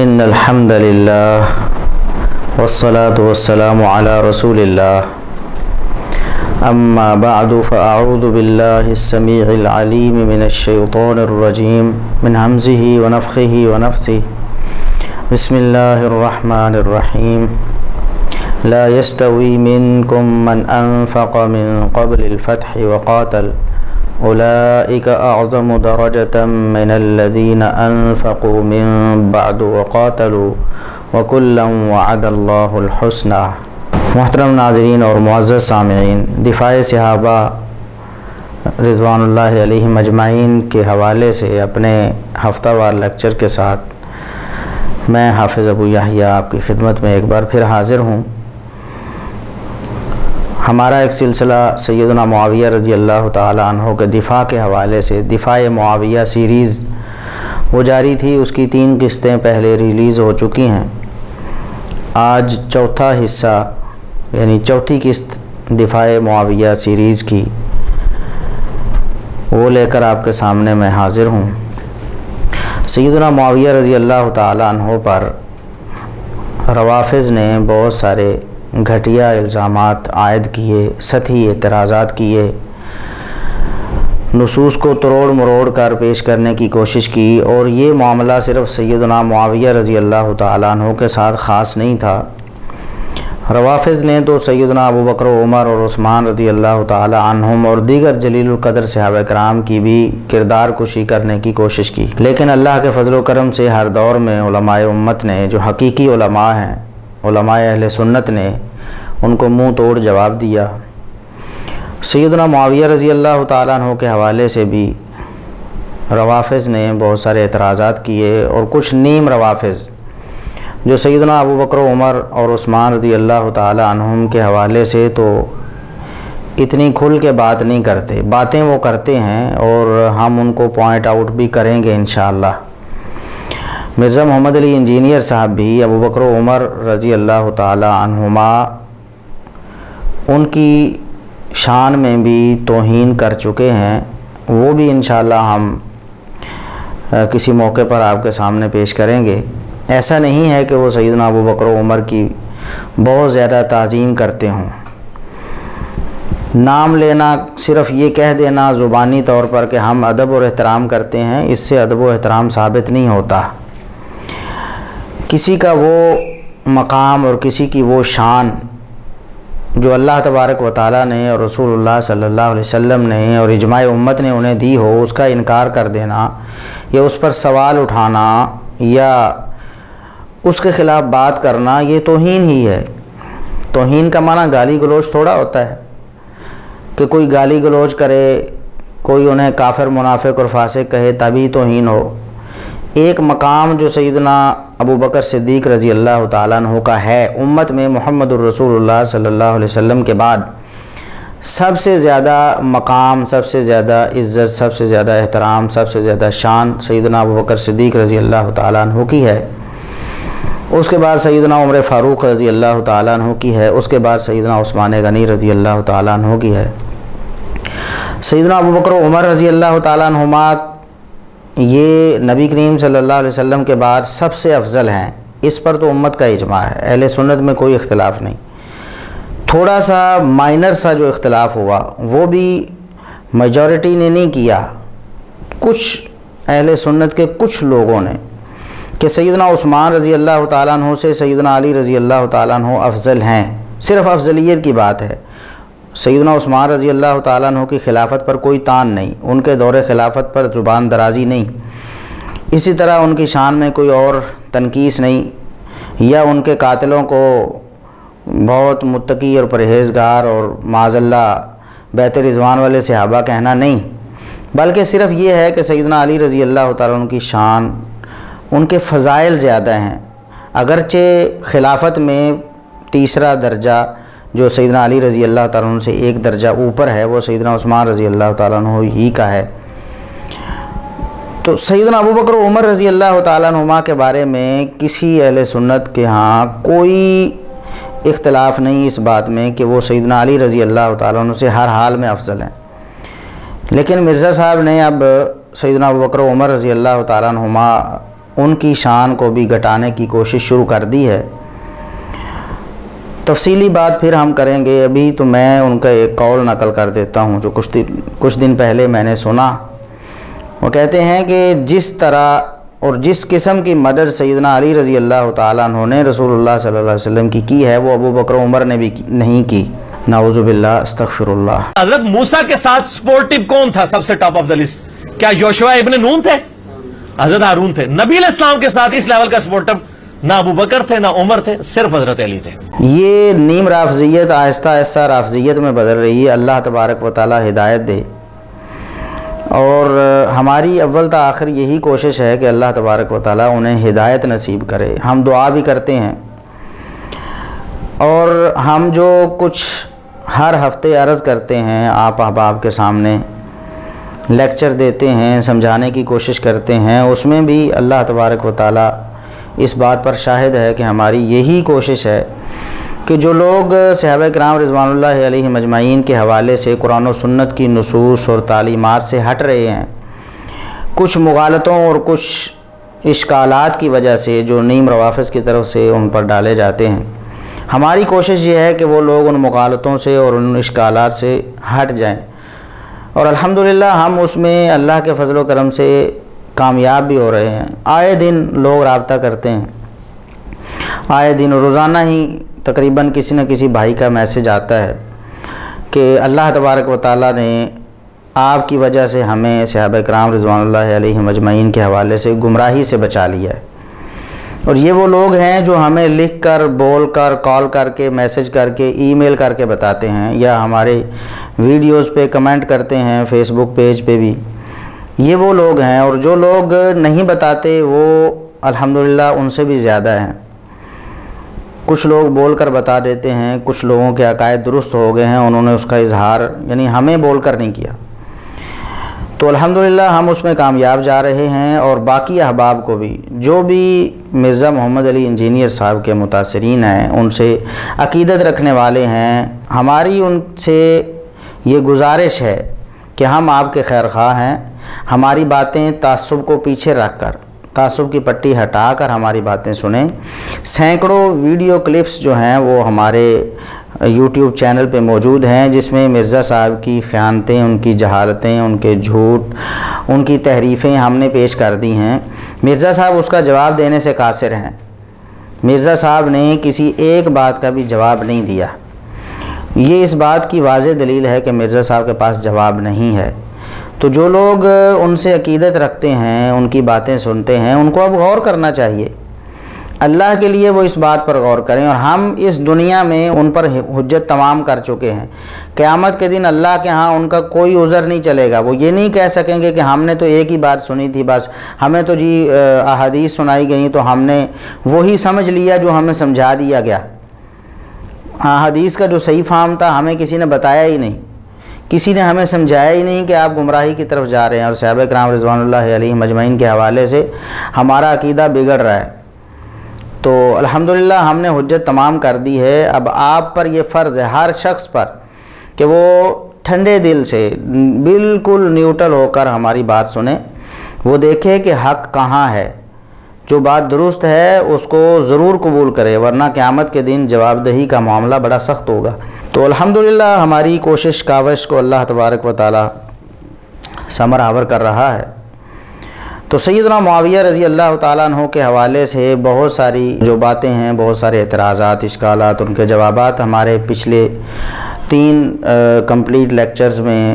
ان الحمد للہ والصلاة والسلام علی رسول اللہ اما بعد فاعوذ باللہ السمیع العلیم من الشیطان الرجیم من ہمزہ ونفخہ ونفثہ بسم اللہ الرحمن الرحیم لا يستوی منکم من انفق من قبل الفتح وقاتل اولئک اعظم درجة من الذین انفقوا من بعد وقاتلوا وکلا وعد اللہ الحسنى۔ محترم ناظرین اور معزز سامعین، دفاع صحابہ رضوان اللہ علیہم اجمعین کے حوالے سے اپنے ہفتہ وار لیکچر کے ساتھ میں حافظ ابو یحییٰ آپ کی خدمت میں ایک بار پھر حاضر ہوں۔ ہمارا ایک سلسلہ سیدنا معاویہ رضی اللہ تعالی عنہ کے دفاع کے حوالے سے دفاع معاویہ سیریز وہ جاری تھی، اس کی 3 قسطیں پہلے ریلیز ہو چکی ہیں۔ آج چوتھا حصہ یعنی چوتھی قسط دفاع معاویہ سیریز کی وہ لے کر آپ کے سامنے میں حاضر ہوں۔ سیدنا معاویہ رضی اللہ تعالی عنہ پر روافض نے بہت سارے گھٹیا الزامات عائد کیے، سطحی اعتراضات کیے، نصوص کو تروڑ مروڑ کر پیش کرنے کی کوشش کی، اور یہ معاملہ صرف سیدنا معاویہ رضی اللہ تعالیٰ عنہ کے ساتھ خاص نہیں تھا۔ روافض نے تو سیدنا ابو بکر و عمر اور عثمان رضی اللہ تعالیٰ عنہم اور دیگر جلیل القدر صحابہ کرام کی بھی کردار کشی کرنے کی کوشش کی، لیکن اللہ کے فضل و کرم سے ہر دور میں علماء امت نے، جو حقیقی علماء ہیں، علماء اہل سنت نے ان کو منہ توڑ جواب دیا۔ سیدنا معاویہ رضی اللہ تعالیٰ عنہ کے حوالے سے بھی روافض نے بہت سارے اعتراضات کیے، اور کچھ نیم روافض جو سیدنا ابو بکر و عمر اور عثمان رضی اللہ تعالیٰ عنہم کے حوالے سے تو اتنی کھل کے بات نہیں کرتے، باتیں وہ کرتے ہیں اور ہم ان کو پوائنٹ آؤٹ بھی کریں گے انشاءاللہ۔ مرزا محمد علی انجینئر صاحب بھی ابو بکر و عمر رضی اللہ تعالی عنہما ان کی شان میں بھی توہین کر چکے ہیں، وہ بھی انشاءاللہ ہم کسی موقع پر آپ کے سامنے پیش کریں گے۔ ایسا نہیں ہے کہ وہ سیدنا ابو بکر و عمر کی بہت زیادہ تعظیم کرتے ہوں، نام لینا، صرف یہ کہہ دینا زبانی طور پر کہ ہم ادب اور احترام کرتے ہیں، اس سے ادب و احترام ثابت نہیں ہوتا۔ کسی کا وہ مقام اور کسی کی وہ شان جو اللہ تبارک و تعالیٰ نے اور رسول اللہ صلی اللہ علیہ وسلم نے اور اجماع امت نے انہیں دی ہو، اس کا انکار کر دینا یا اس پر سوال اٹھانا یا اس کے خلاف بات کرنا، یہ توہین ہی ہے۔ توہین کا معنی گالی گلوچ تھوڑا ہوتا ہے کہ کوئی گالی گلوچ کرے، کوئی انہیں کافر منافق اور فاسق کہے تبھی توہین ہو۔ ایک مقام جو سیدنا ابو بکر صدیق رضی اللہ تعالیٰ عنہ کا ہے امت میں، محمد الرسول اللہ صلی اللہ علیہ وسلم کے بعد سب سے زیادہ مقام، سب سے زیادہ عزت، سب سے زیادہ احترام، سب سے زیادہ شان سیدنا ابو بکر صدیق رضی اللہ تعالیٰ عنہ کی ہے۔ اس کے بعد سیدنا عمر فاروق رضی اللہ تعالیٰ عنہ کی ہے، اس کے بعد سیدنا عثمان غنی رضی اللہ تعالیٰ عنہ کی ہے۔ سیدنا ابو بکر و عمر رضی اللہ تعالیٰ عنہما یہ نبی کریم صلی اللہ علیہ وسلم کے بعد سب سے افضل ہیں، اس پر تو امت کا اجماع ہے، اہل سنت میں کوئی اختلاف نہیں۔ تھوڑا سا مائنر سا جو اختلاف ہوا وہ بھی میجورٹی نے نہیں کیا، کچھ اہل سنت کے کچھ لوگوں نے، کہ سیدنا عثمان رضی اللہ تعالیٰ عنہ سے سیدنا علی رضی اللہ تعالیٰ عنہ افضل ہیں، صرف افضلیت کی بات ہے۔ سیدنا عثمان رضی اللہ تعالیٰ عنہ کی خلافت پر کوئی تان نہیں، ان کے دور خلافت پر زبان درازی نہیں، اسی طرح ان کی شان میں کوئی اور تنقیص نہیں، یا ان کے قاتلوں کو بہت متقی اور پرہیزگار اور معاذ اللہ بیت رضوان والے صحابہ کہنا نہیں، بلکہ صرف یہ ہے کہ سیدنا علی رضی اللہ تعالیٰ عنہ کی شان، ان کے فضائل زیادہ ہیں، اگرچہ خلافت میں تیسرا درجہ جو سیدنا علی رضی اللہ تعالیٰ عنہ سے ایک درجہ اوپر ہے وہ سیدنا عثمان رضی اللہ تعالیٰ عنہ ہی کا ہے۔ تو سیدنا ابو بکر و عمر رضی اللہ تعالیٰ عنہما کے بارے میں کسی اہل سنت کے ہاں کوئی اختلاف نہیں اس بات میں کہ وہ سیدنا علی رضی اللہ تعالیٰ عنہ سے ہر حال میں افضل ہیں، لیکن مرزا صاحب نے اب سیدنا ابو بکر و عمر رضی اللہ تعالیٰ عنہما ان کی شان کو بھی گھٹانے کی کوشش شروع کر دی ہے۔ تفصیلی بات پھر ہم کریں گے، ابھی تو میں ان کا ایک قول نقل کر دیتا ہوں جو کچھ دن پہلے میں نے سنا۔ وہ کہتے ہیں کہ جس طرح اور جس قسم کی مدد سیدنا علی رضی اللہ تعالیٰ عنہ نے رسول اللہ صلی اللہ علیہ وسلم کی ہے، وہ ابو بکر عمر نے بھی نہیں کی۔ نعوذ باللہ، استغفر اللہ۔ حضرت موسیٰ کے ساتھ سپورٹیو کون تھا سب سے ٹاپ آف دا لسٹ؟ کیا یوشوا ابن نون تھے؟ حضرت ہارون تھے۔ نبی علیہ السلام کے ساتھ اس لیول کا سپورٹیو نہ ابو بکر تھے، نہ عمر تھے، صرف حضرت علی تھے۔ یہ نیم رافضیت آہستہ آہستہ رافضیت میں بدل رہی ہے، اللہ تبارک و تعالی ہدایت دے، اور ہماری اول تا آخر یہی کوشش ہے کہ اللہ تبارک و تعالی انہیں ہدایت نصیب کرے۔ ہم دعا بھی کرتے ہیں، اور ہم جو کچھ ہر ہفتے عرض کرتے ہیں آپ احباب کے سامنے، لیکچر دیتے ہیں، سمجھانے کی کوشش کرتے ہیں، اس میں بھی اللہ تبارک و تعالی اس بات پر شاہد ہے کہ ہماری یہی کوشش ہے کہ جو لوگ صحابہ کرام رضوان اللہ علیہ مجمعین کے حوالے سے قرآن و سنت کی نصوص اور تعلیمات سے ہٹ رہے ہیں، کچھ مغالطوں اور کچھ اشکالات کی وجہ سے جو نیم روافظ کی طرف سے ان پر ڈالے جاتے ہیں، ہماری کوشش یہ ہے کہ وہ لوگ ان مغالطوں سے اور ان اشکالات سے ہٹ جائیں، اور الحمدللہ ہم اس میں اللہ کے فضل و کرم سے کامیاب بھی ہو رہے ہیں۔ آئے دن لوگ رابطہ کرتے ہیں، آئے دن روزانہ ہی تقریباً کسی نہ کسی بھائی کا میسج آتا ہے کہ اللہ تبارک و تعالیٰ نے آپ کی وجہ سے ہمیں صحابہ کرام رضوان اللہ علیہ مجمعین کے حوالے سے گمراہی سے بچا لیا ہے۔ اور یہ وہ لوگ ہیں جو ہمیں لکھ کر، بول کر، کال کر کے، میسج کر کے، ای میل کر کے بتاتے ہیں، یا ہمارے ویڈیوز پہ کمنٹ کرتے ہیں فیس بک پیج پہ بھی۔ یہ وہ لوگ ہیں، اور جو لوگ نہیں بتاتے وہ الحمدللہ ان سے بھی زیادہ ہیں۔ کچھ لوگ بول کر بتا دیتے ہیں، کچھ لوگوں کے عقائد درست ہو گئے ہیں، انہوں نے اس کا اظہار یعنی ہمیں بول کر نہیں کیا، تو الحمدللہ ہم اس میں کامیاب جا رہے ہیں۔ اور باقی احباب کو بھی، جو بھی مرزا محمد علی انجینئر صاحب کے متاثرین ہیں، ان سے عقیدت رکھنے والے ہیں، ہماری ان سے یہ گزارش ہے کہ ہم آپ کے خیر خواہ ہیں، ہماری باتیں تعصب کو پیچھے رکھ کر، تعصب کی پٹی ہٹا کر ہماری باتیں سنیں۔ سینکڑوں ویڈیو کلپس جو ہیں وہ ہمارے یوٹیوب چینل پہ موجود ہیں، جس میں مرزا صاحب کی خیانتیں، ان کی جہالتیں، ان کے جھوٹ، ان کی تحریفیں ہم نے پیش کر دی ہیں۔ مرزا صاحب اس کا جواب دینے سے قاصر ہیں۔ مرزا صاحب نے کسی ایک بات کا بھی جواب نہیں دیا۔ یہ اس بات کی واضح دلیل ہے کہ مرزا صاحب کے پاس جواب نہیں ہے۔ تو جو لوگ ان سے عقیدت رکھتے ہیں، ان کی باتیں سنتے ہیں، ان کو اب غور کرنا چاہیے۔ اللہ کے لیے وہ اس بات پر غور کریں، اور ہم اس دنیا میں ان پر حجت تمام کر چکے ہیں۔ قیامت کے دن اللہ کے ہاں ان کا کوئی عذر نہیں چلے گا۔ وہ یہ نہیں کہہ سکیں گے کہ ہم نے تو ایک ہی بات سنی تھی، بس ہمیں تو جی احادیث سنائی گئیں تو ہم نے وہی سمجھ لیا جو ہمیں سمجھا دیا گیا۔ احادیث کا جو صحیح فہم تھا ہمیں کسی نے بتایا ہی نہیں، کسی نے ہمیں سمجھایا ہی نہیں کہ آپ گمراہی کی طرف جا رہے ہیں، اور صحابہ کرام رضوان اللہ علیہ مجمعین کے حوالے سے ہمارا عقیدہ بگڑ رہا ہے۔ تو الحمدللہ ہم نے حجت تمام کر دی ہے۔ اب آپ پر یہ فرض ہے، ہر شخص پر، کہ وہ ٹھنڈے دل سے بالکل نیوٹرل ہو کر ہماری بات سنیں، وہ دیکھے کہ حق کہاں ہے، جو بات درست ہے اس کو ضرور قبول کرے، ورنہ قیامت کے دن جواب دہی کا معاملہ بڑا سخت ہوگا۔ تو الحمدللہ ہماری کوشش کاوش کو اللہ تبارک و تعالی ثمر آور کر رہا ہے۔ تو سیدنا معاویہ رضی اللہ تعالیٰ عنہ کے حوالے سے بہت ساری جو باتیں ہیں، بہت سارے اعتراضات، اشکالات، ان کے جوابات ہمارے پچھلے 3 کمپلیٹ لیکچرز میں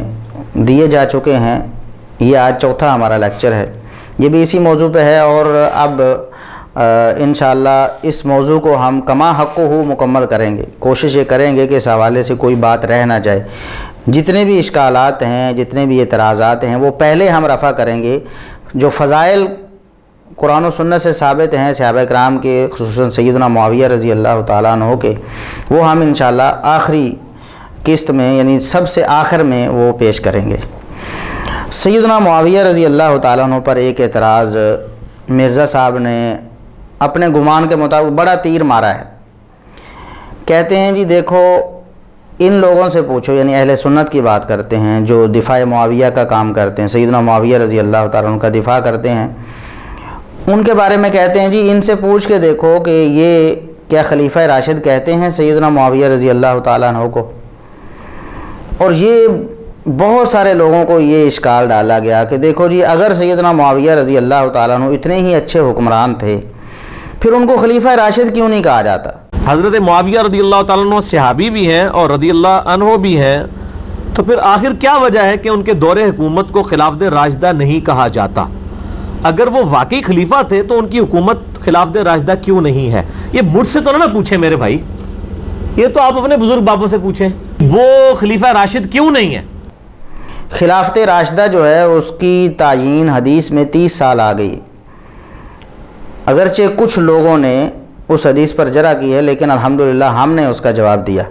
دیے جا چکے ہیں۔ یہ آج چوتھا ہمارا لیکچر ہے، یہ بھی اسی موضوع پہ ہے، اور اب انشاءاللہ اس موضوع کو ہم کما حق ہو مکمل کریں گے۔ کوشش یہ کریں گے کہ اس حوالے سے کوئی بات رہ نہ جائے۔ جتنے بھی اشکالات ہیں، جتنے بھی اعتراضات ہیں، وہ پہلے ہم رفع کریں گے۔ جو فضائل قرآن و سنت سے ثابت ہیں صحابہ کرام کے، خصوصاً سیدنا معاویہ رضی اللہ تعالیٰ عنہ کے، وہ ہم انشاءاللہ آخری قسط میں یعنی سب سے آخر میں وہ پیش کریں گے۔ سیدنا معاویہ رضی اللہ تعالیٰ عنہ پر ایک اعتراض مرزا صاحب نے اپنے گمان کے مطابق بڑا تیر مارا ہے۔ کہتے ہیں جی دیکھو ان لوگوں سے پوچھو، یعنی اہل سنت کی بات کرتے ہیں جو دفاع معاویہ کا کام کرتے ہیں، سیدنا معاویہ رضی اللہ تعالیٰ عنہ کا دفاع کرتے ہیں، ان کے بارے میں کہتے ہیں جی ان سے پوچھ کے دیکھو کہ یہ کیا خلیفہ راشد کہتے ہیں سیدنا معاویہ رضی اللہ تعالیٰ عنہ کو. اور یہ بہت سارے لوگوں کو یہ اشکال ڈالا گیا کہ دیکھو جی اگر سیدنا معاویہ رضی اللہ تعالیٰ عنہ اتنے ہی اچھے حکمران تھے پھر ان کو خلیفہ راشد کیوں نہیں کہا جاتا. حضرت معاویہ رضی اللہ تعالیٰ عنہ صحابی بھی ہیں اور رضی اللہ عنہ بھی ہیں، تو پھر آخر کیا وجہ ہے کہ ان کے دور حکومت کو خلافت راشدہ نہیں کہا جاتا؟ اگر وہ واقعی خلیفہ تھے تو ان کی حکومت خلافت راشدہ کیوں نہیں ہے؟ یہ مجھ سے تو نہ پوچھیں میرے بھائی، یہ تو آپ اپنے بزرگ بابوں سے پوچھیں، وہ خلیفہ راشد کیوں نہیں ہے؟ خلافت راشدہ جو ہے اس کی تعیین حدیث میں 30 سال آ گئی. اگرچہ کچھ لوگوں نے اس حدیث پر جرح کی ہے لیکن الحمدللہ ہم نے اس کا جواب دیا.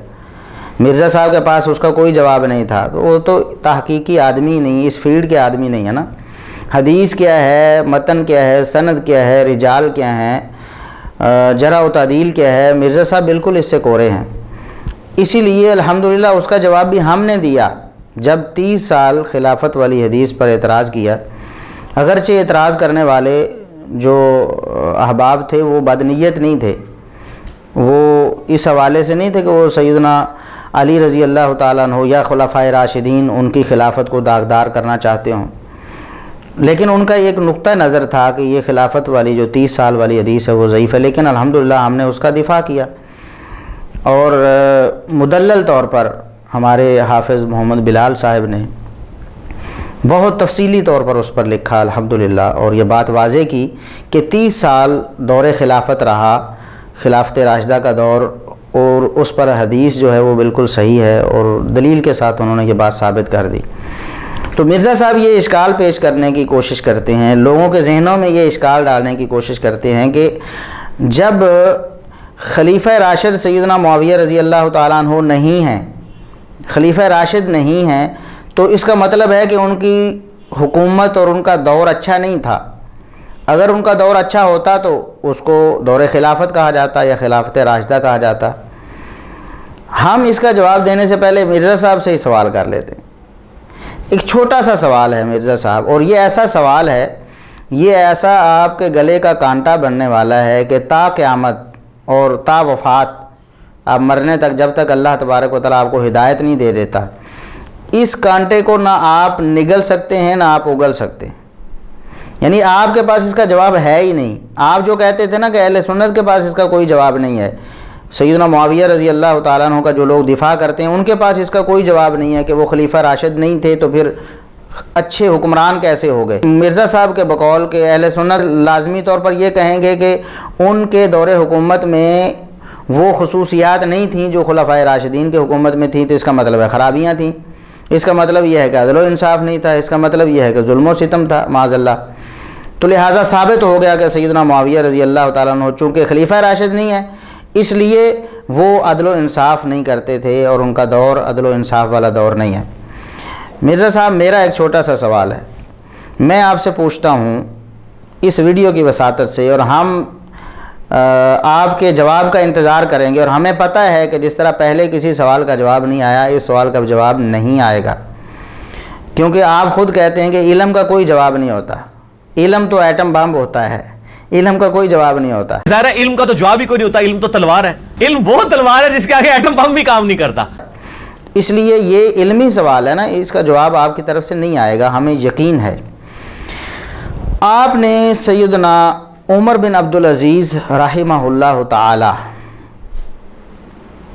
مرزا صاحب کے پاس اس کا کوئی جواب نہیں تھا، وہ تو تحقیقی آدمی نہیں، اس فیلڈ کے آدمی نہیں ہے نا. حدیث کیا ہے، متن کیا ہے، سند کیا ہے، رجال کیا ہیں، جرح و تعدیل کیا ہے، مرزا صاحب بالکل اس سے کورے ہیں. اسی لیے الحمدللہ اس کا جواب بھی ہم نے دیا جب 30 سال خلافت والی حدیث پر اعتراض کیا. اگرچہ اعتراض کرنے والے جو احباب تھے وہ بدنیت نہیں تھے، وہ اس حوالے سے نہیں تھے کہ وہ سیدنا علی رضی اللہ تعالیٰ عنہ یا خلفائے راشدین ان کی خلافت کو داغدار کرنا چاہتے ہوں، لیکن ان کا ایک نقطہ نظر تھا کہ یہ خلافت والی جو 30 سال والی حدیث ہے وہ ضعیف ہے. لیکن الحمدللہ ہم نے اس کا دفاع کیا اور مدلل طور پر ہمارے حافظ محمد بلال صاحب نے بہت تفصیلی طور پر اس پر لکھا الحمدللہ، اور یہ بات واضح کی کہ 30 سال دور خلافت رہا، خلافت راشدہ کا دور، اور اس پر حدیث جو ہے وہ بالکل صحیح ہے اور دلیل کے ساتھ انہوں نے یہ بات ثابت کر دی. تو مرزا صاحب یہ اشکال پیش کرنے کی کوشش کرتے ہیں، لوگوں کے ذہنوں میں یہ اشکال ڈالنے کی کوشش کرتے ہیں کہ جب خلیفہ راشد سیدنا معاویہ رضی اللہ تعالیٰ عنہ نہیں ہیں، خلیفہ راشد نہیں ہیں، تو اس کا مطلب ہے کہ ان کی حکومت اور ان کا دور اچھا نہیں تھا. اگر ان کا دور اچھا ہوتا تو اس کو دور خلافت کہا جاتا یا خلافت راشدہ کہا جاتا. ہم اس کا جواب دینے سے پہلے مرزا صاحب سے ہی سوال کر لیتے ہیں. ایک چھوٹا سا سوال ہے مرزا صاحب، اور یہ ایسا سوال ہے، یہ ایسا آپ کے گلے کا کانٹا بننے والا ہے کہ تا قیامت اور تا وفات، آپ مرنے تک، جب تک اللہ تبارک و تعالیٰ آپ کو ہدایت نہیں دے دیتا، اس کانٹے کو نہ آپ نگل سکتے ہیں نہ آپ اگل سکتے ہیں. یعنی آپ کے پاس اس کا جواب ہے ہی نہیں. آپ جو کہتے تھے نا کہ اہل سنت کے پاس اس کا کوئی جواب نہیں ہے، سیدنا معاویہ رضی اللہ تعالیٰ عنہ کا جو لوگ دفاع کرتے ہیں ان کے پاس اس کا کوئی جواب نہیں ہے کہ وہ خلیفہ راشد نہیں تھے تو پھر اچھے حکمران کیسے ہو گئے. مرزا صاحب کے بقول کہ اہل سنت لازمی طور پر یہ کہیں گے کہ ان کے دور حکومت میں وہ خصوصیات نہیں تھیں جو خلفائے راشدین کے حکومت میں تھیں، تو اس کا مطلب ہے خرابیاں تھیں، اس کا مطلب یہ ہے کہ عدل و انصاف نہیں تھا، اس کا مطلب یہ ہے کہ ظلم و ستم تھا معاذ اللہ. تو لہٰذا ثابت ہو گیا کہ سیدنا معاویہ رضی اللہ تعالیٰ عنہ چونکہ خلیفہ راشد نہیں ہے اس لیے وہ عدل و انصاف نہیں کرتے تھے اور ان کا دور عدل و انصاف والا دور نہیں ہے. مرزا صاحب میرا ایک چھوٹا سا سوال ہے، میں آپ سے پوچھتا ہوں اس ویڈیو کی وساطت سے، اور ہم آپ کے جواب کا انتظار کریں گے، اور ہمیں پتہ ہے کہ جس طرح پہلے کسی سوال کا جواب نہیں آیا اس سوال کا جواب نہیں آئے گا، کیونکہ آپ خود کہتے ہیں کہ علم کا کوئی جواب نہیں ہوتا. علم تو ایٹم بم ہوتا ہے، علم کا کوئی جواب نہیں ہوتا. ظاہر علم کا تو جواب ہی کوئی نہیں ہوتا، علم تو تلوار ہے، علم وہ تلوار ہے جس کے آگے ایٹم بم بھی کام نہیں کرتا. اس لیے یہ علمی سوال ہے نا، اس کا جواب آپ کی طرف سے نہیں آئے گا، ہمیں یقین ہے. آپ نے سیدنا عمر بن عبدالعزیز رحمہ اللہ تعالی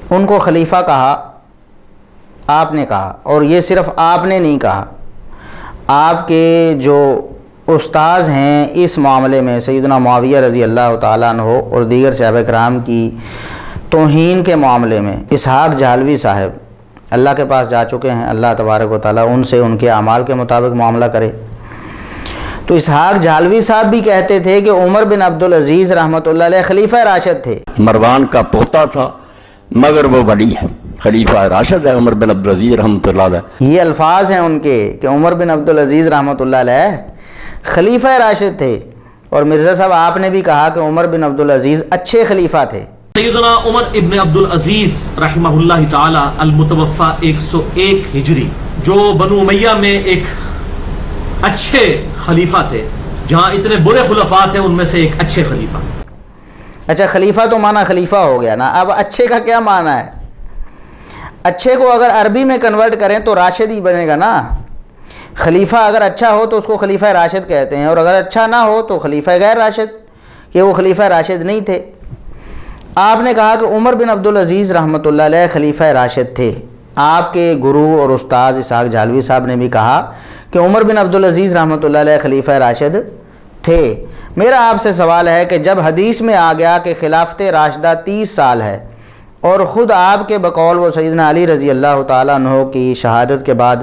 ان کو خلیفہ کہا، آپ نے کہا، اور یہ صرف آپ نے نہیں کہا، آپ کے جو استاذ ہیں اس معاملے میں سیدنا معاویہ رضی اللہ تعالیٰ عنہ اور دیگر صحابہ کرام کی توہین کے معاملے میں اسحاق جہلوی صاحب اللہ کے پاس جا چکے ہیں، اللہ تبارک و تعالیٰ ان سے ان کے اعمال کے مطابق معاملہ کرے. تو اسحاق جہلوی صاحب بھی کہتے تھے کہ عمر بن عبدالعزیز رحمۃ اللہ علیہ خلیفہ راشد تھے. مروان کا پوتا تھا مگر وہ ولی ہے، خلیفہ راشد ہے عمر بن عبدالعزیز رحمۃ اللہ علیہ. یہ الفاظ ہیں ان کے کہ عمر بن عبدالعزیز رحمۃ اللہ علیہ خلیفہ راشد تھے. اور مرزا صاحب آپ نے بھی کہا کہ عمر بن عبدالعزیز اچھے خلیفہ تھے. سیدنا عمر ابن عبدالعزیز رحمہ اللہ تعالی المتوفی 101 ہجری جو بنو امیہ میں ایک اچھے خلیفہ تھے، جہاں اتنے برے خلفاء تھے ان میں سے ایک اچھے خلیفہ. اچھا خلیفہ تو معنی خلیفہ ہو گیا نا، اب اچھے کا کیا معنی ہے؟ اچھے کو اگر عربی میں کنورٹ کریں تو راشد ہی بنے گا نا. خلیفہ اگر اچھا ہو تو اس کو خلیفہ راشد کہتے ہیں، اور اگر اچھا نہ ہو تو خلیفہ غیر راشد، کہ وہ خلیفہ راشد نہیں تھے. آپ نے کہا کہ عمر بن عبدالعزیز رحمۃ اللہ علیہ خلیفہ راشد تھے. آپ کے گرو اور استاذ اسحاق جھالوی صاحب نے بھی کہا کہ عمر بن عبدالعزیز رحمۃ اللہ علیہ خلیفہ راشد تھے. میرا آپ سے سوال ہے کہ جب حدیث میں آ گیا کہ خلافت راشدہ 30 سال ہے، اور خود آپ کے بقول وہ سیدنا علی رضی اللہ تعالیٰ عنہ کی شہادت کے بعد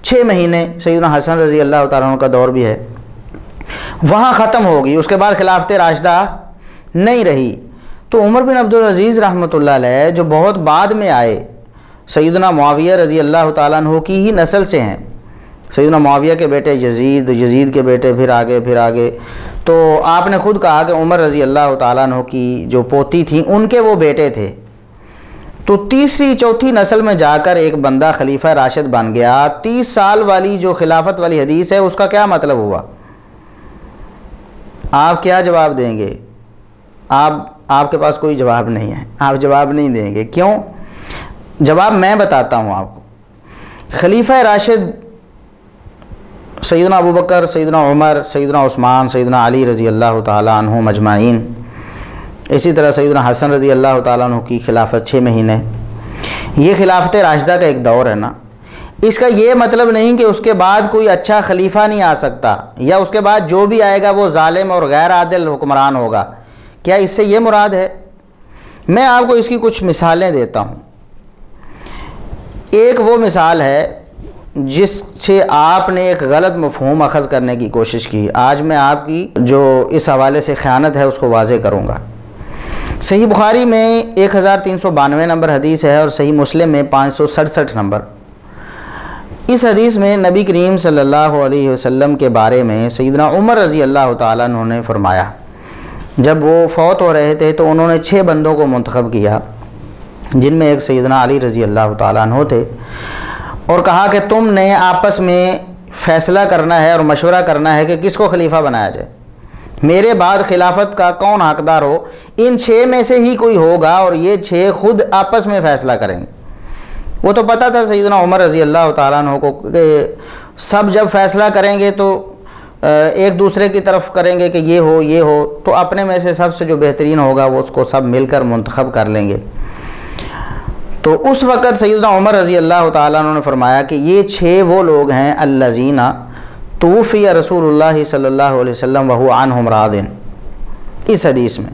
6 مہینے سیدنا حسن رضی اللہ تعالیٰ عنہ کا دور بھی ہے، وہاں ختم ہوگی، اس کے بعد خلافت راشدہ نہیں رہی، تو عمر بن عبدالعزیز رحمۃ اللہ علیہ جو بہت بعد میں آئے، سیدنا معاویہ رضی اللہ تعالیٰ عنہ کی ہی نسل سے ہیں. سیدنا معاویہ کے بیٹے یزید، یزید کے بیٹے پھر آگے، تو آپ نے خود کہا کہ عمر رضی اللہ تعالیٰ عنہ کی جو پوتی تھیں ان کے وہ بیٹے تھے. تو تیسری چوتھی نسل میں جا کر ایک بندہ خلیفہ راشد بن گیا. 30 سال والی جو خلافت والی حدیث ہے اس کا کیا مطلب ہوا؟ آپ کیا جواب دیں گے؟ آپ کے پاس کوئی جواب نہیں ہے، آپ جواب نہیں دیں گے. کیوں؟ جواب میں بتاتا ہوں آپ کو. خلیفہ راشد سیدنا ابوبکر، سیدنا عمر، سیدنا عثمان، سیدنا علی رضی اللہ تعالیٰ عنہ مجمعین، اسی طرح سیدنا حسن رضی اللہ تعالیٰ عنہ کی خلافت 6 مہینے، یہ خلافت راشدہ کا ایک دور ہے نا. اس کا یہ مطلب نہیں کہ اس کے بعد کوئی اچھا خلیفہ نہیں آ سکتا، یا اس کے بعد جو بھی آئے گا وہ ظالم اور غیر عادل حکمران ہوگا. کیا اس سے یہ مراد ہے؟ میں آپ کو اس کی کچھ مثالیں دیتا ہوں. ایک وہ مثال ہے جس سے آپ نے ایک غلط مفہوم اخذ کرنے کی کوشش کی. آج میں آپ کی جو اس حوالے سے خیانت ہے اس کو واضح کروں گا. صحیح بخاری میں 1392 نمبر حدیث ہے، اور صحیح مسلم میں 567 نمبر. اس حدیث میں نبی کریم صلی اللہ علیہ وسلم کے بارے میں سیدنا عمر رضی اللہ تعالیٰ عنہ نے فرمایا، جب وہ فوت ہو رہے تھے تو انہوں نے 6 بندوں کو منتخب کیا، جن میں ایک سیدنا علی رضی اللہ تعالیٰ عنہ تھے، اور کہا کہ تم نے آپس میں فیصلہ کرنا ہے اور مشورہ کرنا ہے کہ کس کو خلیفہ بنایا جائے. میرے بعد خلافت کا کون حقدار ہو، ان 6 میں سے ہی کوئی ہوگا، اور یہ 6 خود آپس میں فیصلہ کریں گے. وہ تو پتہ تھا سیدنا عمر رضی اللہ تعالیٰ عنہ کو کہ سب جب فیصلہ کریں گے تو ایک دوسرے کی طرف کریں گے کہ یہ ہو، تو اپنے میں سے سب سے جو بہترین ہوگا وہ اس کو سب مل کر منتخب کر لیں گے. تو اس وقت سیدنا عمر رضی اللہ تعالیٰ عنہ نے فرمایا کہ یہ 6 وہ لوگ ہیں الذین توفی رسول اللہ صلی اللہ علیہ وسلم وہو عنہم راض. اس حدیث میں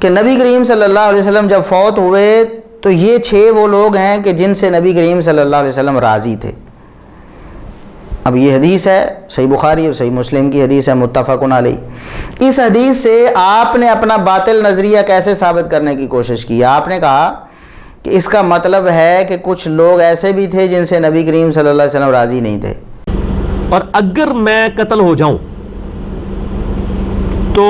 کہ نبی کریم صلی اللہ علیہ وسلم جب فوت ہوئے تو یہ 6 وہ لوگ ہیں کہ جن سے نبی کریم صلی اللہ علیہ وسلم راضی تھے. اب یہ حدیث ہے صحیح بخاری اور صحیح مسلم کی حدیث ہے متفق علیہ. اس حدیث سے آپ نے اپنا باطل نظریہ کیسے ثابت کرنے کی کوشش کی؟ آپ نے کہا کہ اس کا مطلب ہے کہ کچھ لوگ ایسے بھی تھے جن سے نبی کریم صلی اللہ علیہ وسلم راضی نہیں تھے. اور اگر میں قتل ہو جاؤں تو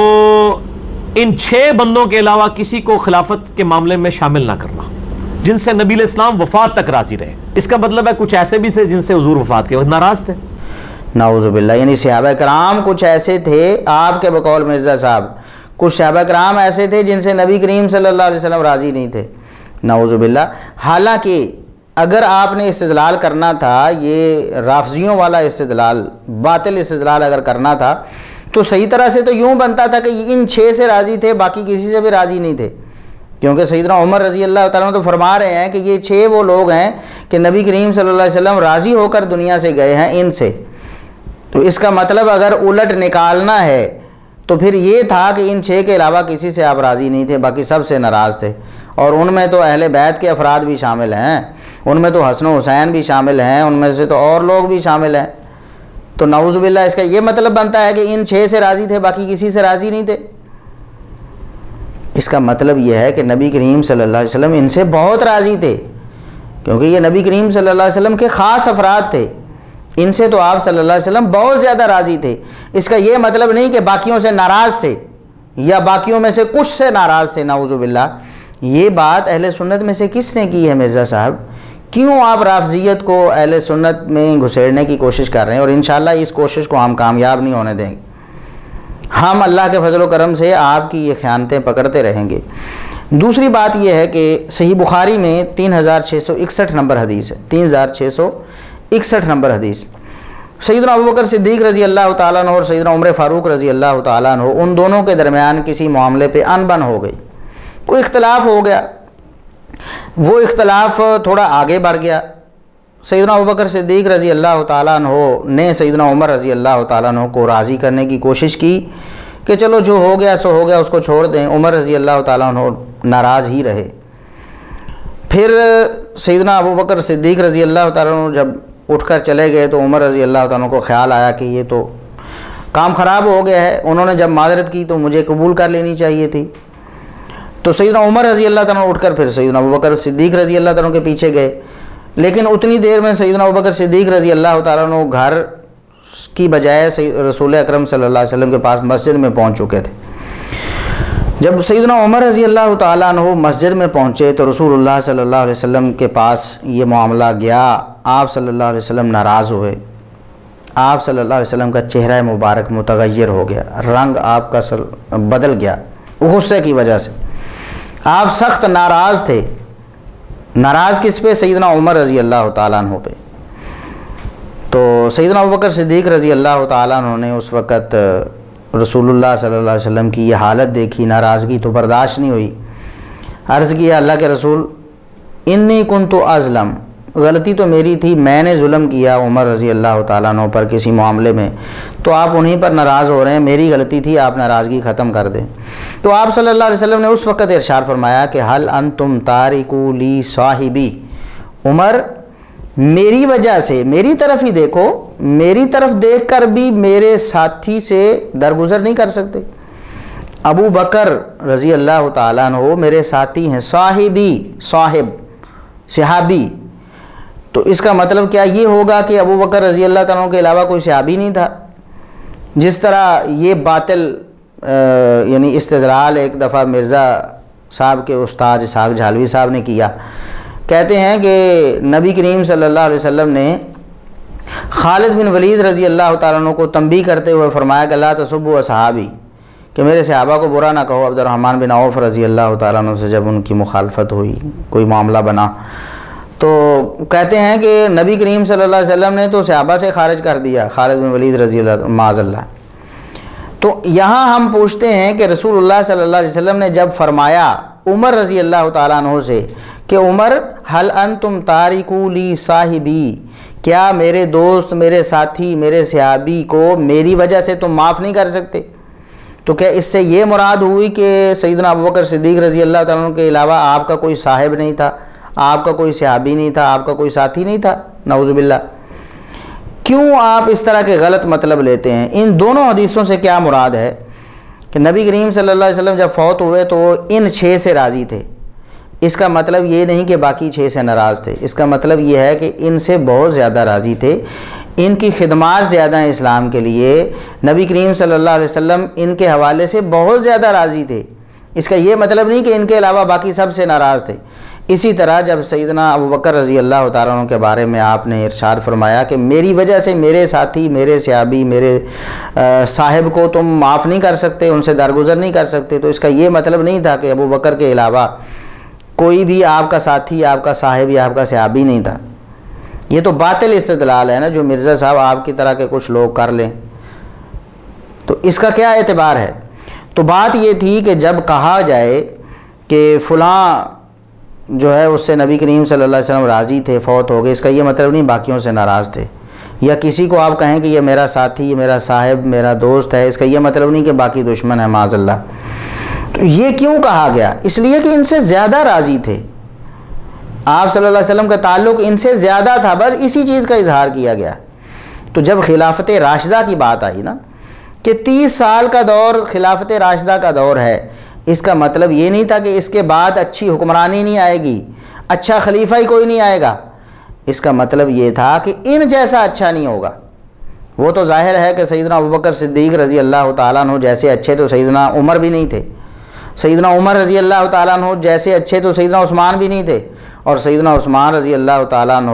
ان 6 بندوں کے علاوہ کسی کو خلافت کے معاملے میں شامل نہ کرنا جن سے نبی علیہ السلام وفات تک راضی رہے. اس کا مطلب ہے کچھ ایسے بھی تھے جن سے حضور وفات کے وقت ناراض تھے. نعوذ باللہ. یعنی صحابہ کرام کچھ ایسے تھے، آپ کے بقول مرزا صاحب کچھ صحابہ کرام ایسے تھے جن سے نبی کریم صلی اللہ علیہ وسلم راضی نہیں تھے. نعوذ باللہ. حالانکہ اگر آپ نے استدلال کرنا تھا، یہ رافضیوں والا استدلال، باطل استدلال اگر کرنا تھا تو صحیح طرح سے تو یوں بنتا تھا کہ ان 6 سے راضی تھے، باقی کسی سے بھی راضی نہیں تھے. کیونکہ سیدنا عمر رضی اللہ تعالیٰ تو فرما رہے ہیں کہ یہ 6 وہ لوگ ہیں کہ نبی کریم صلی اللہ علیہ وسلم راضی ہو کر دنیا سے گئے ہیں ان سے. تو اس کا مطلب اگر الٹ نکالنا ہے تو پھر یہ تھا کہ ان 6 کے علاوہ کسی سے آپ راضی نہیں تھے، باقی سب سے ناراض تھے. اور ان میں تو اہل بیت کے افراد بھی شامل ہیں، ان میں تو حسن و حسین بھی شامل ہیں، ان میں سے تو اور لوگ بھی شامل ہیں. تو نعوذ باللہ اس کا یہ مطلب بنتا ہے کہ ان 6 سے راضی تھے، باقی کسی سے راضی نہیں تھے. اس کا مطلب یہ ہے کہ نبی کریم صلی اللہ علیہ وسلم ان سے بہت راضی تھے، کیونکہ یہ نبی کریم صلی اللہ علیہ وسلم کے خاص افراد تھے. ان سے تو آپ صلی اللہ علیہ وسلم بہت زیادہ راضی تھے. اس کا یہ مطلب نہیں کہ باقیوں سے ناراض تھے یا باقیوں میں سے کچھ سے ناراض تھے. نعوذ باللہ. یہ بات اہل سنت میں سے کس نے کی ہے مرزا صاحب؟ کیوں آپ رافضیت کو اہل سنت میں گھسیڑنے کی کوشش کر رہے ہیں؟ اور انشاءاللہ اس کوشش کو ہم کامیاب نہیں ہونے دیں گے. ہم اللہ کے فضل و کرم سے آپ کی یہ خیانتیں پکڑتے رہیں گے. دوسری بات یہ ہے کہ صحیح بخاری میں 3661 نمبر حدیث ہے، 3661 نمبر حدیث. سیدنا ابوبکر صدیق رضی اللہ تعالیٰ عنہ اور سیدنا عمر فاروق رضی اللہ تعالیٰ عنہ، ان دونوں کے درمیان کسی معاملے پہ ان بن ہو گئی، کوئی اختلاف ہو گیا. وہ اختلاف تھوڑا آگے بڑھ گیا. سیدنا ابوبکر صدیق رضی اللہ تعالیٰ عنہ نے سیدنا عمر رضی اللہ تعالیٰ عنہ کو راضی کرنے کی کوشش کی کہ چلو جو ہو گیا سو ہو گیا، اس کو چھوڑ دیں. عمر رضی اللہ تعالیٰ عنہ ناراض ہی رہے. پھر سیدنا ابوبکر صدیق رضی اللہ تعالیٰ عنہ جب اٹھ کر چلے گئے تو عمر رضی اللہ تعالیٰ عنہ کو خیال آیا کہ یہ تو کام خراب ہو گیا ہے. انہوں نے جب معذرت کی تو مجھے قبول کر لینی چاہیے تھی. تو سیدنا عمر رضی اللہ تعالیٰ عنہ اٹھ کر پھر سیدنا ابوبکر صدیق رضی اللہ تعالیٰ عنہ کے پیچھے گئے. لیکن اتنی دیر میں سیدنا ابوبکر صدیق رضی اللہ تعالیٰ عنہ گھر کی بجائے رسول اکرم صلی اللہ علیہ وسلم کے پاس مسجد میں پہنچ چکے تھے. جب سیدنا عمر رضی اللہ تعالیٰ عنہ مسجد میں پہنچے تو رسول اللہ صلی اللہ علیہ وسلم کے پاس یہ معاملہ گیا. آپ صلی اللہ علیہ وسلم ناراض ہوئے. آپ صلی اللہ علیہ وسلم کا چہرہ مبارک متغیر ہو گیا، رنگ آپ کا بدل گیا غصے کی وجہ سے. آپ سخت ناراض تھے. ناراض کس پہ؟ سیدنا عمر رضی اللہ تعالیٰ عنہ پہ. تو سیدنا ابوبکر صدیق رضی اللہ تعالیٰ عنہ نے اس وقت رسول اللہ صلی اللہ علیہ وسلم کی یہ حالت دیکھی، ناراضگی تو برداشت نہیں ہوئی. عرض کیا اللہ کے رسول انی کنت ازلم، غلطی تو میری تھی، میں نے ظلم کیا عمر رضی اللہ تعالیٰ عنہ پر کسی معاملے میں، تو آپ انہیں پر ناراض ہو رہے ہیں، میری غلطی تھی، آپ ناراضگی ختم کر دیں. تو آپ صلی اللہ علیہ وسلم نے اس وقت ارشاد فرمایا کہ حل انتم تارکو لی صاحبی، عمر میری وجہ سے میری طرف ہی دیکھو، میری طرف دیکھ کر بھی میرے ساتھی سے درگزر نہیں کر سکتے. ابو بکر رضی اللہ تعالیٰ عنہ میرے ساتھی ہیں، صاحبی، صاحب، صحابی. تو اس کا مطلب کیا یہ ہوگا کہ ابو بکر رضی اللہ تعالیٰ عنہ کے علاوہ کوئی صحابی نہیں تھا؟ جس طرح یہ باطل یعنی استدلال ایک دفعہ مرزا صاحب کے استاد اسحاق جھالوی صاحب نے کیا. کہتے ہیں کہ نبی کریم صلی اللہ علیہ وسلم نے خالد بن ولید رضی اللہ تعالیٰ عنہ کو تنبیہ کرتے ہوئے فرمایا کہ لا تسبوا اصحابی، کہ میرے صحابہ کو برا نہ کہو. عبد الرحمن بن عوف رضی اللہ تعالیٰ عنہ سے جب ان کی مخالفت ہوئی، کوئی معاملہ بنا، تو کہتے ہیں کہ نبی کریم صلی اللہ علیہ وسلم نے تو صحابہ سے خارج کر دیا خالد بن ولید رضی اللہ معاذ اللہ. تو یہاں ہم پوچھتے ہیں کہ رسول اللہ صلی اللہ علیہ وسلم نے جب فرمایا عمر رضی اللہ تعالیٰ عنہ سے کہ عمر حل انتم تارکو لی صاحبی، کیا میرے دوست، میرے ساتھی، میرے صحابی کو میری وجہ سے تم معاف نہیں کر سکتے؟ تو کیا اس سے یہ مراد ہوئی کہ سیدنا ابوبکر صدیق رضی اللہ تعالیٰ عنہ کے علاوہ آپ کا کوئی صاحب نہیں تھا، آپ کا کوئی صحابی نہیں تھا، آپ کا کوئی ساتھی نہیں تھا؟ نعوذ باللہ. کیوں آپ اس طرح کے غلط مطلب لیتے ہیں؟ ان دونوں حدیثوں سے کیا مراد ہے کہ نبی کریم صلی اللہ علیہ وسلم جب فوت ہوئے تو وہ ان 6 سے راضی تھے. اس کا مطلب یہ نہیں کہ باقی 6 سے ناراض تھے. اس کا مطلب یہ ہے کہ ان سے بہت زیادہ راضی تھے، ان کی خدمات زیادہ ہیں اسلام کے لیے. نبی کریم صلی اللہ علیہ وسلم ان کے حوالے سے بہت زیادہ راضی تھے. اس کا یہ مطلب نہیں کہ ان کے علاوہ باقی سب سے ناراض تھے. اسی طرح جب سیدنا ابوبکر رضی اللہ تعالیٰ عنہ کے بارے میں آپ نے ارشاد فرمایا کہ میری وجہ سے میرے ساتھی، میرے صحابی، میرے صاحب کو تم معاف نہیں کر سکتے، ان سے درگزر نہیں کر سکتے، تو اس کا یہ مطلب نہیں تھا کہ ابوبکر کے علاوہ کوئی بھی آپ کا ساتھی، آپ کا صاحب یا آپ کا صحابی نہیں تھا. یہ تو باطل استدلال ہے نا، جو مرزا صاحب آپ کی طرح کے کچھ لوگ کر لیں، تو اس کا کیا اعتبار ہے؟ تو بات یہ تھی کہ جب کہا جائے کہ فلاں جو ہے اس سے نبی کریم صلی اللہ علیہ وسلم راضی تھے، فوت ہو گئے، اس کا یہ مطلب نہیں باقیوں سے ناراض تھے. یا کسی کو آپ کہیں کہ یہ میرا ساتھی، یہ میرا صاحب، میرا دوست ہے، اس کا یہ مطلب نہیں کہ باقی دشمن ہے معاذ اللہ. تو یہ کیوں کہا گیا؟ اس لیے کہ ان سے زیادہ راضی تھے. آپ صلی اللہ علیہ وسلم کا تعلق ان سے زیادہ تھا، بس اسی چیز کا اظہار کیا گیا. تو جب خلافت راشدہ کی بات آئی نا کہ 30 سال کا دور خلافت راشدہ کا دور ہے، اس کا مطلب یہ نہیں تھا کہ اس کے بعد اچھی حکمرانی نہیں آئے گی، اچھا خلیفہ ہی کوئی نہیں آئے گا. اس کا مطلب یہ تھا کہ ان جیسا اچھا نہیں ہوگا. وہ تو ظاہر ہے کہ سیدنا ابوبکر صدیق رضی اللہ تعالیٰ عنہ جیسے اچھے تو سیدنا عمر بھی نہیں تھے. سیدنا عمر رضی اللہ تعالیٰ عنہ جیسے اچھے تو سیدنا عثمان بھی نہیں تھے. اور سیدنا عثمان رضی اللہ تعالیٰ عنہ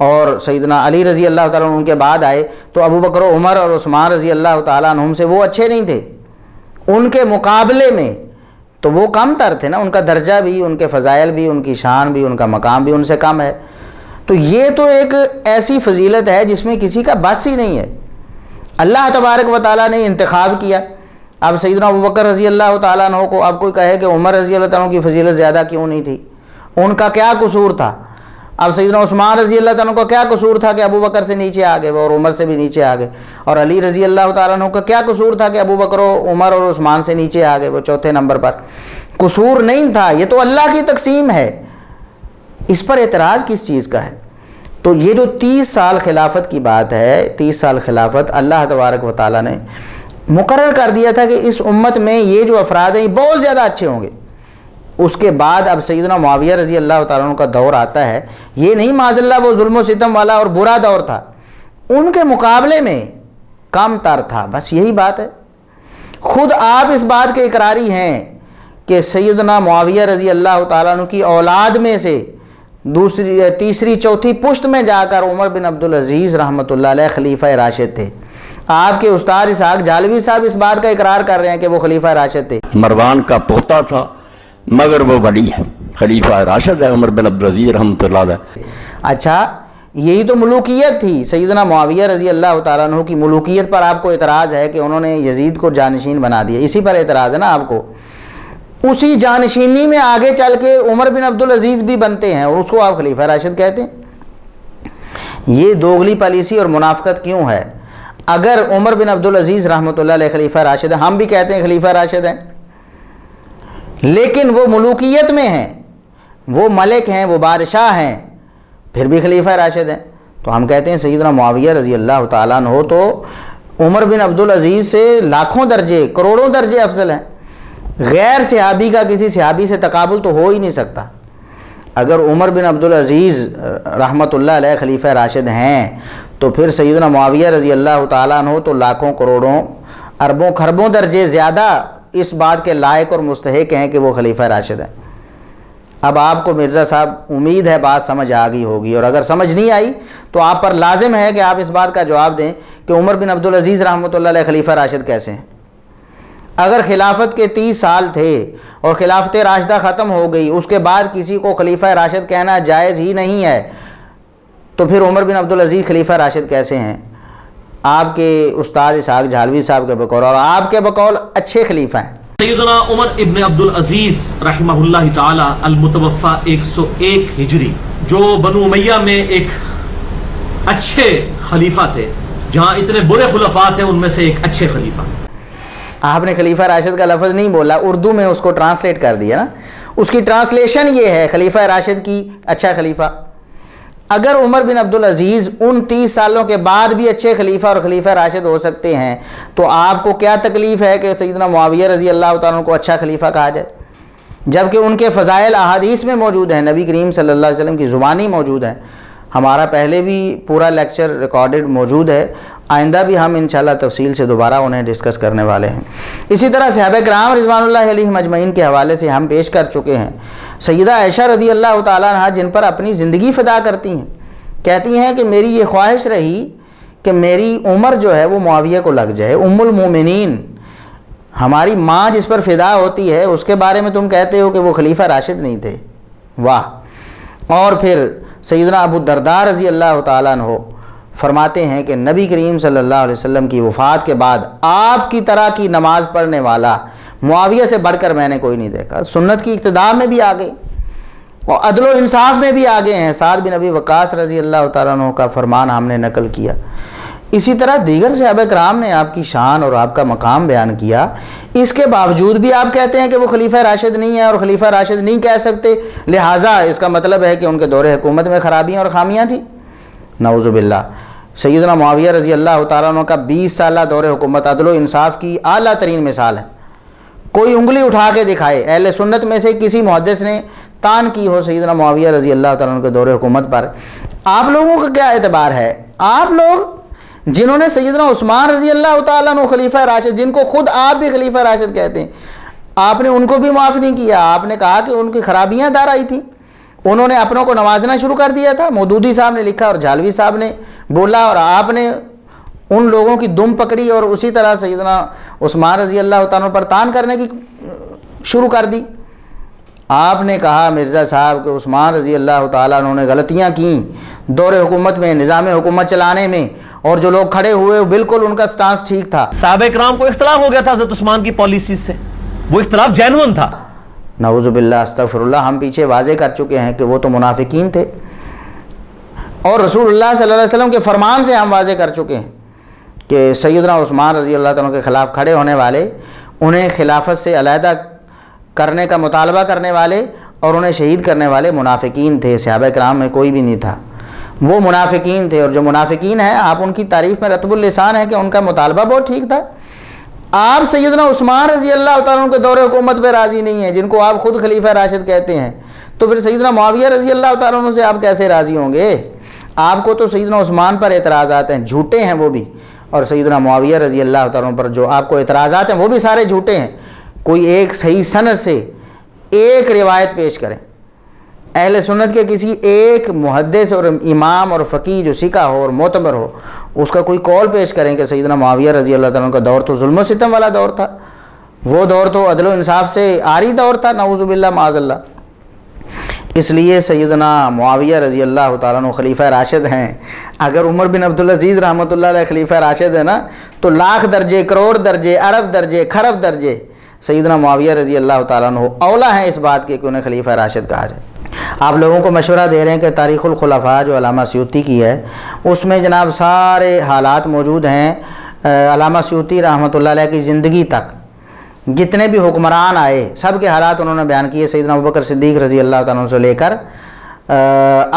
اور سیدنا علی رضی اللہ تعالیٰ عنہ ان کے بعد آئے، تو ابو بکر و عمر اور عثمان رضی اللہ تعالیٰ عنہم سے وہ اچھے نہیں تھے، ان کے مقابلے میں تو وہ کم تر تھے نا، ان کا درجہ بھی، ان کے فضائل بھی، ان کی شان بھی، ان کا مقام بھی ان سے کم ہے۔ تو یہ تو ایک ایسی فضیلت ہے جس میں کسی کا بس ہی نہیں ہے، اللہ تبارک و تعالیٰ نے انتخاب کیا۔ اب سیدنا ابو بکر رضی اللہ تعالیٰ عنہ کو اب کوئی کہے کہ عمر رضی اللہ تعالیٰ عنہ کی فضیلت زیادہ کیوں نہیں تھی، ان کا کیا قصور تھا؟ اب سیدنا عثمان رضی اللہ تعالیٰ عنہ کا کیا قصور تھا کہ ابو بکر سے نیچے آ گئے اور عمر سے بھی نیچے آ گئے؟ اور علی رضی اللہ تعالیٰ عنہ کا کیا قصور تھا کہ ابو بکر و عمر اور عثمان سے نیچے آ گئے، وہ چوتھے نمبر پر؟ قصور نہیں تھا، یہ تو اللہ کی تقسیم ہے، اس پر اعتراض کس چیز کا ہے؟ تو یہ جو 30 سال خلافت کی بات ہے، 30 سال خلافت اللہ تبارک و تعالیٰ نے مقرر کر دیا تھا کہ اس امت میں یہ جو افراد ہیں بہت زیادہ اچھے ہوں گے۔ اس کے بعد اب سیدنا معاویہ رضی اللہ تعالیٰ عنہ کا دور آتا ہے، یہ نہیں معاذ اللہ وہ ظلم و ستم والا اور برا دور تھا، ان کے مقابلے میں کم تر تھا، بس یہی بات ہے۔ خود آپ اس بات کے اقراری ہیں کہ سیدنا معاویہ رضی اللہ تعالیٰ عنہ کی اولاد میں سے دوسری، تیسری، چوتھی پشت میں جا کر عمر بن عبدالعزیز رحمۃ اللہ علیہ خلیفہ راشد تھے۔ آپ کے استاد اسحاق جالوی صاحب اس بات کا اقرار کر رہے ہیں کہ وہ خلیفہ راشد تھے۔ مروان کا پوتا تھا مگر وہ ولی ہے، خلیفہ راشد ہے عمر بن عبدالعزیز رحمۃ اللہ علیہ۔ اچھا، یہی تو ملوکیت تھی، سیدنا معاویہ رضی اللہ تعالیٰ عنہ کی ملوکیت پر آپ کو اعتراض ہے کہ انہوں نے یزید کو جانشین بنا دیا، اسی پر اعتراض ہے نا آپ کو۔ اسی جانشینی میں آگے چل کے عمر بن عبدالعزیز بھی بنتے ہیں اور اس کو آپ خلیفہ راشد کہتے ہیں۔ یہ دوغلی پالیسی اور منافقت کیوں ہے؟ اگر عمر بن عبدالعزیز رحمۃ اللہ علیہ خلیفہ راشد ہیں، ہم بھی کہتے ہیں خلیفہ راشد ہیں، لیکن وہ ملوکیت میں ہیں، وہ ملک ہیں، وہ بادشاہ ہیں، پھر بھی خلیفہ راشد ہیں، تو ہم کہتے ہیں سیدنا معاویہ رضی اللہ تعالیٰ عنہ تو عمر بن عبدالعزیز سے لاکھوں درجے، کروڑوں درجے افضل ہیں۔ غیر صحابی کا کسی صحابی سے تقابل تو ہو ہی نہیں سکتا۔ اگر عمر بن عبدالعزیز رحمۃ اللہ علیہ خلیفہ راشد ہیں تو پھر سیدنا معاویہ رضی اللہ تعالیٰ عنہ تو لاکھوں، کروڑوں، اربوں، کھربوں درجے زیادہ اس بات کے لائق اور مستحق ہیں کہ وہ خلیفہ راشد ہیں۔ اب آپ کو مرزا صاحب امید ہے بات سمجھ آ گئی ہوگی، اور اگر سمجھ نہیں آئی تو آپ پر لازم ہے کہ آپ اس بات کا جواب دیں کہ عمر بن عبدالعزیز رحمۃ اللہ علیہ خلیفہ راشد کیسے ہیں؟ اگر خلافت کے 30 سال تھے اور خلافت راشدہ ختم ہو گئی، اس کے بعد کسی کو خلیفہ راشد کہنا جائز ہی نہیں ہے، تو پھر عمر بن عبدالعزیز خلیفہ راشد کیسے ہیں؟ آپ کے استاد اسحاق جھالوی صاحب کے بقول اور آپ کے بقول اچھے خلیفہ ہیں۔ سیدنا عمر ابن عبدالعزیز رحمہ اللہ تعالی المتوفی 101 ہجری، جو بنو امیہ میں ایک اچھے خلیفہ تھے، جہاں اتنے برے خلفاء تھے ان میں سے ایک اچھے خلیفہ۔ آپ نے خلیفہ راشد کا لفظ نہیں بولا، اردو میں اس کو ٹرانسلیٹ کر دیا نا، اس کی ٹرانسلیشن یہ ہے خلیفہ راشد کی اچھا خلیفہ۔ اگر عمر بن عبدالعزیز ان 30 سالوں کے بعد بھی اچھے خلیفہ اور خلیفہ راشد ہو سکتے ہیں تو آپ کو کیا تکلیف ہے کہ سیدنا معاویہ رضی اللہ تعالیٰ عنہ کو اچھا خلیفہ کہا جائے، جبکہ ان کے فضائل احادیث میں موجود ہیں، نبی کریم صلی اللہ علیہ وسلم کی زبانی موجود ہیں۔ ہمارا پہلے بھی پورا لیکچر ریکارڈڈ موجود ہے، آئندہ بھی ہم انشاءاللہ تفصیل سے دوبارہ انہیں ڈسکس کرنے والے ہیں۔ اسی طرح صحابہ کرام رضوان اللہ علیہم اجمعین کے حوالے سے ہم پیش کر چکے ہیں۔ سیدہ عائشہ رضی اللہ تعالیٰ عنہ جن پر اپنی زندگی فدا کرتی ہیں، کہتی ہیں کہ میری یہ خواہش رہی کہ میری عمر جو ہے وہ معاویہ کو لگ جائے، ام المومنین، ہماری ماں جس پر فدا ہوتی ہے اس کے بارے میں تم کہتے ہو کہ وہ خلیفہ راشد نہیں تھے، واہ۔ اور پھر سیدنا ابو الدرداء رضی اللہ تعالیٰ عنہ فرماتے ہیں کہ نبی کریم صلی اللہ علیہ وسلم کی وفات کے بعد آپ کی طرح کی نماز پڑھنے والا معاویہ سے بڑھ کر میں نے کوئی نہیں دیکھا۔ سنت کی اقتداء میں بھی آگے اور عدل و انصاف میں بھی آگے ہیں۔ سعد بن ابی وقاص رضی اللہ تعالیٰ عنہ کا فرمان ہم نے نقل کیا۔ اسی طرح دیگر صحابہ کرام نے آپ کی شان اور آپ کا مقام بیان کیا، اس کے باوجود بھی آپ کہتے ہیں کہ وہ خلیفہ راشد نہیں ہے اور خلیفہ راشد نہیں کہہ سکتے، لہٰذا اس کا مطلب ہے کہ ان کے دور حکومت میں خرابیاں اور خامیاں تھیں۔ نعوذ باللہ۔ سیدنا معاویہ رضی اللہ تعالیٰ عنہ کا 20 سالہ دور حکومت عدل و انصاف کی اعلیٰ ترین مثال ہے۔ کوئی انگلی اٹھا کے دکھائے، اہل سنت میں سے کسی محدث نے تان کی ہو سیدنا معاویہ رضی اللہ تعالیٰ عنہ کے دور حکومت پر، آپ لوگوں کا کیا اعتبار ہے؟ آپ لوگ جنہوں نے سیدنا عثمان رضی اللہ تعالیٰ عنہ خلیفہ راشد، جن کو خود آپ بھی خلیفہ راشد کہتے ہیں، آپ نے ان کو بھی معاف نہیں کیا، آپ نے کہا کہ ان کی خرابیاں دار آئی تھیں۔ انہوں نے اپنوں کو نوازنا شروع کر دیا تھا. مودودی صاحب نے لکھا اور جھالوی صاحب نے بولا, اور آپ نے ان لوگوں کی دم پکڑی اور اسی طرح سیدنا عثمان رضی اللہ تعالیٰ پر تان کرنے کی شروع کر دی. آپ نے کہا مرزا صاحب کہ عثمان رضی اللہ تعالیٰ عنہ نے غلطیاں کیں دور حکومت میں, نظام حکومت چلانے میں, اور جو لوگ کھڑے ہوئے بالکل ان کا سٹانس ٹھیک تھا. صحابہ کرام کو اختلاف ہو گیا تھا حضرت عثمان کی پالیسی سے, وہ اختلاف جینون تھا. نعوذ باللہ استغفر اللہ. ہم پیچھے واضح کر چکے ہیں کہ وہ تو منافقین تھے, اور رسول اللہ صلی اللہ علیہ وسلم کے فرمان سے ہم واضح کر چکے ہیں کہ سیدنا عثمان رضی اللہ تعالیٰ کے خلاف کھڑے ہونے والے, انہیں خلافت سے علیحدہ کرنے کا مطالبہ کرنے والے اور انہیں شہید کرنے والے منافقین تھے. صحابہ کرام میں کوئی بھی نہیں تھا, وہ منافقین تھے. اور جو منافقین ہیں آپ ان کی تعریف میں رطب اللسان ہے کہ ان کا مطالبہ بہت ٹھیک تھا. آپ سیدنا عثمان رضی اللہ تعالیٰ کے دور حکومت پہ راضی نہیں ہیں, جن کو آپ خود خلیفہ راشد کہتے ہیں, تو پھر سیدنا معاویہ رضی اللہ تعالیٰ سے آپ کیسے راضی ہوں گے؟ آپ کو تو سیدنا عثمان پر اعتراضات ہیں, جھوٹے ہیں وہ بھی, اور سیدنا معاویہ رضی اللہ تعالیٰ پر جو آپ کو اعتراضات ہیں وہ بھی سارے جھوٹے ہیں. کوئی ایک صحیح سند سے ایک روایت پیش کریں, اہل سنت کے کسی ایک محدث اور امام اور فقیہ جو سکہ ہو اور معتبر ہو, اس کا کوئی قول پیش کریں کہ سیدنا معاویہ رضی اللہ تعالیٰ کا دور تو ظلم و ستم والا دور تھا, وہ دور تو عدل و انصاف سے عاری دور تھا, نعوذ باللہ معاذ اللہ. اس لیے سیدنا معاویہ رضی اللہ تعالیٰ عنہ خلیفہ راشد ہیں. اگر عمر بن عبدالعزیز رحمۃ اللہ علیہ خلیفہ راشد ہے نا, تو لاکھ درجے, کروڑ درجے, ارب درجے, خرب درجے سیدنا معاویہ رضی اللہ تعالیٰ عنہ اولا ہیں اس بات کے کہ انہیں خلیفہ راشد کہا جائے. آپ لوگوں کو مشورہ دے رہے ہیں کہ تاریخ الخلفاء جو علامہ سیوطی کی ہے, اس میں جناب سارے حالات موجود ہیں. علامہ سیوطی رحمۃ اللہ علیہ کی زندگی تک جتنے بھی حکمران آئے سب کے حالات انہوں نے بیان کیے. سیدنا ابوبکر صدیق رضی اللہ تعالیٰ عنہ سے لے کر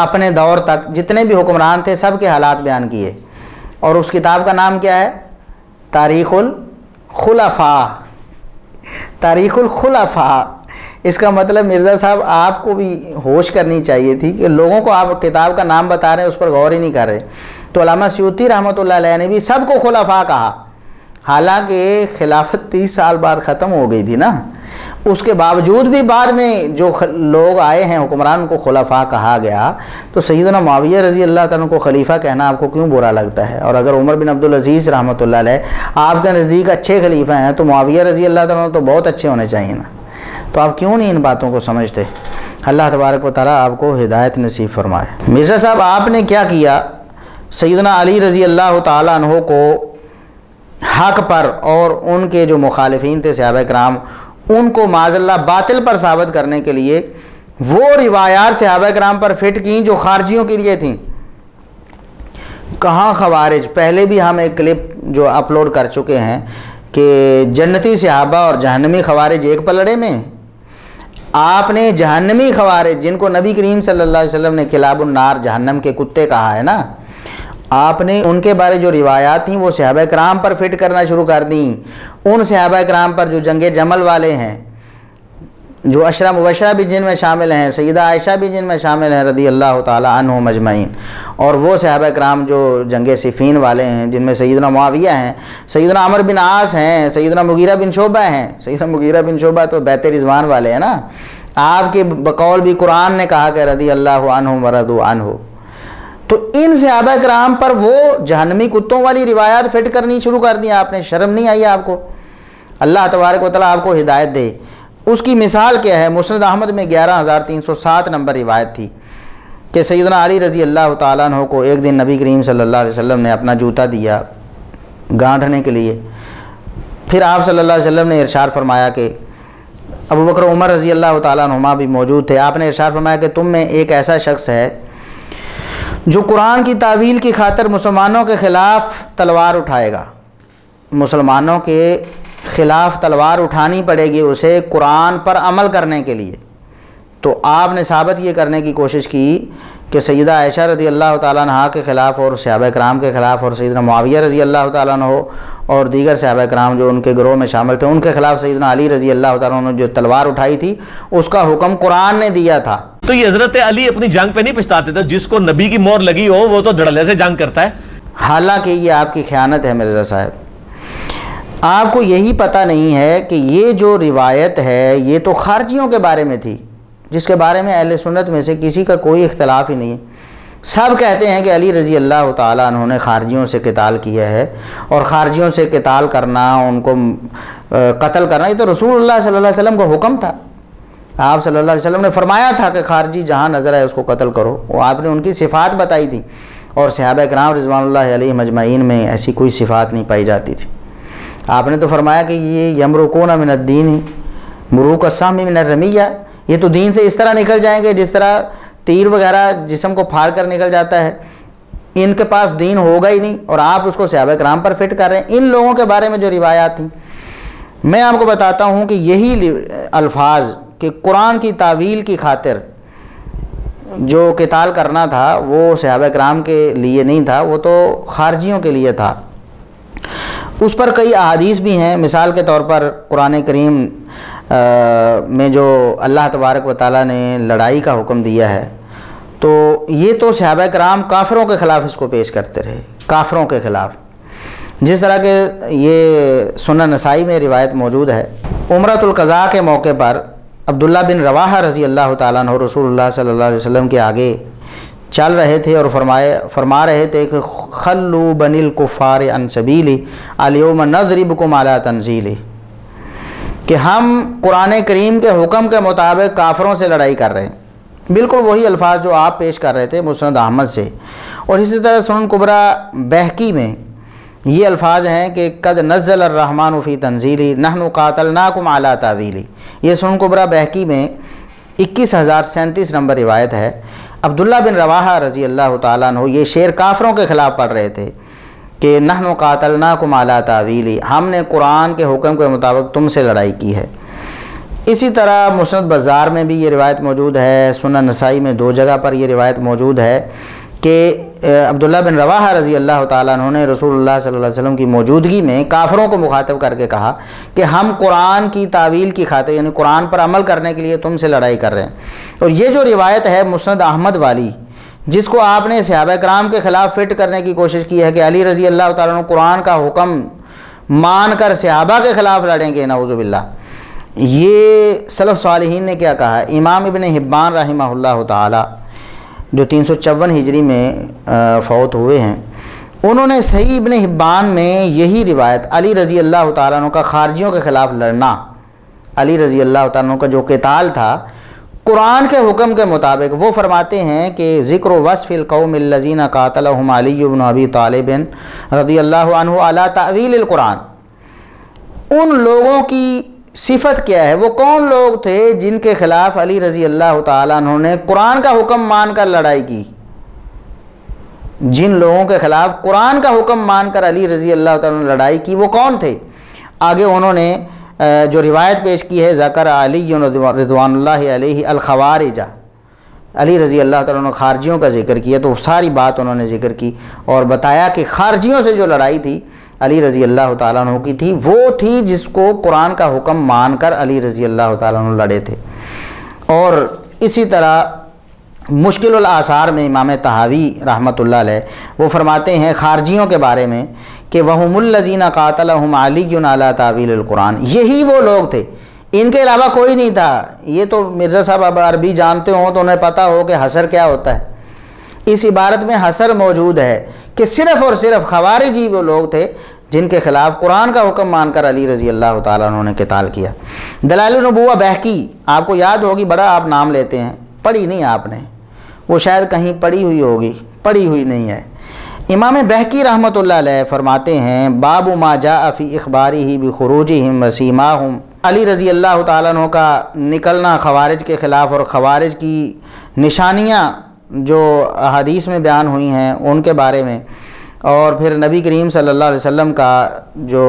اپنے دور تک جتنے بھی حکمران تھے سب کے حالات بیان کیے. اور اس کتاب کا نام کیا ہے؟ تاریخ الخلفاء. تاریخ الخلفاء. اس کا مطلب مرزا صاحب آپ کو بھی ہوش کرنی چاہیے تھی کہ لوگوں کو آپ کتاب کا نام بتا رہے ہیں, اس پر غور ہی نہیں کر رہے. تو علامہ سیوطی رحمۃ اللہ علیہ نے بھی سب کو خلفاء کہا, حالانکہ خلافت 30 سال بعد ختم ہو گئی تھی نا. اس کے باوجود بھی بعد میں جو لوگ آئے ہیں حکمران کو خلفاء کہا گیا. تو سیدنا معاویہ رضی اللہ تعالیٰ کو خلیفہ کہنا آپ کو کیوں برا لگتا ہے؟ اور اگر عمر بن عبدالعزیز رحمۃ اللہ علیہ آپ کے نزدیک اچھے خلیفہ ہیں, تو معاویہ رضی اللہ تعالیٰ تو بہت اچھے ہونے چاہیے نا. تو آپ کیوں نہیں ان باتوں کو سمجھتے؟ اللہ تبارک و تعالیٰ آپ کو ہدایت نصیب فرمائے. مرزا صاحب آپ نے کیا کیا؟ سیدنا علی رضی اللہ تعالیٰ عنہ کو حق پر اور ان کے جو مخالفین تھے صحابہ کرام, ان کو معاذ اللہ باطل پر ثابت کرنے کے لیے وہ روایات صحابہ کرام پر فٹ کیں جو خارجیوں کے لیے تھیں. کہاں خوارج؟ پہلے بھی ہم ایک کلپ جو اپلوڈ کر چکے ہیں کہ جنتی صحابہ اور جہنمی خوارج ایک پلڑے میں. آپ نے جہنمی خوارج جن کو نبی کریم صلی اللہ علیہ وسلم نے کلاب النار جہنم کے کتے کہا ہے نا, آپ نے ان کے بارے جو روایات تھیں وہ صحابہ کرام پر فٹ کرنا شروع کر دیں. ان صحابہ کرام پر جو جنگ جمل والے ہیں, جو عشرہ مبشرہ بھی جن میں شامل ہیں, سیدہ عائشہ بھی جن میں شامل ہیں رضی اللہ تعالیٰ عنہم اجمعین, اور وہ صحابہ کرام جو جنگ صفین والے ہیں جن میں سیدنا معاویہ ہیں, سیدنا عمر بن عاص ہیں, سیدنا مغیرہ بن شعبہ ہیں. سیدنا مغیرہ بن شعبہ تو بیت رضوان والے ہیں نا. آپ کے بقول بھی قرآن نے کہا کہ رضی اللہ عنہم ورضوا عنہ. تو ان صحابہ کرام پر وہ جہنمی کتوں والی روایات فٹ کرنی شروع کر دیں آپ نے. شرم نہیں آئی آپ کو؟ اللہ تبارک و تعالیٰ آپ کو ہدایت دے. اس کی مثال کیا ہے؟ مسند احمد میں 11307 نمبر روایت تھی کہ سیدنا علی رضی اللہ تعالیٰ عنہ کو ایک دن نبی کریم صلی اللہ علیہ وسلم نے اپنا جوتا دیا گانٹھنے کے لیے. پھر آپ صلی اللہ علیہ وسلم نے ارشاد فرمایا کہ ابو بکر عمر رضی اللہ تعالیٰ عنہما بھی موجود تھے. آپ نے ارشاد فرمایا کہ تم میں ایک ایسا شخص ہے جو قرآن کی تعویل کی خاطر مسلمانوں کے خلاف تلوار اٹھائے گا. مسلمانوں کے خلاف تلوار اٹھانی پڑے گی اسے قرآن پر عمل کرنے کے لیے. تو آپ نے ثابت یہ کرنے کی کوشش کی کہ سیدہ عائشہ رضی اللہ تعالیٰ عنہ کے خلاف اور صحابہ کرام کے خلاف اور سیدنا معاویہ رضی اللہ تعالیٰ عنہ اور دیگر صحابہ کرام جو ان کے گروہ میں شامل تھے ان کے خلاف سیدنا علی رضی اللہ تعالیٰ عنہ جو تلوار اٹھائی تھی اس کا حکم قرآن نے دیا تھا. تو یہ حضرت علی اپنی جنگ پہ نہیں پچھتاتے تھے؟ جس کو نبی کی مہر لگی ہو وہ تو دھڑلے سے جنگ کرتا ہے. حالانکہ یہ آپ کی خیانت ہے مرزا صاحب. آپ کو یہی پتہ نہیں ہے کہ یہ جو روایت ہے یہ تو خارجیوں کے بارے میں تھی. جس کے بارے میں اہل سنت میں سے کسی کا کوئی اختلاف ہی نہیں ہے، سب کہتے ہیں کہ علی رضی اللہ تعالیٰ عنہ نے خارجیوں سے قتال کیا ہے، اور خارجیوں سے قتال کرنا، ان کو قتل کرنا، یہ تو رسول اللہ صلی اللہ علیہ وسلم کا حکم تھا۔ آپ صلی اللہ علیہ وسلم نے فرمایا تھا کہ خارجی جہاں نظر آئے اس کو قتل کرو، وہ آپ نے ان کی صفات بتائی تھی، اور صحابہ کرام رضوان اللہ علیہ مجمعین میں ایسی کوئی صفات نہیں پائی جاتی تھی۔ آپ نے تو فرمایا کہ یہ یمرقون من الدین مروق السہم من الرمیہ، یہ تو دین سے اس طرح نکل جائیں گے جس طرح تیر وغیرہ جسم کو پھاڑ کر نکل جاتا ہے، ان کے پاس دین ہوگا ہی نہیں، اور آپ اس کو صحابہ کرام پر فٹ کر رہے ہیں۔ ان لوگوں کے بارے میں جو روایات تھیں، میں آپ کو بتاتا ہوں کہ یہی الفاظ کہ قرآن کی تعویل کی خاطر جو قتال کرنا تھا وہ صحابہ کرام کے لیے نہیں تھا، وہ تو خارجیوں کے لیے تھا۔ اس پر کئی احادیث بھی ہیں، مثال کے طور پر قرآن کریم میں جو اللہ تبارک و تعالیٰ نے لڑائی کا حکم دیا ہے، تو یہ تو صحابہ کرام کافروں کے خلاف اس کو پیش کرتے رہے، کافروں کے خلاف، جس طرح کہ یہ سنن نسائی میں روایت موجود ہے۔ عمرۃ القضاء کے موقع پر عبداللہ بن رواحہ رضی اللہ تعالیٰ عنہ رسول اللہ صلی اللہ علیہ وسلم کے آگے چل رہے تھے اور فرما رہے تھے کہ خلو بنی الکفار عن سبیلی الیوم نضربکم علی تنزیلی، کہ ہم قرآن کریم کے حکم کے مطابق کافروں سے لڑائی کر رہے ہیں، بالکل وہی الفاظ جو آپ پیش کر رہے تھے مسند احمد سے۔ اور اسی طرح سنن کبریٰ بہقی میں یہ الفاظ ہیں کہ قد نزل الرحمن فی تنزیلی نحن قاتلناکم علی تاویلی، یہ سنن کبریٰ بہقی میں 21037 نمبر روایت ہے۔ عبداللہ بن رواحہ رضی اللہ تعالیٰ عنہ یہ شعر کافروں کے خلاف پڑھ رہے تھے کہ نحن قاتلناکم علی تاویلی، ہم نے قرآن کے حکم کے مطابق تم سے لڑائی کی ہے۔ اسی طرح مسند بزار میں بھی یہ روایت موجود ہے، سنن نسائی میں 2 جگہ پر یہ روایت موجود ہے کہ عبداللہ بن رواحہ رضی اللہ تعالیٰ عنہ نے رسول اللہ صلی اللہ علیہ وسلم کی موجودگی میں کافروں کو مخاطب کر کے کہا کہ ہم قرآن کی تعویل کی خاطر، یعنی قرآن پر عمل کرنے کے لیے تم سے لڑائی کر رہے ہیں۔ اور یہ جو روایت ہے مسند احمد والی، جس کو آپ نے صحابہ کرام کے خلاف فٹ کرنے کی کوشش کی ہے کہ علی رضی اللہ تعالیٰ عنہ قرآن کا حکم مان کر صحابہ کے خلاف لڑیں گے، نعوذ باللہ، یہ سلف صالحین نے کیا کہا ہے؟ امام ابن حبان رحمہ اللہ تعالی جو 354 ہجری میں فوت ہوئے ہیں، انہوں نے صحیح ابن حبان میں یہی روایت علی رضی اللہ تعالیٰ عنہ کا خارجیوں کے خلاف لڑنا، علی رضی اللہ تعالیٰ عنہ کا جو قتال تھا قرآن کے حکم کے مطابق، وہ فرماتے ہیں کہ ذکر وصف القوم الذین قاتلہم علی بن ابی طالب رضی اللہ عنہ علی تعویل القرآن، ان لوگوں کی صفت کیا ہے، وہ کون لوگ تھے جن کے خلاف علی رضی اللہ تعالیٰ عنہ نے قرآن کا حکم مان کر لڑائی کی، جن لوگوں کے خلاف قرآن کا حکم مان کر علی رضی اللہ تعالیٰ نے لڑائی کی وہ کون تھے؟ آگے انہوں نے جو روایت پیش کی ہے، ذکر علی رضوان اللہ علیہ الخوارج، علی رضی اللہ تعالیٰ نے خارجیوں کا ذکر کیا، تو ساری بات انہوں نے ذکر کی اور بتایا کہ خارجیوں سے جو لڑائی تھی علی رضی اللہ تعالیٰ عنہ کی تھی، وہ تھی جس کو قرآن کا حکم مان کر علی رضی اللہ تعالیٰ عنہ لڑے تھے۔ اور اسی طرح مشکل الآثار میں امام طحاوی رحمۃ اللہ علیہ وہ فرماتے ہیں خارجیوں کے بارے میں کہ وَهُمُ الَّذِينَ قَاتَلَهُمْ عَلِيٌّ عَلَى تَأْوِيلِ الْقُرْآنِ، یہی وہ لوگ تھے، ان کے علاوہ کوئی نہیں تھا۔ یہ تو مرزا صاحب اب عربی جانتے ہوں تو انہیں پتہ ہو کہ حصر کیا ہوتا ہے۔ اس عبارت میں حصر موجود ہے کہ صرف اور صرف خوارج ہی وہ لوگ تھے جن کے خلاف قرآن کا حکم مان کر علی رضی اللہ تعالیٰ عنہ نے قتال کیا۔ دلائل النبوہ بہقی، آپ کو یاد ہوگی، بڑا آپ نام لیتے ہیں، پڑھی نہیں آپ نے، وہ شاید کہیں پڑھی ہوئی ہوگی، پڑھی ہوئی نہیں ہے۔ امام بہقی رحمۃ اللہ علیہ فرماتے ہیں باب ما جاء فی اخبارہ بخروجہم وسیماہم، علی رضی اللہ تعالیٰ عنہ کا نکلنا خوارج کے خلاف اور خوارج کی نشانیاں جو حدیث میں بیان ہوئی ہیں ان کے بارے میں، اور پھر نبی کریم صلی اللہ علیہ وسلم کا جو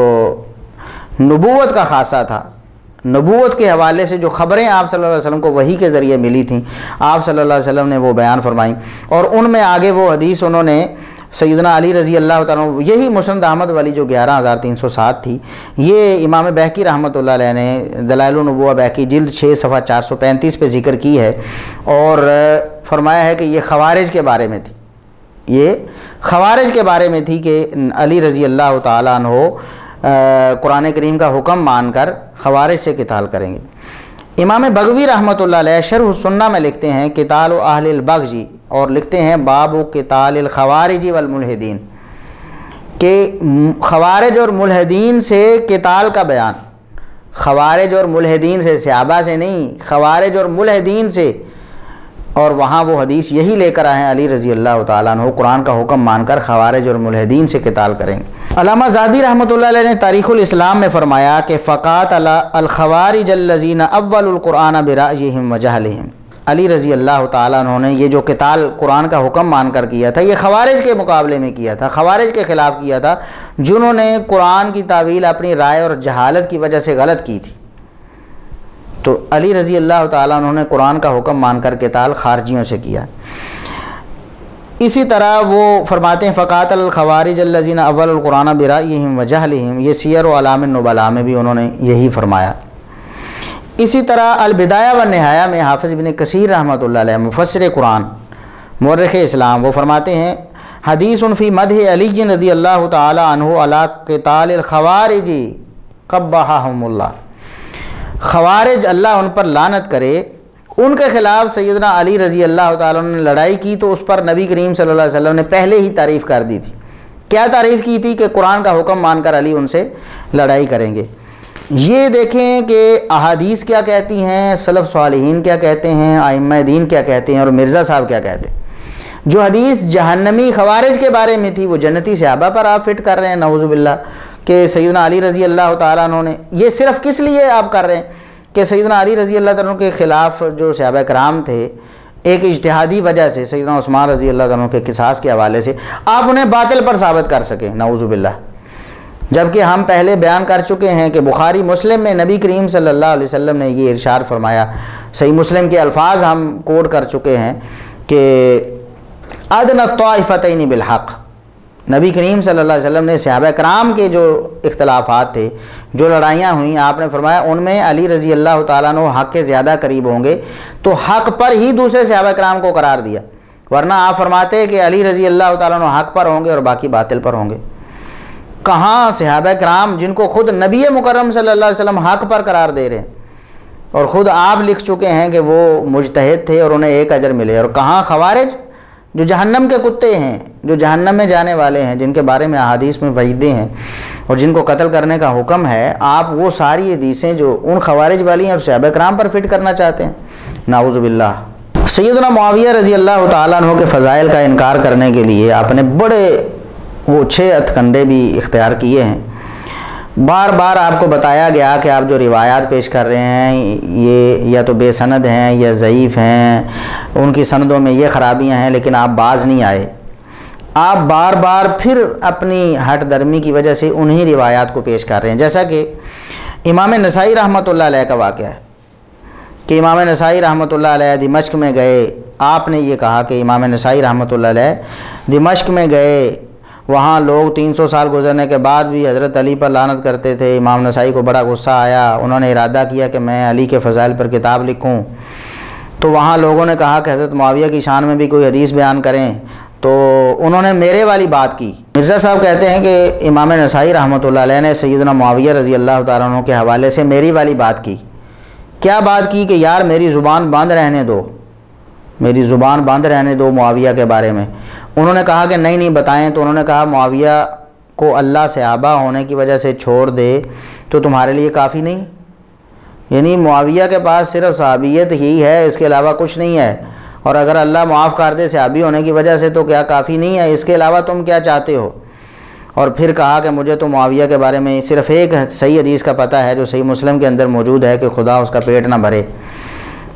نبوت کا خاصہ تھا، نبوت کے حوالے سے جو خبریں آپ صلی اللہ علیہ وسلم کو وحی کے ذریعے ملی تھیں، آپ صلی اللہ علیہ وسلم نے وہ بیان فرمائیں، اور ان میں آگے وہ حدیث انہوں نے سیدنا علی رضی اللہ تعالیٰ عنہ، یہی مسند احمد والی جو 11307 تھی، یہ امام بہقی رحمۃ اللہ علیہ نے دلائل النبوہ بہقی جلد 6 صفحہ 435 پہ ذکر کی ہے، اور فرمایا ہے کہ یہ خوارج کے بارے میں تھی، یہ خوارج کے بارے میں تھی کہ علی رضی اللہ تعالیٰ عنہ قرآن کریم کا حکم مان کر خوارج سے قتال کریں گے۔ امام بغوی رحمۃ اللہ علیہ شرح السنہ میں لکھتے ہیں قتال اہل البغی، اور لکھتے ہیں باب قتال الخوارج والملحدین، کہ خوارج اور ملحدین سے قتال کا بیان، خوارج اور ملحدین سے، صحابہ سے نہیں، خوارج اور ملحدین سے، اور وہاں وہ حدیث یہی لے کر آئے ہیں علی رضی اللہ تعالیٰ عنہ قرآن کا حکم مان کر خوارج اور ملحدین سے قتال کریں گے۔ علامہ ذہبی رحمۃ اللہ علیہ نے تاریخ الاسلام میں فرمایا کہ فقاتل الخوارج الذین اول القرآن برأیہم وجہلہم، علی رضی اللہ تعالیٰ عنہ نے یہ جو قتال قرآن کا حکم مان کر کیا تھا، یہ خوارج کے مقابلے میں کیا تھا، خوارج کے خلاف کیا تھا جنہوں نے قرآن کی تعویل اپنی رائے اور جہالت کی وجہ سے غلط کی تھی۔ تو علی رضی اللہ تعالیٰ عنہ نے قرآن کا حکم مان کر قتال خارجیوں سے کیا۔ اسی طرح وہ فرماتے ہیں فقاتل الخوارج الذین اول القرآن برأیہم وجہلہم، یہ سیر و اعلام النبلاء میں بھی انہوں نے یہی فرمایا۔ اسی طرح البدایہ والنہایہ میں حافظ ابن کثیر رحمۃ اللہ علیہ مفسر قرآن مورخ اسلام وہ فرماتے ہیں حدیث فی مدح علی رضی اللہ تعالی عنہ علی قتال الخوارج قبحہم اللہ، خوارج اللہ ان پر لعنت کرے، ان کے خلاف سیدنا علی رضی اللہ تعالیٰ عنہ نے لڑائی کی تو اس پر نبی کریم صلی اللہ علیہ وسلم نے پہلے ہی تعریف کر دی تھی۔ کیا تعریف کی تھی؟ کہ قرآن کا حکم مان کر علی ان سے لڑائی کریں گے۔ یہ دیکھیں کہ احادیث کیا کہتی ہیں، سلف صالحین کیا کہتے ہیں، ائمہ دین کیا کہتے ہیں، اور مرزا صاحب کیا کہتے ہیں۔ جو حدیث جہنمی خوارج کے بارے میں تھی وہ جنتی صحابہ پر آپ فٹ کر رہے ہیں نعوذ باللہ، کہ سیدنا علی رضی اللہ تعالیٰ عنہ نے، یہ صرف کس لیے آپ کر رہے ہیں کہ سیدنا علی رضی اللہ تعالیٰ عنہ کے خلاف جو صحابہ کرام تھے ایک اجتہادی وجہ سے سیدنا عثمان رضی اللہ تعالیٰ عنہ کے قصاص کے حوالے سے آپ انہیں باطل پر ثابت کر سکیں نعوذ باللہ، جبکہ ہم پہلے بیان کر چکے ہیں کہ بخاری مسلم میں نبی کریم صلی اللہ علیہ وسلم نے یہ ارشاد فرمایا، صحیح مسلم کے الفاظ ہم کوٹ کر چکے ہیں کہ ادنی الطائفتین بالحق، نبی کریم صلی اللہ علیہ وسلم نے صحابہ کرام کے جو اختلافات تھے، جو لڑائیاں ہوئیں، آپ نے فرمایا ان میں علی رضی اللہ تعالیٰ عنہ حق کے زیادہ قریب ہوں گے، تو حق پر ہی دوسرے صحابہ کرام کو قرار دیا، ورنہ آپ فرماتے کہ علی رضی اللہ تعالیٰ عنہ حق پر ہوں گے اور باقی باطل پر ہوں گے۔ کہاں صحابہ کرام جن کو خود نبی مکرم صلی اللہ علیہ وسلم حق پر قرار دے رہے ہیں، اور خود آپ لکھ چکے ہیں کہ وہ مجتہد تھے اور انہیں ایک اجر ملے، اور کہاں خوارج جو جہنم کے کتے ہیں، جو جہنم میں جانے والے ہیں، جن کے بارے میں احادیث میں وعیدیں ہیں اور جن کو قتل کرنے کا حکم ہے، آپ وہ ساری حدیثیں جو ان خوارج والی ہیں اور صحابہ کرام پر فٹ کرنا چاہتے ہیں نعوذ باللہ۔ سیدنا معاویہ رضی اللہ تعالیٰ عنہ کے فضائل کا انکار کرنے کے لیے آپ نے بڑے وہ 6 ہتھکنڈے بھی اختیار کیے ہیں۔ بار بار آپ کو بتایا گیا کہ آپ جو روایات پیش کر رہے ہیں یہ یا تو بے سند ہیں یا ضعیف ہیں، ان کی سندوں میں یہ خرابیاں ہیں، لیکن آپ باز نہیں آئے۔ آپ بار بار پھر اپنی ہٹ درمی کی وجہ سے انہی روایات کو پیش کر رہے ہیں، جیسا کہ امام نسائی رحمۃ اللہ علیہ کا واقعہ ہے کہ امام نسائی رحمۃ اللہ علیہ دمشق میں گئے، آپ نے یہ کہا کہ امام نسائی رحمۃ اللہ علیہ دمشق میں گئے، وہاں لوگ 300 سال گزرنے کے بعد بھی حضرت علی پر لعنت کرتے تھے۔ امام نسائی کو بڑا غصہ آیا، انہوں نے ارادہ کیا کہ میں علی کے فضائل پر کتاب لکھوں، تو وہاں لوگوں نے کہا کہ حضرت معاویہ کی شان میں بھی کوئی حدیث بیان کریں، تو انہوں نے میرے والی بات کی۔ مرزا صاحب کہتے ہیں کہ امام نسائی رحمۃ اللہ علیہ نے سیدنا معاویہ رضی اللہ تعالیٰ عنہ کے حوالے سے میری والی بات کی۔ کیا بات کی؟ کہ یار میری زبان بند رہنے دو، میری زبان بند رہنے دو معاویہ کے بارے میں۔ انہوں نے کہا کہ نہیں بتائیں، تو انہوں نے کہا معاویہ کو اللہ سے آبا ہونے کی وجہ سے چھوڑ دے تو تمہارے لیے کافی نہیں؟ یعنی معاویہ کے پاس صرف صحابیت ہی ہے، اس کے علاوہ کچھ نہیں ہے، اور اگر اللہ معاف کر دے صحابی ہونے کی وجہ سے تو کیا کافی نہیں ہے؟ اس کے علاوہ تم کیا چاہتے ہو؟ اور پھر کہا کہ مجھے تو معاویہ کے بارے میں صرف ایک صحیح حدیث کا پتہ ہے جو صحیح مسلم کے اندر موجود ہے کہ خدا اس کا پیٹ نہ بھرے۔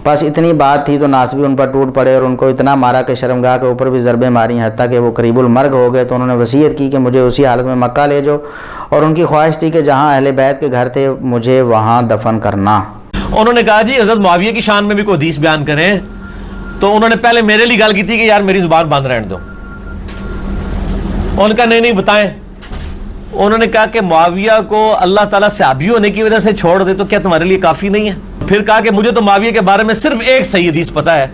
بس اتنی بات تھی تو ناسبی ان پر ٹوٹ پڑے اور ان کو اتنا مارا کہ شرمگاہ کے اوپر بھی ضربیں ماری، حتیٰ کہ وہ قریب المرگ ہو گئے۔ تو انہوں نے وصیت کی کہ مجھے اسی حالت میں مکہ لے جاؤ، اور ان کی خواہش تھی کہ جہاں اہل بیت کے گھر تھے مجھے وہاں دفن کرنا۔ انہوں نے کہا جی حضرت معاویہ کی شان میں بھی کوئی حدیث بیان کریں، تو انہوں نے پہلے میرے لیے گل کی تھی کہ یار میری زبان بند رہنے دو۔ ان کا نہیں بتائیں۔ انہوں نے کہا کہ معاویہ کو اللہ تعالیٰ صحابی ہونے کی وجہ سے چھوڑ دے تو کیا تمہارے لیے کافی نہیں ہے؟ پھر کہا کہ مجھے تو معاویہ کے بارے میں صرف ایک صحیح حدیث پتہ ہے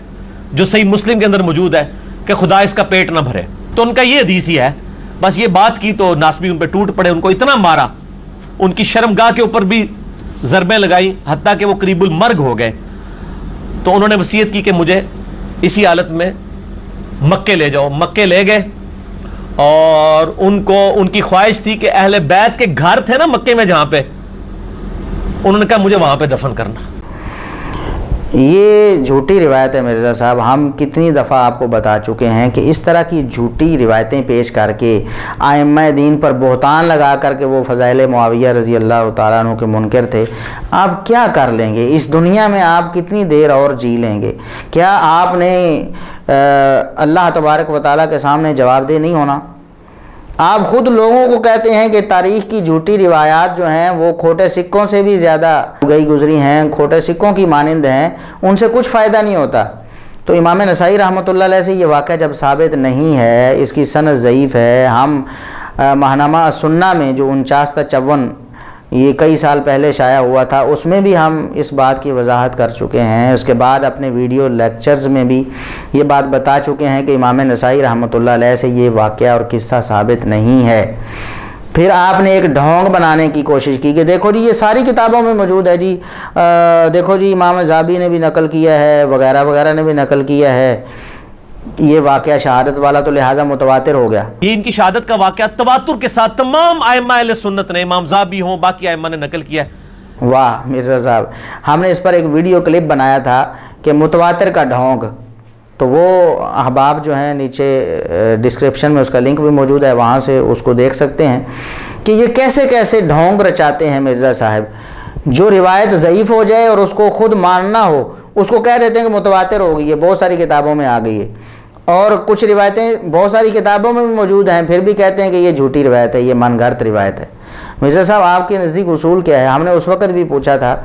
جو صحیح مسلم کے اندر موجود ہے کہ خدا اس کا پیٹ نہ بھرے، تو ان کا یہ حدیث ہی ہے۔ بس یہ بات کی تو ناسبی ان پہ ٹوٹ پڑے، ان کو اتنا مارا، ان کی شرمگاہ کے اوپر بھی ضربیں لگائی حتیٰ کہ وہ قریب المرگ ہو گئے. تو انہوں نے وصیت کی کہ مجھے اسی حالت میں مکے لے جاؤ. مکے لے گئے اور ان کی خواہش تھی کہ اہل بیت کے گھر تھے نا مکے میں جہاں پہ, انہوں نے کہا مجھے وہاں پہ دفن کرنا. یہ جھوٹی روایت ہے مرزا صاحب. ہم کتنی دفعہ آپ کو بتا چکے ہیں کہ اس طرح کی جھوٹی روایتیں پیش کر کے ائمہ دین پر بہتان لگا کر کے وہ فضائل معاویہ رضی اللہ تعالیٰ عنہ کے منکر تھے. آپ کیا کر لیں گے اس دنیا میں؟ آپ کتنی دیر اور جی لیں گے؟ کیا آپ نے اللہ تبارک و تعالیٰ کے سامنے جواب دہ نہیں ہونا؟ آپ خود لوگوں کو کہتے ہیں کہ تاریخ کی جھوٹی روایات جو ہیں وہ کھوٹے سکوں سے بھی زیادہ گئی گزری ہیں, کھوٹے سکوں کی مانند ہیں, ان سے کچھ فائدہ نہیں ہوتا. تو امام نسائی رحمۃ اللہ علیہ سے یہ واقعہ جب ثابت نہیں ہے, اس کی سند ضعیف ہے. ہم ماہنامہ السنہ میں جو 49-54 یہ کئی سال پہلے شائع ہوا تھا, اس میں بھی ہم اس بات کی وضاحت کر چکے ہیں. اس کے بعد اپنے ویڈیو لیکچرز میں بھی یہ بات بتا چکے ہیں کہ امام نسائی رحمۃ اللہ علیہ سے یہ واقعہ اور قصہ ثابت نہیں ہے. پھر آپ نے ایک ڈھونگ بنانے کی کوشش کی کہ دیکھو جی یہ ساری کتابوں میں موجود ہے جی, دیکھو جی امام زابی نے بھی نقل کیا ہے, وغیرہ وغیرہ نے بھی نقل کیا ہے. یہ واقعہ شہادت والا تو لہٰذا متواتر ہو گیا. یہ ان کی شہادت کا واقعہ تواتر کے ساتھ تمام ائمہ اہل سنت نے, امام زابی ہوں باقی ائمہ نے نقل کیا ہے. واہ مرزا صاحب, ہم نے اس پر ایک ویڈیو کلپ بنایا تھا کہ متواتر کا ڈھونگ. تو وہ احباب جو ہیں نیچے ڈسکرپشن میں اس کا لنک بھی موجود ہے, وہاں سے اس کو دیکھ سکتے ہیں کہ یہ کیسے کیسے ڈھونگ رچاتے ہیں مرزا صاحب. جو روایت ضعیف ہو جائے اور اس کو خود ماننا ہو, اس کو کہہ دیتے ہیں کہ متواتر ہو گئی ہے, بہت ساری کتابوں میں آ گئی ہے. اور کچھ روایتیں بہت ساری کتابوں میں بھی موجود ہیں, پھر بھی کہتے ہیں کہ یہ جھوٹی روایت ہے, یہ من گھڑت روایت ہے. مرزا صاحب آپ کے نزدیک اصول کیا ہے؟ ہم نے اس وقت بھی پوچھا تھا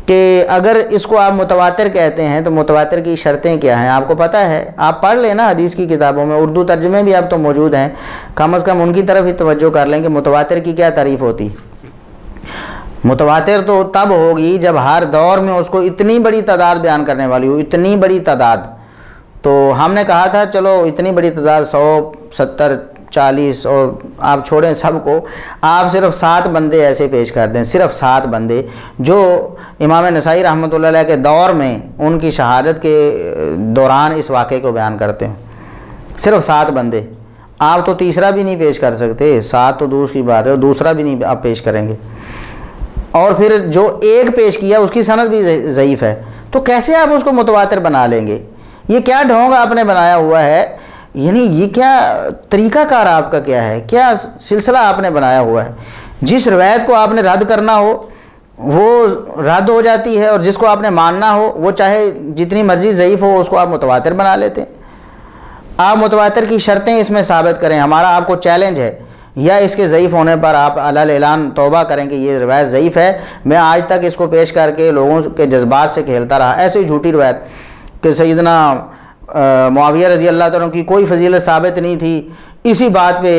کہ اگر اس کو آپ متواتر کہتے ہیں تو متواتر کی شرطیں کیا ہیں؟ آپ کو پتہ ہے, آپ پڑھ لیں نا حدیث کی کتابوں میں, اردو ترجمے بھی اب تو موجود ہیں, کم از کم ان کی طرف ہی توجہ کر لیں کہ متواتر کی کیا تعریف ہوتی. متواتر تو تب ہوگی جب ہر دور میں اس کو اتنی بڑی تعداد بیان کرنے والی ہو, اتنی بڑی تعداد. تو ہم نے کہا تھا چلو اتنی بڑی تعداد 100, 70, 40 اور آپ چھوڑیں سب کو, آپ صرف 7 بندے ایسے پیش کر دیں, صرف 7 بندے جو امام نسائی رحمۃ اللہ علیہ کے دور میں ان کی شہادت کے دوران اس واقعے کو بیان کرتے ہیں. صرف 7 بندے. آپ تو تیسرا بھی نہیں پیش کر سکتے, 7 تو دوسری کی بات ہے, اور دوسرا بھی نہیں آپ پیش کریں گے. اور پھر جو ایک پیش کیا اس کی سند بھی ضعیف ہے, تو کیسے آپ اس کو متواتر بنا لیں گے؟ یہ کیا ڈھونگ آپ نے بنایا ہوا ہے؟ یعنی یہ کیا طریقہ کار آپ کا کیا ہے؟ کیا سلسلہ آپ نے بنایا ہوا ہے؟ جس روایت کو آپ نے رد کرنا ہو وہ رد ہو جاتی ہے, اور جس کو آپ نے ماننا ہو وہ چاہے جتنی مرضی ضعیف ہو اس کو آپ متواتر بنا لیتے ہیں. آپ متواتر کی شرطیں اس میں ثابت کریں, ہمارا آپ کو چیلنج ہے, یا اس کے ضعیف ہونے پر آپ علی اعلان توبہ کریں کہ یہ روایت ضعیف ہے, میں آج تک اس کو پیش کر کے لوگوں کے جذبات سے کھیلتا رہا. ایسے ہی جھوٹی روایت کہ سیدنا معاویہ رضی اللہ تعالیٰ کی کوئی فضیلت ثابت نہیں تھی, اسی بات پہ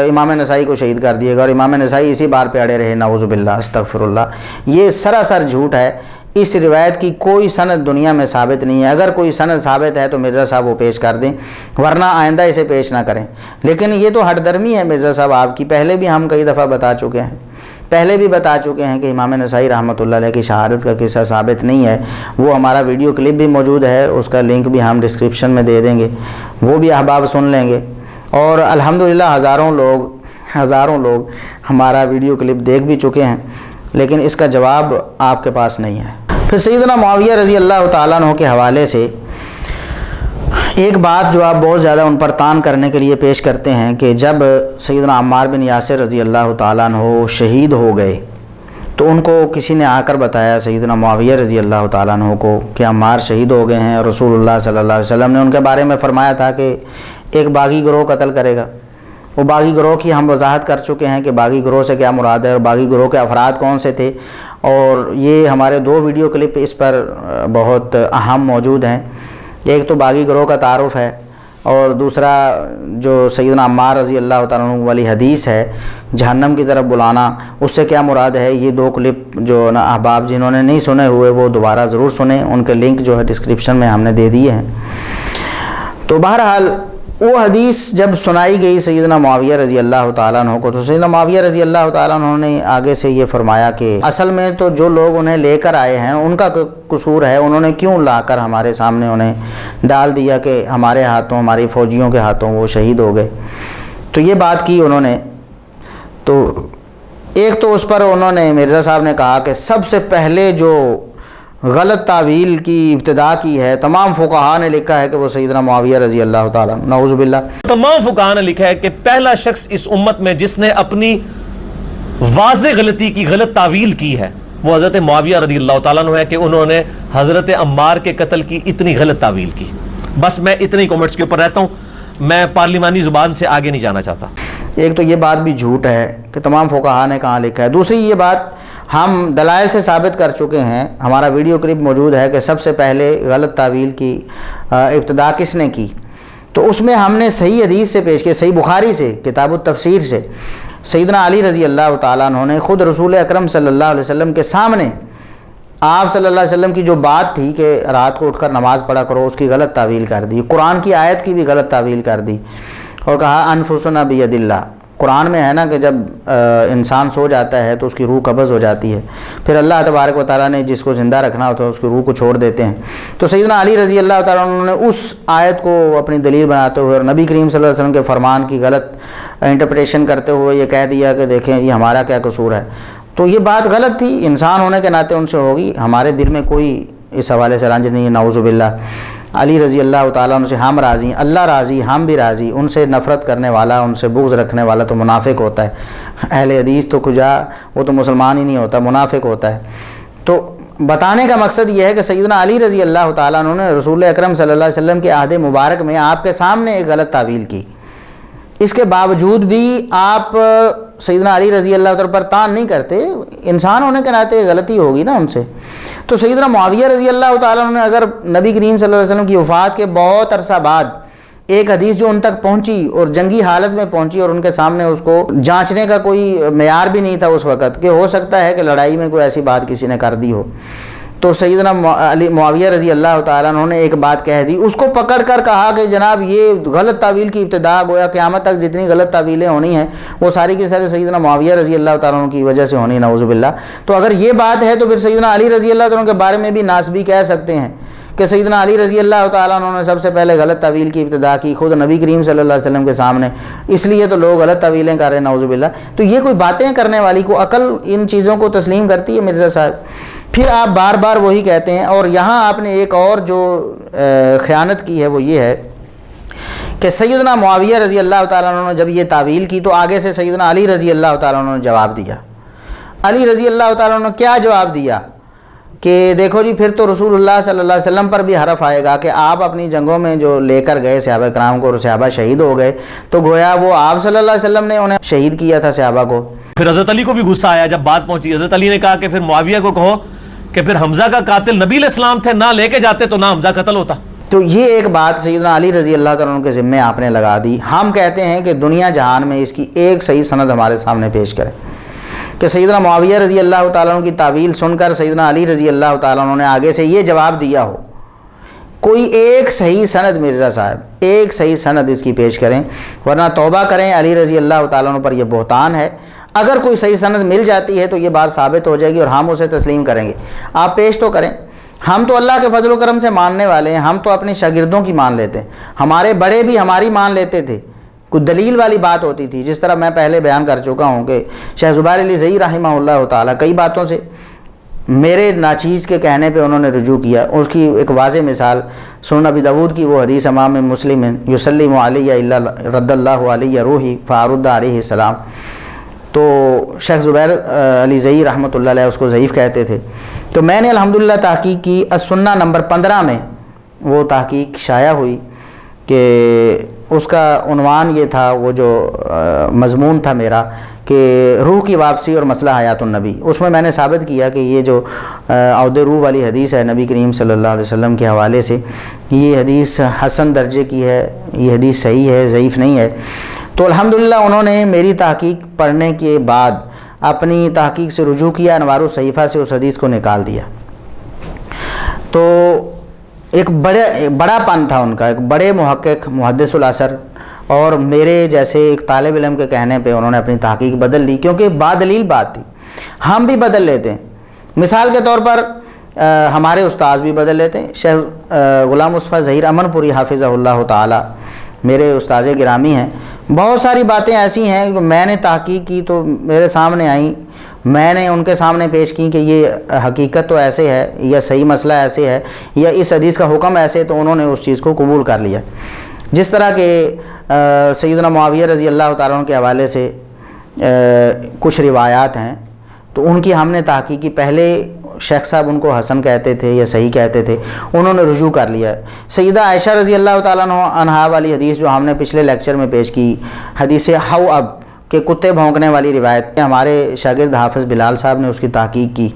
امام نسائی کو شہید کر دیے گا, اور امام نسائی اسی بات پہ اڑے رہے, نعوذ باللہ استغفر اللہ. یہ سراسر جھوٹ ہے. اس روایت کی کوئی سند دنیا میں ثابت نہیں ہے. اگر کوئی سند ثابت ہے تو مرزا صاحب وہ پیش کر دیں, ورنہ آئندہ اسے پیش نہ کریں. لیکن یہ تو ہٹ درمی ہے مرزا صاحب آپ کی. پہلے بھی ہم کئی دفعہ بتا چکے ہیں کہ امام نسائی رحمۃ اللہ علیہ کی شہادت کا قصہ ثابت نہیں ہے. وہ ہمارا ویڈیو کلپ بھی موجود ہے, اس کا لنک بھی ہم ڈسکرپشن میں دے دیں گے, وہ بھی احباب سن لیں گے. اور الحمدللہ ہزاروں لوگ ہمارا ویڈیو کلپ دیکھ بھی چکے ہیں, لیکن اس کا جواب آپ کے پاس نہیں ہے. پھر سیدنا معاویہ رضی اللہ تعالیٰ عنہ کے حوالے سے ایک بات جو آپ بہت زیادہ ان پر تان کرنے کے لیے پیش کرتے ہیں کہ جب سیدنا عمار بن یاسر رضی اللہ تعالیٰ عنہ شہید ہو گئے تو ان کو کسی نے آ کر بتایا سیدنا معاویہ رضی اللہ تعالیٰ عنہ کو کہ عمار شہید ہو گئے ہیں, اور رسول اللہ صلی اللہ علیہ وسلم نے ان کے بارے میں فرمایا تھا کہ ایک باغی گروہ قتل کرے گا. وہ باغی گروہ کی ہم وضاحت کر چکے ہیں کہ باغی گروہ سے کیا مراد ہے, اور باغی گروہ کے افراد کون سے تھے, اور یہ ہمارے 2 ویڈیو کلپ اس پر بہت اہم موجود ہیں. ایک تو باغی گروہ کا تعارف ہے, اور دوسرا جو سیدنا عمار رضی اللہ تعالیٰ عنہ والی حدیث ہے جہنم کی طرف بلانا, اس سے کیا مراد ہے. یہ 2 کلپ جو نا احباب جنہوں نے نہیں سنے ہوئے وہ دوبارہ ضرور سنیں, ان کے لنک جو ہے ڈسکرپشن میں ہم نے دے دیے ہیں. تو بہرحال وہ حدیث جب سنائی گئی سیدنا معاویہ رضی اللہ تعالیٰ عنہ کو، تو سیدنا معاویہ رضی اللہ تعالیٰ عنہ نے آگے سے یہ فرمایا کہ اصل میں تو جو لوگ انہیں لے کر آئے ہیں ان کا قصور ہے، انہوں نے کیوں لا کر ہمارے سامنے انہیں ڈال دیا کہ ہمارے ہاتھوں، ہماری فوجیوں کے ہاتھوں وہ شہید ہو گئے۔ تو یہ بات کی انہوں نے، تو ایک تو اس پر انہوں نے مرزا صاحب نے کہا کہ سب سے پہلے جو غلط تعویل کی ابتدا کی ہے، تمام فقہاء نے لکھا ہے کہ وہ سیدنا معاویہ رضی اللہ تعالیٰ نعوذ باللہ، تمام فقہاء نے لکھا ہے کہ پہلا شخص اس امت میں جس نے اپنی واضح غلطی کی غلط تعویل کی ہے وہ حضرت معاویہ رضی اللہ تعالیٰ عنہ ہے کہ انہوں نے حضرت عمار کے قتل کی اتنی غلط تعویل کی۔ بس میں اتنے کمنٹس کے اوپر رہتا ہوں، میں پارلیمانی زبان سے آگے نہیں جانا چاہتا۔ ایک تو یہ بات بھی جھوٹ ہے کہ تمام فقہاء نے کہاں لکھا ہے، دوسری یہ بات ہم دلائل سے ثابت کر چکے ہیں، ہمارا ویڈیو کلپ موجود ہے کہ سب سے پہلے غلط تعویل کی ابتدا کس نے کی، تو اس میں ہم نے صحیح حدیث سے پیش کیا، صحیح بخاری سے کتاب التفسیر سے سیدنا علی رضی اللہ تعالیٰ عنہ نے خود رسول اکرم صلی اللہ علیہ وسلم کے سامنے آپ صلی اللہ علیہ وسلم کی جو بات تھی کہ رات کو اٹھ کر نماز پڑھا کرو، اس کی غلط تعویل کر دی، قرآن کی آیت کی بھی غلط تعویل کر دی اور کہا انفسنا بید اللہ۔ قرآن میں ہے نا کہ جب انسان سو جاتا ہے تو اس کی روح قبض ہو جاتی ہے، پھر اللہ تبارک و تعالیٰ نے جس کو زندہ رکھنا ہوتا ہے اس کی روح کو چھوڑ دیتے ہیں۔ تو سیدنا علی رضی اللہ تعالیٰ عنہ نے اس آیت کو اپنی دلیل بناتے ہوئے اور نبی کریم صلی اللہ علیہ وسلم کے فرمان کی غلط انٹرپریشن کرتے ہوئے یہ کہہ دیا کہ دیکھیں یہ ہمارا کیا قصور ہے۔ تو یہ بات غلط تھی، انسان ہونے کے ناطے ان سے ہوگی، ہمارے دل میں کوئی اس حوالے سے رنج نہیں ہے، نعوذ باللہ۔ علی رضی اللہ تعالیٰ عنہ سے ہم راضی، اللہ راضی، ہم بھی راضی۔ ان سے نفرت کرنے والا، ان سے بغض رکھنے والا تو منافق ہوتا ہے، اہل حدیث تو کجا، وہ تو مسلمان ہی نہیں ہوتا، منافق ہوتا ہے۔ تو بتانے کا مقصد یہ ہے کہ سیدنا علی رضی اللہ تعالیٰ عنہ نے رسول اکرم صلی اللہ علیہ وسلم کے عہد مبارک میں آپ کے سامنے ایک غلط تعویل کی، اس کے باوجود بھی آپ سیدنا علی رضی اللہ تعالیٰ پر تان نہیں کرتے، انسان ہونے کے ناطے غلطی ہوگی نا ان سے۔ تو سیدنا معاویہ رضی اللہ تعالیٰ عنہ نے اگر نبی کریم صلی اللہ علیہ وسلم کی وفات کے بہت عرصہ بعد ایک حدیث جو ان تک پہنچی اور جنگی حالت میں پہنچی اور ان کے سامنے اس کو جانچنے کا کوئی معیار بھی نہیں تھا اس وقت کہ ہو سکتا ہے کہ لڑائی میں کوئی ایسی بات کسی نے کر دی ہو، تو سیدنا معاویہ رضی اللہ تعالیٰ عنہ نے ایک بات کہہ دی، اس کو پکڑ کر کہا کہ جناب یہ غلط تعویل کی ابتدا، گویا قیامت تک جتنی غلط تعویلیں ہونی ہیں وہ ساری کی ساری سیدنا معاویہ رضی اللہ تعالیٰ عنہ کی وجہ سے ہونی، نعوذ باللہ۔ تو اگر یہ بات ہے تو پھر سیدنا علی رضی اللہ تعالیٰ عنہ کے بارے میں بھی ناسبی کہہ سکتے ہیں کہ سیدنا علی رضی اللہ تعالیٰ عنہ نے سب سے پہلے غلط تعویل کی ابتدا کی خود نبی کریم صلی اللہ علیہ وسلم کے سامنے، اس لیے تو لوگ غلط تعویلیں کر رہے ہیں، نعوذ باللہ۔ تو یہ کوئی باتیں کرنے والی کو عقل ان چیزوں کو تسلیم کرتی ہے مرزا صاحب؟ پھر آپ بار بار وہی کہتے ہیں، اور یہاں آپ نے ایک اور جو خیانت کی ہے وہ یہ ہے کہ سیدنا معاویہ رضی اللہ تعالیٰ عنہ نے جب یہ تعویل کی تو آگے سے سیدنا علی رضی اللہ تعالیٰ عنہ نے جواب دیا۔ علی رضی اللہ تعالیٰ عنہ نے کیا جواب دیا کہ دیکھو جی پھر تو رسول اللہ صلی اللہ علیہ وسلم پر بھی حرف آئے گا کہ آپ اپنی جنگوں میں جو لے کر گئے صحابہ کرام کو اور صحابہ شہید ہو گئے، تو گویا وہ آپ صلی اللہ علیہ وسلم نے انہیں شہید کیا تھا صحابہ کو۔ پھر حضرت علی کو بھی غصہ آیا جب بات پہنچی، حضرت علی نے کہا کہ پھر معاویہ کو کہو کہ پھر حمزہ کا قاتل نبی علیہ السلام تھے، نہ لے کے جاتے تو نہ حمزہ قتل ہوتا۔ تو یہ ایک بات سیدنا علی رضی اللہ تعالیٰ عنہ کے ذمے آپ نے لگا دی۔ ہم کہتے ہیں کہ دنیا جہان میں اس کی ایک صحیح سند ہمارے سامنے پیش کریں کہ سیدنا معاویہ رضی اللہ تعالیٰ عنہ کی تعویل سن کر سیدنا علی رضی اللہ تعالیٰ عنہ نے آگے سے یہ جواب دیا ہو، کوئی ایک صحیح سند مرزا صاحب، ایک صحیح سند اس کی پیش کریں، ورنہ توبہ کریں، علی رضی اللہ تعالیٰ عنہ پر یہ بہتان ہے۔ اگر کوئی صحیح سند مل جاتی ہے تو یہ بات ثابت ہو جائے گی اور ہم اسے تسلیم کریں گے، آپ پیش تو کریں۔ ہم تو اللہ کے فضل و کرم سے ماننے والے ہیں، ہم تو اپنے شاگردوں کی مان لیتے ہیں، ہمارے بڑے بھی ہماری مان لیتے تھے، کوئی دلیل والی بات ہوتی تھی، جس طرح میں پہلے بیان کر چکا ہوں کہ شیخ زبیر علی زئی رحمہ اللہ تعالیٰ کئی باتوں سے میرے ناچیز کے کہنے پہ انہوں نے رجوع کیا۔ اس کی ایک واضح مثال سنن ابی داؤد کی وہ حدیث امام مسلم یسلم علی الا رد اللہ علی روحی فارد علیہ السلام، تو شیخ زبیر علی زئی رحمۃ اللہ علیہ اس کو ضعیف کہتے تھے۔ تو میں نے الحمدللہ تحقیق کی، السنہ نمبر 15 میں وہ تحقیق شائع ہوئی کہ اس کا عنوان یہ تھا، وہ جو مضمون تھا میرا کہ روح کی واپسی اور مسئلہ حیات النبی، اس میں نے ثابت کیا کہ یہ جو عود روح والی حدیث ہے نبی کریم صلی اللہ علیہ وسلم کے حوالے سے، یہ حدیث حسن درجے کی ہے، یہ حدیث صحیح ہے، ضعیف نہیں ہے۔ تو الحمدللہ انہوں نے میری تحقیق پڑھنے کے بعد اپنی تحقیق سے رجوع کیا، انوار الصحیفہ سے اس حدیث کو نکال دیا۔ تو ایک بڑا پن تھا ان کا، ایک بڑے محقق محدث الاثر، اور میرے جیسے ایک طالب علم کے کہنے پہ انہوں نے اپنی تحقیق بدل لی، کیونکہ بادلیل بات تھی۔ ہم بھی بدل لیتے ہیں، مثال کے طور پر ہمارے استاذ بھی بدل لیتے ہیں۔ شیخ غلام مصطفیٰ ظہیر امن پوری حافظہ اللہ تعالی میرے استاذ گرامی ہیں، بہت ساری باتیں ایسی ہیں جو میں نے تحقیق کی تو میرے سامنے آئیں، میں نے ان کے سامنے پیش کی کہ یہ حقیقت تو ایسے ہے، یا صحیح مسئلہ ایسے ہے، یا اس حدیث کا حکم ایسے، تو انہوں نے اس چیز کو قبول کر لیا۔ جس طرح کہ سیدنا معاویہ رضی اللہ تعالیٰ عنہ کے حوالے سے کچھ روایات ہیں، تو ان کی ہم نے تحقیق کی۔ پہلے شیخ صاحب ان کو حسن کہتے تھے یا صحیح کہتے تھے، انہوں نے رجوع کر لیا ہے۔ سیدہ عائشہ رضی اللہ تعالیٰ عنہا والی حدیث جو ہم نے پچھلے لیکچر میں پیش کی، حدیث حواب کہ کتے بھونکنے والی روایت، ہمارے شاگرد حافظ بلال صاحب نے اس کی تحقیق کی۔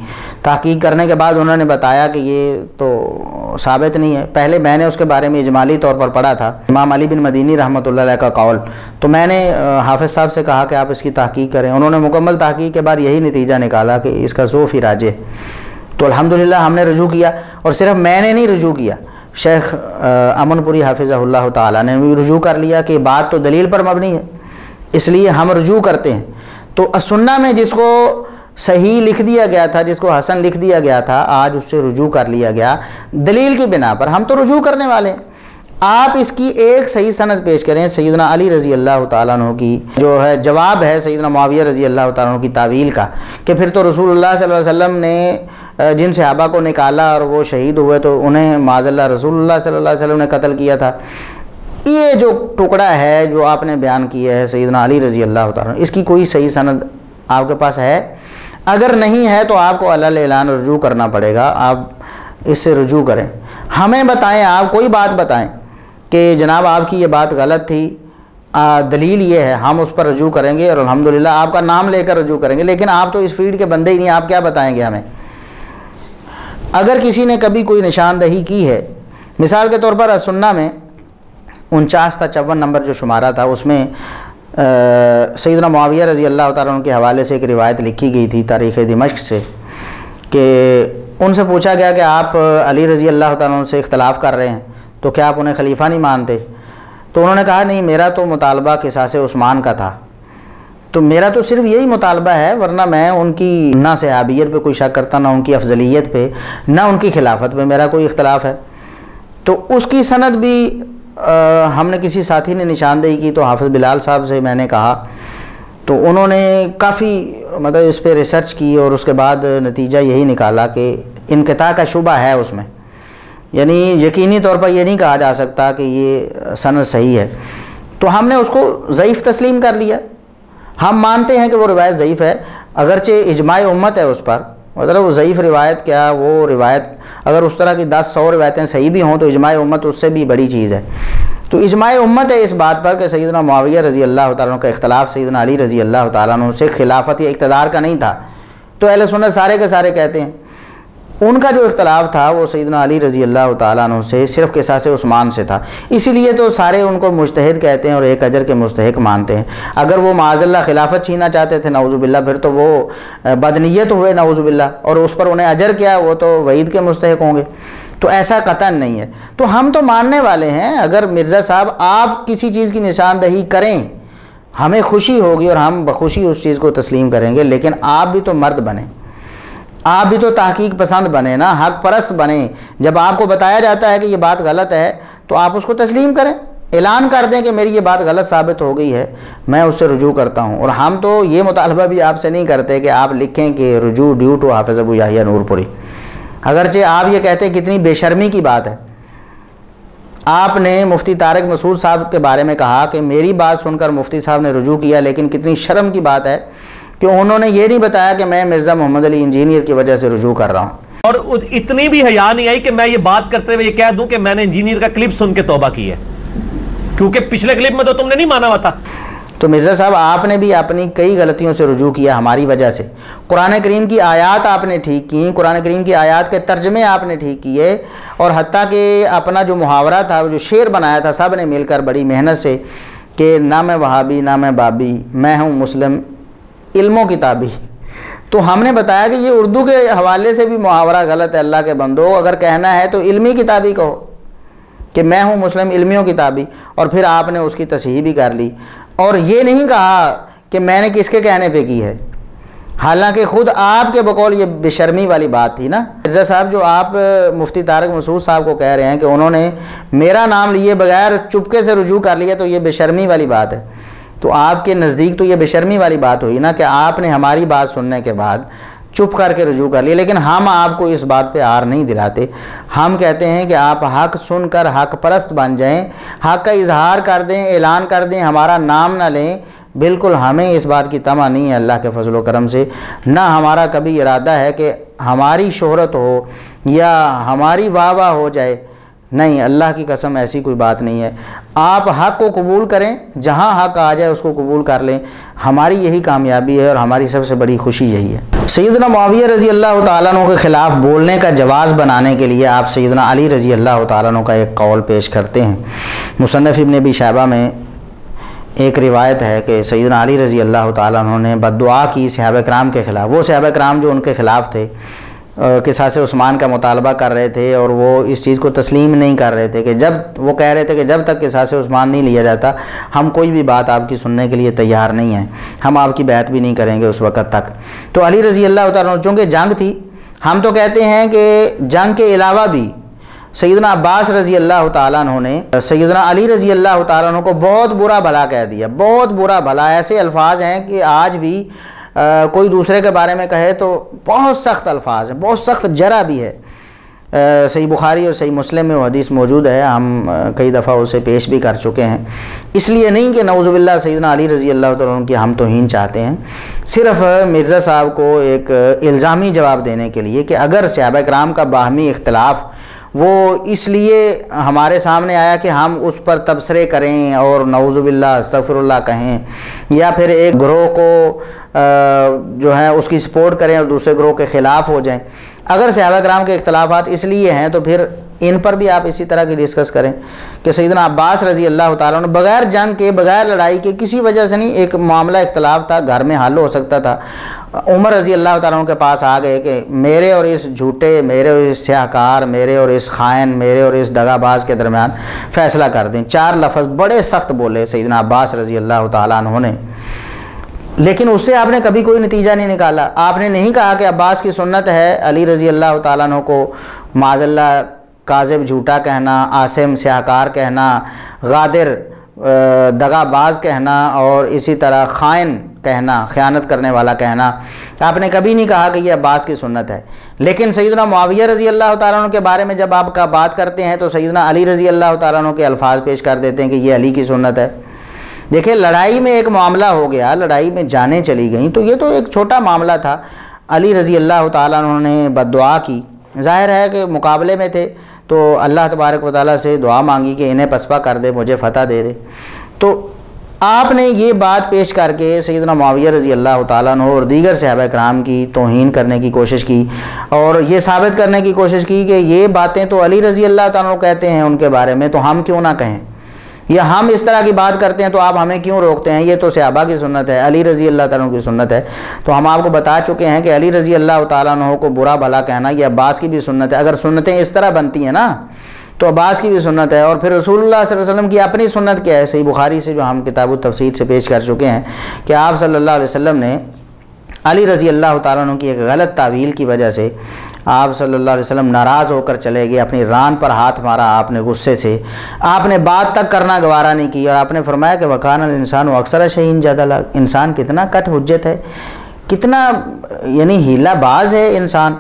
تحقیق کرنے کے بعد انہوں نے بتایا کہ یہ تو ثابت نہیں ہے۔ پہلے میں نے اس کے بارے میں اجمالی طور پر پڑھا تھا، امام علی بن مدینی رحمۃ اللہ علیہ کا قول، تو میں نے حافظ صاحب سے کہا کہ آپ اس کی تحقیق کریں۔ انہوں نے مکمل تحقیق کے بعد یہی نتیجہ نکالا کہ اس کا ضعف ہی راجح۔ تو الحمدللہ ہم نے رجوع کیا، اور صرف میں نے نہیں رجوع کیا، شیخ امن پوری حافظہ اللہ تعالیٰ نے بھی رجوع کر لیا کہ بات تو دلیل پر مبنی ہے، اس لیے ہم رجوع کرتے ہیں۔ تو السنہ میں جس کو صحیح لکھ دیا گیا تھا، جس کو حسن لکھ دیا گیا تھا، آج اس سے رجوع کر لیا گیا دلیل کی بنا پر، ہم تو رجوع کرنے والے ہیں۔ آپ اس کی ایک صحیح سند پیش کریں سیدنا علی رضی اللہ تعالیٰ عنہ کی، جو ہے جواب ہے سیدنا معاویہ رضی اللہ تعالیٰ عنہ کی تعویل کا، کہ پھر تو رسول اللہ صلی اللہ علیہ وسلم نے جن صحابہ کو نکالا اور وہ شہید ہوئے تو انہیں معاذ اللہ رسول اللہ صلی اللہ علیہ وسلم نے قتل کیا تھا۔ یہ جو ٹکڑا ہے جو آپ نے بیان کیا ہے سیدنا علی رضی اللہ تعالیٰ عنہ، اس کی کوئی صحیح سند آپ کے پاس ہے؟ اگر نہیں ہے تو آپ کو علی اعلان رجوع کرنا پڑے گا، آپ اس سے رجوع کریں، ہمیں بتائیں، آپ کوئی بات بتائیں کہ جناب آپ کی یہ بات غلط تھی، دلیل یہ ہے، ہم اس پر رجوع کریں گے، اور الحمدللہ آپ کا نام لے کر رجوع کریں گے۔ لیکن آپ تو اس فیلڈ کے بندے ہی نہیں، آپ کیا بتائیں گے ہمیں؟ اگر کسی نے کبھی کوئی نشاندہی کی ہے، مثال کے طور پر السنہ میں 49 تا 54 نمبر جو شمارہ تھا، اس میں سیدنا معاویہ رضی اللہ تعالیٰ عنہ کے حوالے سے ایک روایت لکھی گئی تھی تاریخ دمشق سے، کہ ان سے پوچھا گیا کہ آپ علی رضی اللہ تعالیٰ عنہ سے اختلاف کر رہے ہیں تو کیا آپ انہیں خلیفہ نہیں مانتے؟ تو انہوں نے کہا نہیں، میرا تو مطالبہ قصاص عثمان کا تھا، تو میرا تو صرف یہی مطالبہ ہے، ورنہ میں ان کی نہ صحابیت پہ کوئی شک کرتا، نہ ان کی افضلیت پہ، نہ ان کی خلافت پہ میرا کوئی اختلاف ہے۔ تو اس کی سند بھی ہم نے کسی ساتھی نے نشاندہی کی، تو حافظ بلال صاحب سے میں نے کہا، تو انہوں نے کافی اس پہ ریسرچ کی، اور اس کے بعد نتیجہ یہی نکالا کہ انقطاع کا شبہ ہے اس میں، یعنی یقینی طور پر یہ نہیں کہا جا سکتا کہ یہ سند صحیح ہے۔ تو ہم نے اس کو ضعیف تسلیم کر لیا، ہم مانتے ہیں کہ وہ روایت ضعیف ہے، اگرچہ اجماع امت ہے اس پر، مطلب وہ ضعیف روایت کیا، وہ روایت اگر اس طرح کی 10-100 روایتیں صحیح بھی ہوں تو اجماع امت اس سے بھی بڑی چیز ہے۔ تو اجماع امت ہے اس بات پر کہ سیدنا معاویہ رضی اللہ تعالیٰ عنہ کا اختلاف سیدنا علی رضی اللہ تعالیٰ عنہ سے خلافت یا اقتدار کا نہیں تھا۔ تو اہل سنت سارے کے سارے کہتے ہیں ان کا جو اختلاف تھا وہ سیدنا علی رضی اللہ تعالیٰ عنہ سے صرف قصاص عثمان سے تھا، اسی لیے تو سارے ان کو مجتہد کہتے ہیں اور ایک اجر کے مستحق مانتے ہیں۔ اگر وہ معاذ اللہ خلافت چھیننا چاہتے تھے نعوذ باللہ، پھر تو وہ بدنیت ہوئے نعوذ باللہ، اور اس پر انہیں اجر کیا، وہ تو وعید کے مستحق ہوں گے۔ تو ایسا قطعاً نہیں ہے۔ تو ہم تو ماننے والے ہیں، اگر مرزا صاحب آپ کسی چیز کی نشاندہی کریں ہمیں خوشی ہوگی اور ہم بخوشی اس چیز کو تسلیم کریں گے، لیکن آپ بھی تو مرد بنیں، آپ بھی تو تحقیق پسند بنے نا، حق پرست بنیں۔ جب آپ کو بتایا جاتا ہے کہ یہ بات غلط ہے تو آپ اس کو تسلیم کریں، اعلان کر دیں کہ میری یہ بات غلط ثابت ہو گئی ہے، میں اس سے رجوع کرتا ہوں۔ اور ہم تو یہ مطالبہ بھی آپ سے نہیں کرتے کہ آپ لکھیں کہ رجوع ڈیو ٹو حافظ ابو یحییٰ نور پوری، اگرچہ آپ یہ کہتے ہیں کتنی بے شرمی کی بات ہے۔ آپ نے مفتی طارق مسعود صاحب کے بارے میں کہا کہ میری بات سن کر مفتی صاحب نے رجوع کیا، لیکن کتنی شرم کی بات ہے کہ انہوں نے یہ نہیں بتایا کہ میں مرزا محمد علی انجینئر کی وجہ سے رجوع کر رہا ہوں، اور اتنی بھی حیا نہیں آئی کہ میں یہ بات کرتے ہوئے یہ کہہ دوں کہ میں نے انجینئر کا کلپ سن کے توبہ کی ہے، کیونکہ پچھلے کلپ میں تو تم نے نہیں مانا ہوا تھا۔ تو مرزا صاحب آپ نے بھی اپنی کئی غلطیوں سے رجوع کیا ہماری وجہ سے۔ قرآن کریم کی آیات آپ نے ٹھیک کی، قرآن کریم کی آیات کے ترجمے آپ نے ٹھیک کیے، اور حتیٰ کہ اپنا جو محاورہ تھا، جو شعر بنایا تھا سب نے مل کر بڑی محنت سے کہ نہ میں وہابی نہ میں بابی، میں ہوں مسلم علم و کتابی۔ تو ہم نے بتایا کہ یہ اردو کے حوالے سے بھی محاورہ غلط ہے، اللہ کے بندو اگر کہنا ہے تو علمی کتابی کہو۔ کہ میں ہوں مسلم علمیوں کی تابع، اور پھر آپ نے اس کی تصحیح بھی کر لی، اور یہ نہیں کہا کہ میں نے کس کے کہنے پہ کی ہے، حالانکہ خود آپ کے بقول یہ بے شرمی والی بات تھی نا۔ مرزا صاحب جو آپ مفتی طارق مسعود صاحب کو کہہ رہے ہیں کہ انہوں نے میرا نام لیے بغیر چپکے سے رجوع کر لیا، تو یہ بے شرمی والی بات ہے، تو آپ کے نزدیک تو یہ بے شرمی والی بات ہوئی نا کہ آپ نے ہماری بات سننے کے بعد چپ کر کے رجوع کر لیا۔ لیکن ہم آپ کو اس بات پہ آر نہیں دلاتے، ہم کہتے ہیں کہ آپ حق سن کر حق پرست بن جائیں، حق کا اظہار کر دیں، اعلان کر دیں، ہمارا نام نہ لیں۔ بالکل ہمیں اس بات کی طمع نہیں ہے اللہ کے فضل و کرم سے، نہ ہمارا کبھی ارادہ ہے کہ ہماری شہرت ہو یا ہماری واہ واہ ہو جائے، نہیں، اللہ کی قسم ایسی کوئی بات نہیں ہے۔ آپ حق کو قبول کریں، جہاں حق آ جائے اس کو قبول کر لیں، ہماری یہی کامیابی ہے اور ہماری سب سے بڑی خوشی یہی ہے۔ سیدنا معاویہ رضی اللہ تعالیٰ عنہ کے خلاف بولنے کا جواز بنانے کے لیے آپ سیدنا علی رضی اللہ تعالیٰ عنہ کا ایک قول پیش کرتے ہیں۔ مصنف ابن ابی شیبہ میں ایک روایت ہے کہ سیدنا علی رضی اللہ تعالیٰ عنہ نے بد دعا کی صحابہ کرام کے خلاف، وہ صحابہ کرام جو ان کے خلاف تھے، قصاص عثمان کا مطالبہ کر رہے تھے، اور وہ اس چیز کو تسلیم نہیں کر رہے تھے کہ وہ کہہ رہے تھے کہ جب تک قصاص عثمان نہیں لیا جاتا ہم کوئی بھی بات آپ کی سننے کے لیے تیار نہیں ہیں، ہم آپ کی بیعت بھی نہیں کریں گے اس وقت تک۔ تو علی رضی اللہ تعالیٰ عنہ، چونکہ جنگ تھی، ہم تو کہتے ہیں کہ جنگ کے علاوہ بھی سیدنا عباس رضی اللہ تعالیٰ عنہ نے سیدنا علی رضی اللہ تعالیٰ عنہ کو بہت برا بھلا کہہ دیا، بہت برا بھلا۔ ایسے الفاظ ہیں کہ آج بھی کوئی دوسرے کے بارے میں کہے تو بہت سخت الفاظ ہیں، بہت سخت جرح بھی ہے۔ صحیح بخاری اور صحیح مسلم میں وہ حدیث موجود ہے، ہم کئی دفعہ اسے پیش بھی کر چکے ہیں۔ اس لیے نہیں کہ نعوذ باللہ سیدنا علی رضی اللہ تعالیٰ عنہ کی ہم توہین چاہتے ہیں، صرف مرزا صاحب کو ایک الزامی جواب دینے کے لیے کہ اگر صحابہ کرام کا باہمی اختلاف وہ اس لیے ہمارے سامنے آیا کہ ہم اس پر تبصرے کریں اور نعوذ باللہ استغفر اللہ کہیں، یا پھر ایک گروہ کو جو ہے اس کی سپورٹ کریں اور دوسرے گروہ کے خلاف ہو جائیں، اگر صحابہ کرام کے اختلافات اس لیے ہیں تو پھر ان پر بھی آپ اسی طرح کی ڈسکس کریں کہ سیدنا عباس رضی اللہ تعالیٰ عنہ بغیر جنگ کے، بغیر لڑائی کے، کسی وجہ سے نہیں، ایک معاملہ اختلاف تھا، گھر میں حل ہو سکتا تھا، عمر رضی اللہ تعالیٰ عنہ کے پاس آ گئے کہ میرے اور اس جھوٹے، میرے اور اس سیاہکار، میرے اور اس خائن، میرے اور اس دغا باز کے درمیان فیصلہ کر دیں۔ 4 لفظ بڑے سخت بولے سیدنا عباس رضی اللہ تعالیٰ عنہ نے، لیکن اس سے آپ نے کبھی کوئی نتیجہ نہیں نکالا۔ آپ نے نہیں کہا کہ عباس کی سنت ہے علی رضی اللہ تعالیٰ عنہ کو معاذ اللہ کاذب جھوٹا کہنا، عاصم سیاہکار کہنا، غادر دغا باز کہنا، اور اسی طرح خائن کہنا، خیانت کرنے والا کہنا۔ آپ نے کبھی نہیں کہا کہ یہ عباس کی سنت ہے۔ لیکن سیدنا معاویہ رضی اللہ تعالیٰ عنہ کے بارے میں جب آپ کا بات کرتے ہیں تو سیدنا علی رضی اللہ تعالیٰ عنہ کے الفاظ پیش کر دیتے ہیں کہ یہ علی کی سنت ہے۔ دیکھیں، لڑائی میں ایک معاملہ ہو گیا، لڑائی میں جانیں چلی گئیں، تو یہ تو ایک چھوٹا معاملہ تھا۔ علی رضی اللہ تعالیٰ عنہ نے بد دعا کی، ظاہر ہے کہ مقابلے میں تھے تو اللہ تبارک و تعالیٰ سے دعا مانگی کہ انہیں پسپا کر دے، مجھے فتح دے دے۔ تو آپ نے یہ بات پیش کر کے سیدنا معاویہ رضی اللہ تعالیٰ عنہ اور دیگر صحابہ کرام کی توہین کرنے کی کوشش کی، اور یہ ثابت کرنے کی کوشش کی کہ یہ باتیں تو علی رضی اللہ تعالیٰ عنہ کہتے ہیں ان کے بارے میں، تو ہم کیوں نہ کہیں، یا ہم اس طرح کی بات کرتے ہیں تو آپ ہمیں کیوں روکتے ہیں، یہ تو صحابہ کی سنت ہے، علی رضی اللہ تعالیٰ عنہ کی سنت ہے۔ تو ہم آپ کو بتا چکے ہیں کہ علی رضی اللہ تعالیٰ عنہ کو برا بھلا کہنا یہ عباس کی بھی سنت ہے۔ اگر سنتیں اس طرح بنتی ہیں نا تو عباس کی بھی سنت ہے، اور پھر رسول اللہ صلی اللہ علیہ وسلم کی اپنی سنت کیا ہے؟ صحیح بخاری سے جو ہم کتاب التفسیر سے پیش کر چکے ہیں کہ آپ صلی اللہ علیہ وسلم نے علی رضی اللہ تعالیٰ عنہ کی ایک غلط تعویل کی وجہ سے آپ صلی اللہ علیہ وسلم ناراض ہو کر چلے گئے، اپنی ران پر ہاتھ مارا آپ نے غصے سے، آپ نے بات تک کرنا گوارا نہیں کی، اور آپ نے فرمایا کہ وَكَانَ الْإِنسَانُ أَكْثَرَ شَيْءٍ جَدَلًا، انسان کتنا کٹ حجت ہے، کتنا یعنی ہیلا باز ہے انسان۔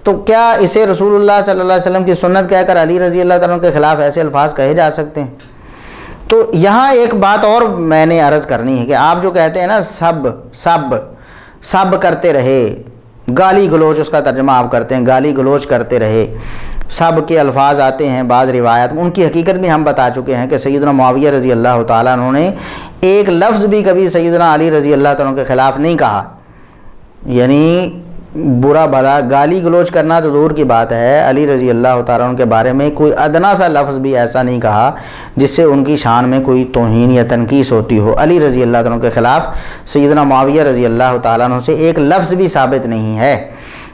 تو کیا اسے رسول اللہ صلی اللہ علیہ وسلم کی سنت کہہ کر علی رضی اللہ تعالیٰ عنہ کے خلاف ایسے الفاظ کہے جا سکتے ہیں؟ تو یہاں ایک بات اور میں نے عرض کرنی ہے کہ آپ جو کہتے ہیں نا سب کرتے رہے، گالی گلوچ اس کا ترجمہ آپ کرتے ہیں، گالی گلوچ کرتے رہے، سب کے الفاظ آتے ہیں بعض روایت میں، ان کی حقیقت بھی ہم بتا چکے ہیں کہ سیدنا معاویہ رضی اللہ تعالیٰ عنہ نے ایک لفظ بھی کبھی سیدنا علی رضی اللہ تعالیٰ عنہ کے خلاف نہیں کہا، یعنی برا بھلا گالی گلوچ کرنا تو دور کی بات ہے، علی رضی اللہ تعالیٰ عنہ کے بارے میں کوئی ادنا سا لفظ بھی ایسا نہیں کہا جس سے ان کی شان میں کوئی توہین یا تنقیص ہوتی ہو۔ علی رضی اللہ عنہ کے خلاف سیدنا معاویہ رضی اللہ تعالیٰ عنہ سے ایک لفظ بھی ثابت نہیں ہے۔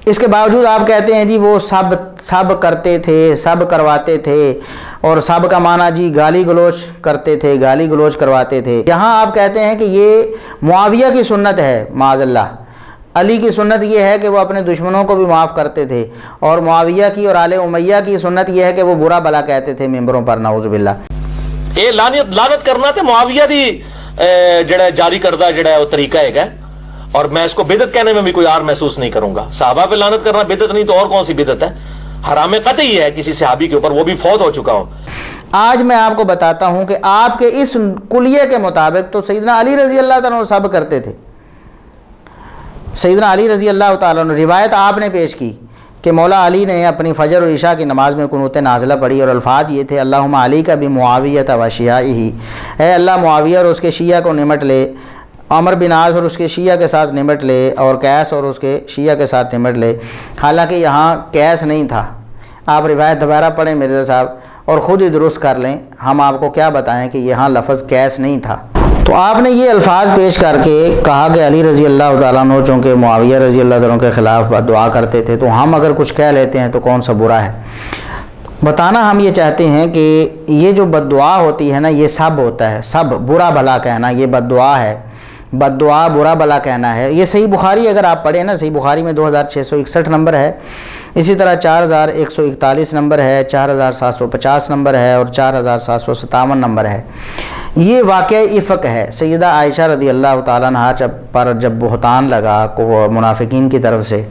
اس کے باوجود آپ کہتے ہیں جی وہ سب کرتے تھے، سب کرواتے تھے، اور سب کا معنی جی گالی گلوچ کرتے تھے، گالی گلوچ کرواتے تھے۔ یہاں آپ کہتے ہیں کہ یہ معاویہ کی سنت ہے، معاذ اللہ۔ علی کی سنت یہ ہے کہ وہ اپنے دشمنوں کو بھی معاف کرتے تھے، اور معاویہ کی اور آل امیہ کی سنت یہ ہے کہ وہ برا بھلا کہتے تھے ممبروں پر، نعوذ باللہ۔ یہ لعنت کرنا تے معاویہ دی جڑا جاری کردہ جڑا ہے وہ طریقہ ہے، اور میں اس کو بدعت کہنے میں بھی کوئی اور محسوس نہیں کروں گا۔ صحابہ پہ لعنت کرنا بدعت نہیں تو اور کون سی بدعت ہے؟ حرام قطعی ہے کسی صحابی کے اوپر، وہ بھی فوت ہو چکا ہوں۔ آج میں آپ کو بتاتا ہوں کہ آپ کے اس کلیے کے مطابق تو سیدنا علی رضی اللہ تعالیٰ عنہ سب کرتے تھے۔ سیدنا علی رضی اللہ تعالیٰ عنہ، روایت آپ نے پیش کی کہ مولا علی نے اپنی فجر و عشاء کی نماز میں قنوت نازلہ پڑھی، اور الفاظ یہ تھے: اللہم علی کا بمعاویہ و شیعہ، اے اللہ معاویہ اور اس کے شیعہ کو نمٹ لے، عمر بن عاص اور اس کے شیعہ کے ساتھ نمٹ لے، اور قیس اور اس کے شیعہ کے ساتھ نمٹ لے۔ حالانکہ یہاں قیس نہیں تھا۔ آپ روایت دوبارہ پڑھیں مرزا صاحب اور خود ہی درست کر لیں، ہم آپ کو کیا بتائیں کہ یہاں لفظ قیس نہیں تھا۔ تو آپ نے یہ الفاظ پیش کر کے کہا کہ علی رضی اللہ تعالیٰ عنہ چونکہ معاویہ رضی اللہ تعالیٰ عنہ کے خلاف بد دعا کرتے تھے، تو ہم اگر کچھ کہہ لیتے ہیں تو کون سا برا ہے؟ بتانا ہم یہ چاہتے ہیں کہ یہ جو بد دعا ہوتی ہے نا، یہ سب ہوتا ہے، سب برا بھلا کہنا یہ بد دعا ہے۔ بد دعا برا بھلا کہنا ہے۔ یہ صحیح بخاری اگر آپ پڑھیں نا، صحیح بخاری میں 2661 نمبر ہے، اسی طرح 4141 نمبر ہے، 4750 نمبر ہے، اور 4757 نمبر ہے۔ یہ واقعہ افک ہے۔ سیدہ عائشہ رضی اللہ تعالیٰ عنہ پر جب بہتان لگا منافقین کی طرف سے،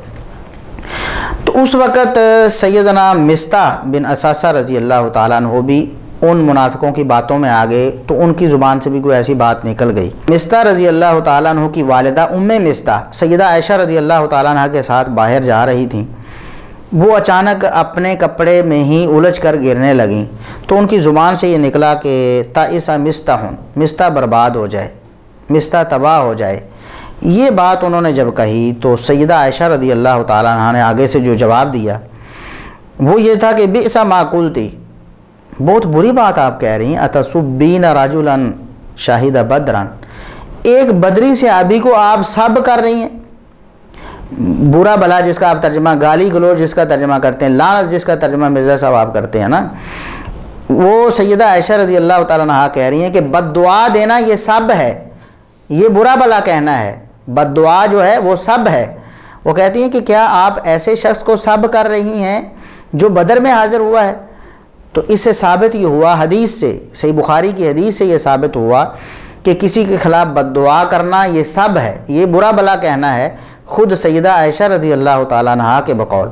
تو اس وقت سیدنا مصطح بن اساسہ رضی اللہ تعالیٰ عنہ بھی ان منافقوں کی باتوں میں آگے، تو ان کی زبان سے بھی کوئی ایسی بات نکل گئی۔ مصطح رضی اللہ تعالیٰ عنہ کی والدہ مصطح سیدہ عائشہ رضی اللہ تعالیٰ عنہ کے ساتھ باہر جا رہی تھیں، وہ اچانک اپنے کپڑے میں ہی الجھ کر گرنے لگیں، تو ان کی زبان سے یہ نکلا کہ تعیسہ مصطح برباد ہو جائے، مصطح تباہ ہو جائے۔ یہ بات انہوں نے جب کہی تو سیدہ عائشہ رضی اللہ تعالیٰ عنہ نے آگے سے جو جواب دیا وہ یہ تھا کہ بئس ما قلتی، بہت بری بات آپ کہہ رہی ہیں، اتسبین رجلا شاہد بدرا، ایک بدری صحابی کو آپ سب کر رہی ہیں۔ برا بھلا جس کا آپ ترجمہ، گالی گلوچ جس کا ترجمہ کرتے ہیں، لعنت جس کا ترجمہ مرزا صاحب آپ کرتے ہیں نا، وہ سیدہ عائشہ رضی اللہ تعالیٰ عنہ کہہ رہی ہیں کہ بد دعا دینا یہ سب ہے، یہ برا بھلا کہنا ہے، بد دعا جو ہے وہ سب ہے۔ وہ کہتی ہیں کہ کیا آپ ایسے شخص کو سب کر رہی ہیں جو بدر میں حاضر ہوا ہے؟ تو اس سے ثابت یہ ہوا، حدیث سے، صحیح بخاری کی حدیث سے یہ ثابت ہوا کہ کسی کے خلاف بد دعا کرنا یہ سب ہے، یہ برا بھلا کہنا ہے، خود سیدہ عائشہ رضی اللہ تعالیٰ عنہ کے بقول۔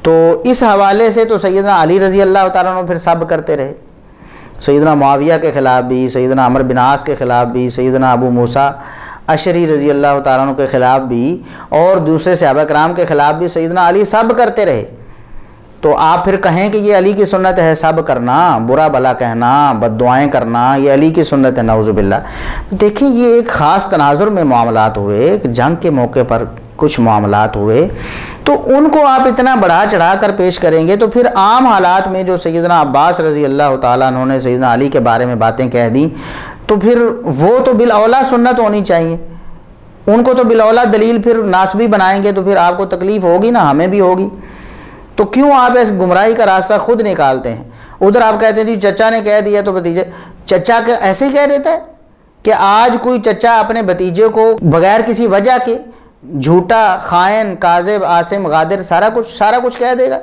تو اس حوالے سے تو سیدنا علی رضی اللہ تعالیٰ عنہ پھر سب کرتے رہے، سیدنا معاویہ کے خلاف بھی، سیدنا عمر بن عاص کے خلاف بھی، سیدنا ابو موسیٰ اشعری رضی اللہ تعالیٰ عنہ کے خلاف بھی، اور دوسرے صحابہ کرام کے خلاف بھی سیدنا علی سب کرتے رہے۔ تو آپ پھر کہیں کہ یہ علی کی سنت ہے سب کرنا، برا بھلا کہنا، بد دعائیں کرنا، یہ علی کی سنت ہے، نعوذ باللہ۔ دیکھیں یہ ایک خاص تناظر میں معاملات ہوئے، ایک جنگ کے موقع پر کچھ معاملات ہوئے، تو ان کو آپ اتنا بڑھا چڑھا کر پیش کریں گے تو پھر عام حالات میں جو سیدنا عباس رضی اللہ تعالیٰ عنہ نے سیدنا علی کے بارے میں باتیں کہہ دیں، تو پھر وہ تو بالاولیٰ سنت ہونی چاہیے، ان کو تو بالاولیٰ دلیل پھر ناسبی بنائیں گے تو پھر آپ کو تکلیف ہوگی نا، ہمیں بھی ہوگی۔ تو کیوں آپ اس گمراہی کا راستہ خود نکالتے ہیں؟ ادھر آپ کہتے ہیں جی چچا نے کہہ دیا تو بھتیجے، چچا کا ایسے ہی کہہ دیتا ہے کہ آج کوئی چچا اپنے بھتیجے کو بغیر کسی وجہ کے جھوٹا، خائن، کاذب، عاصم، غادر سارا کچھ کہہ دے گا،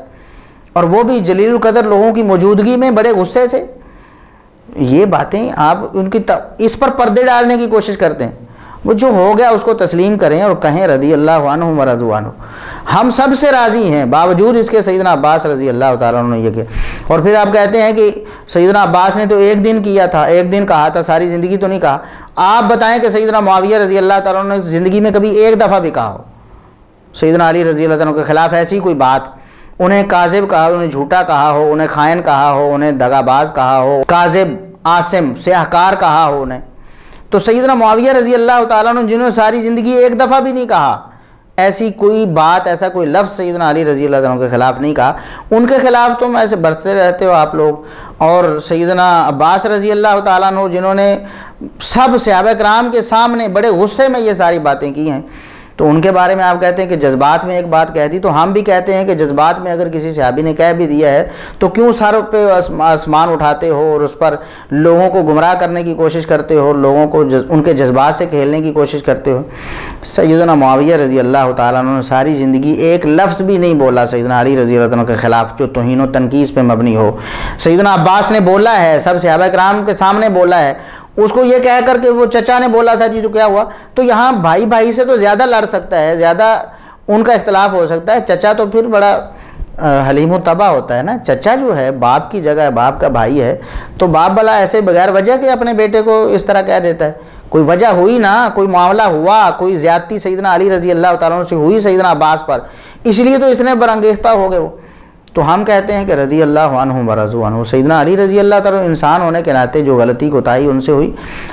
اور وہ بھی جلیل القدر لوگوں کی موجودگی میں بڑے غصے سے؟ یہ باتیں آپ ان کی اس پر پردے ڈالنے کی کوشش کرتے ہیں۔ وہ جو ہو گیا اس کو تسلیم کریں اور کہیں رضی اللہ عنہ و رضوا عنہ، ہم سب سے راضی ہیں باوجود اس کے سیدنا عباس رضی اللہ تعالیٰ عنہ نے یہ کہ، اور پھر آپ کہتے ہیں کہ سیدنا عباس نے تو ایک دن کیا تھا، ایک دن کہا تھا، ساری زندگی تو نہیں کہا۔ آپ بتائیں کہ سیدنا معاویہ رضی اللہ تعالیٰ عنہ نے زندگی میں کبھی ایک دفعہ بھی کہا ہو سیدنا علی رضی اللہ تعالیٰ عنہ کے خلاف ایسی کوئی بات؟ انہیں کاذب کہا ہو، انہیں جھوٹا کہا ہو، انہیں خائن کہا ہو، انہیں دغا باز کہا ہو، کاذب، عاصم، سیاہکار کہا ہو انہیں؟ تو سیدنا معاویہ رضی اللہ تعالیٰ عنہ جنہوں نے ساری زندگی ایک دفعہ بھی نہیں کہا ایسی کوئی بات، ایسا کوئی لفظ سیدنا علی رضی اللہ عنہ کے خلاف نہیں کہا، ان کے خلاف تم ایسے برستے رہتے ہو آپ لوگ۔ اور سیدنا عباس رضی اللہ تعالیٰ عنہ جنہوں نے سب صحابہ کرام کے سامنے بڑے غصے میں یہ ساری باتیں کی ہیں، تو ان کے بارے میں آپ کہتے ہیں کہ جذبات میں ایک بات کہہ دی، تو ہم بھی کہتے ہیں کہ جذبات میں اگر کسی صحابی نے کہہ بھی دیا ہے تو کیوں سر پہ آسمان اٹھاتے ہو اور اس پر لوگوں کو گمراہ کرنے کی کوشش کرتے ہو، لوگوں کو ان کے جذبات سے کھیلنے کی کوشش کرتے ہو؟ سیدنا معاویہ رضی اللہ تعالیٰ عنہ نے ساری زندگی ایک لفظ بھی نہیں بولا سیدنا علی رضی اللہ عنہ کے خلاف جو توہین و تنقیص پہ مبنی ہو۔ سیدنا عباس نے بولا ہے، سب صحابہ کرام کے سامنے بولا ہے، اس کو یہ کہہ کر کہ وہ چچا نے بولا تھا جی تو کیا ہوا؟ تو یہاں بھائی بھائی سے تو زیادہ لڑ سکتا ہے، زیادہ ان کا اختلاف ہو سکتا ہے، چچا تو پھر بڑا حلیم و طبع ہوتا ہے نا۔ چچا جو ہے باپ کی جگہ ہے، باپ کا بھائی ہے، تو باپ بلا ایسے بغیر وجہ کے اپنے بیٹے کو اس طرح کہہ دیتا ہے؟ کوئی وجہ ہوئی نا، کوئی معاملہ ہوا، کوئی زیادتی سیدنا علی رضی اللہ تعالیٰ عنہ سے ہوئی سیدنا عباس پر، اس لیے تو اتنے برانگیختہ ہو گئے وہ۔ تو ہم کہتے ہیں کہ رضی اللہ عنہم ورضوا عنہ، سیدنا علی رضی اللہ تعالیٰ انسان ہونے کے ناطے جو غلطی کوتاہی ان سے ہوئی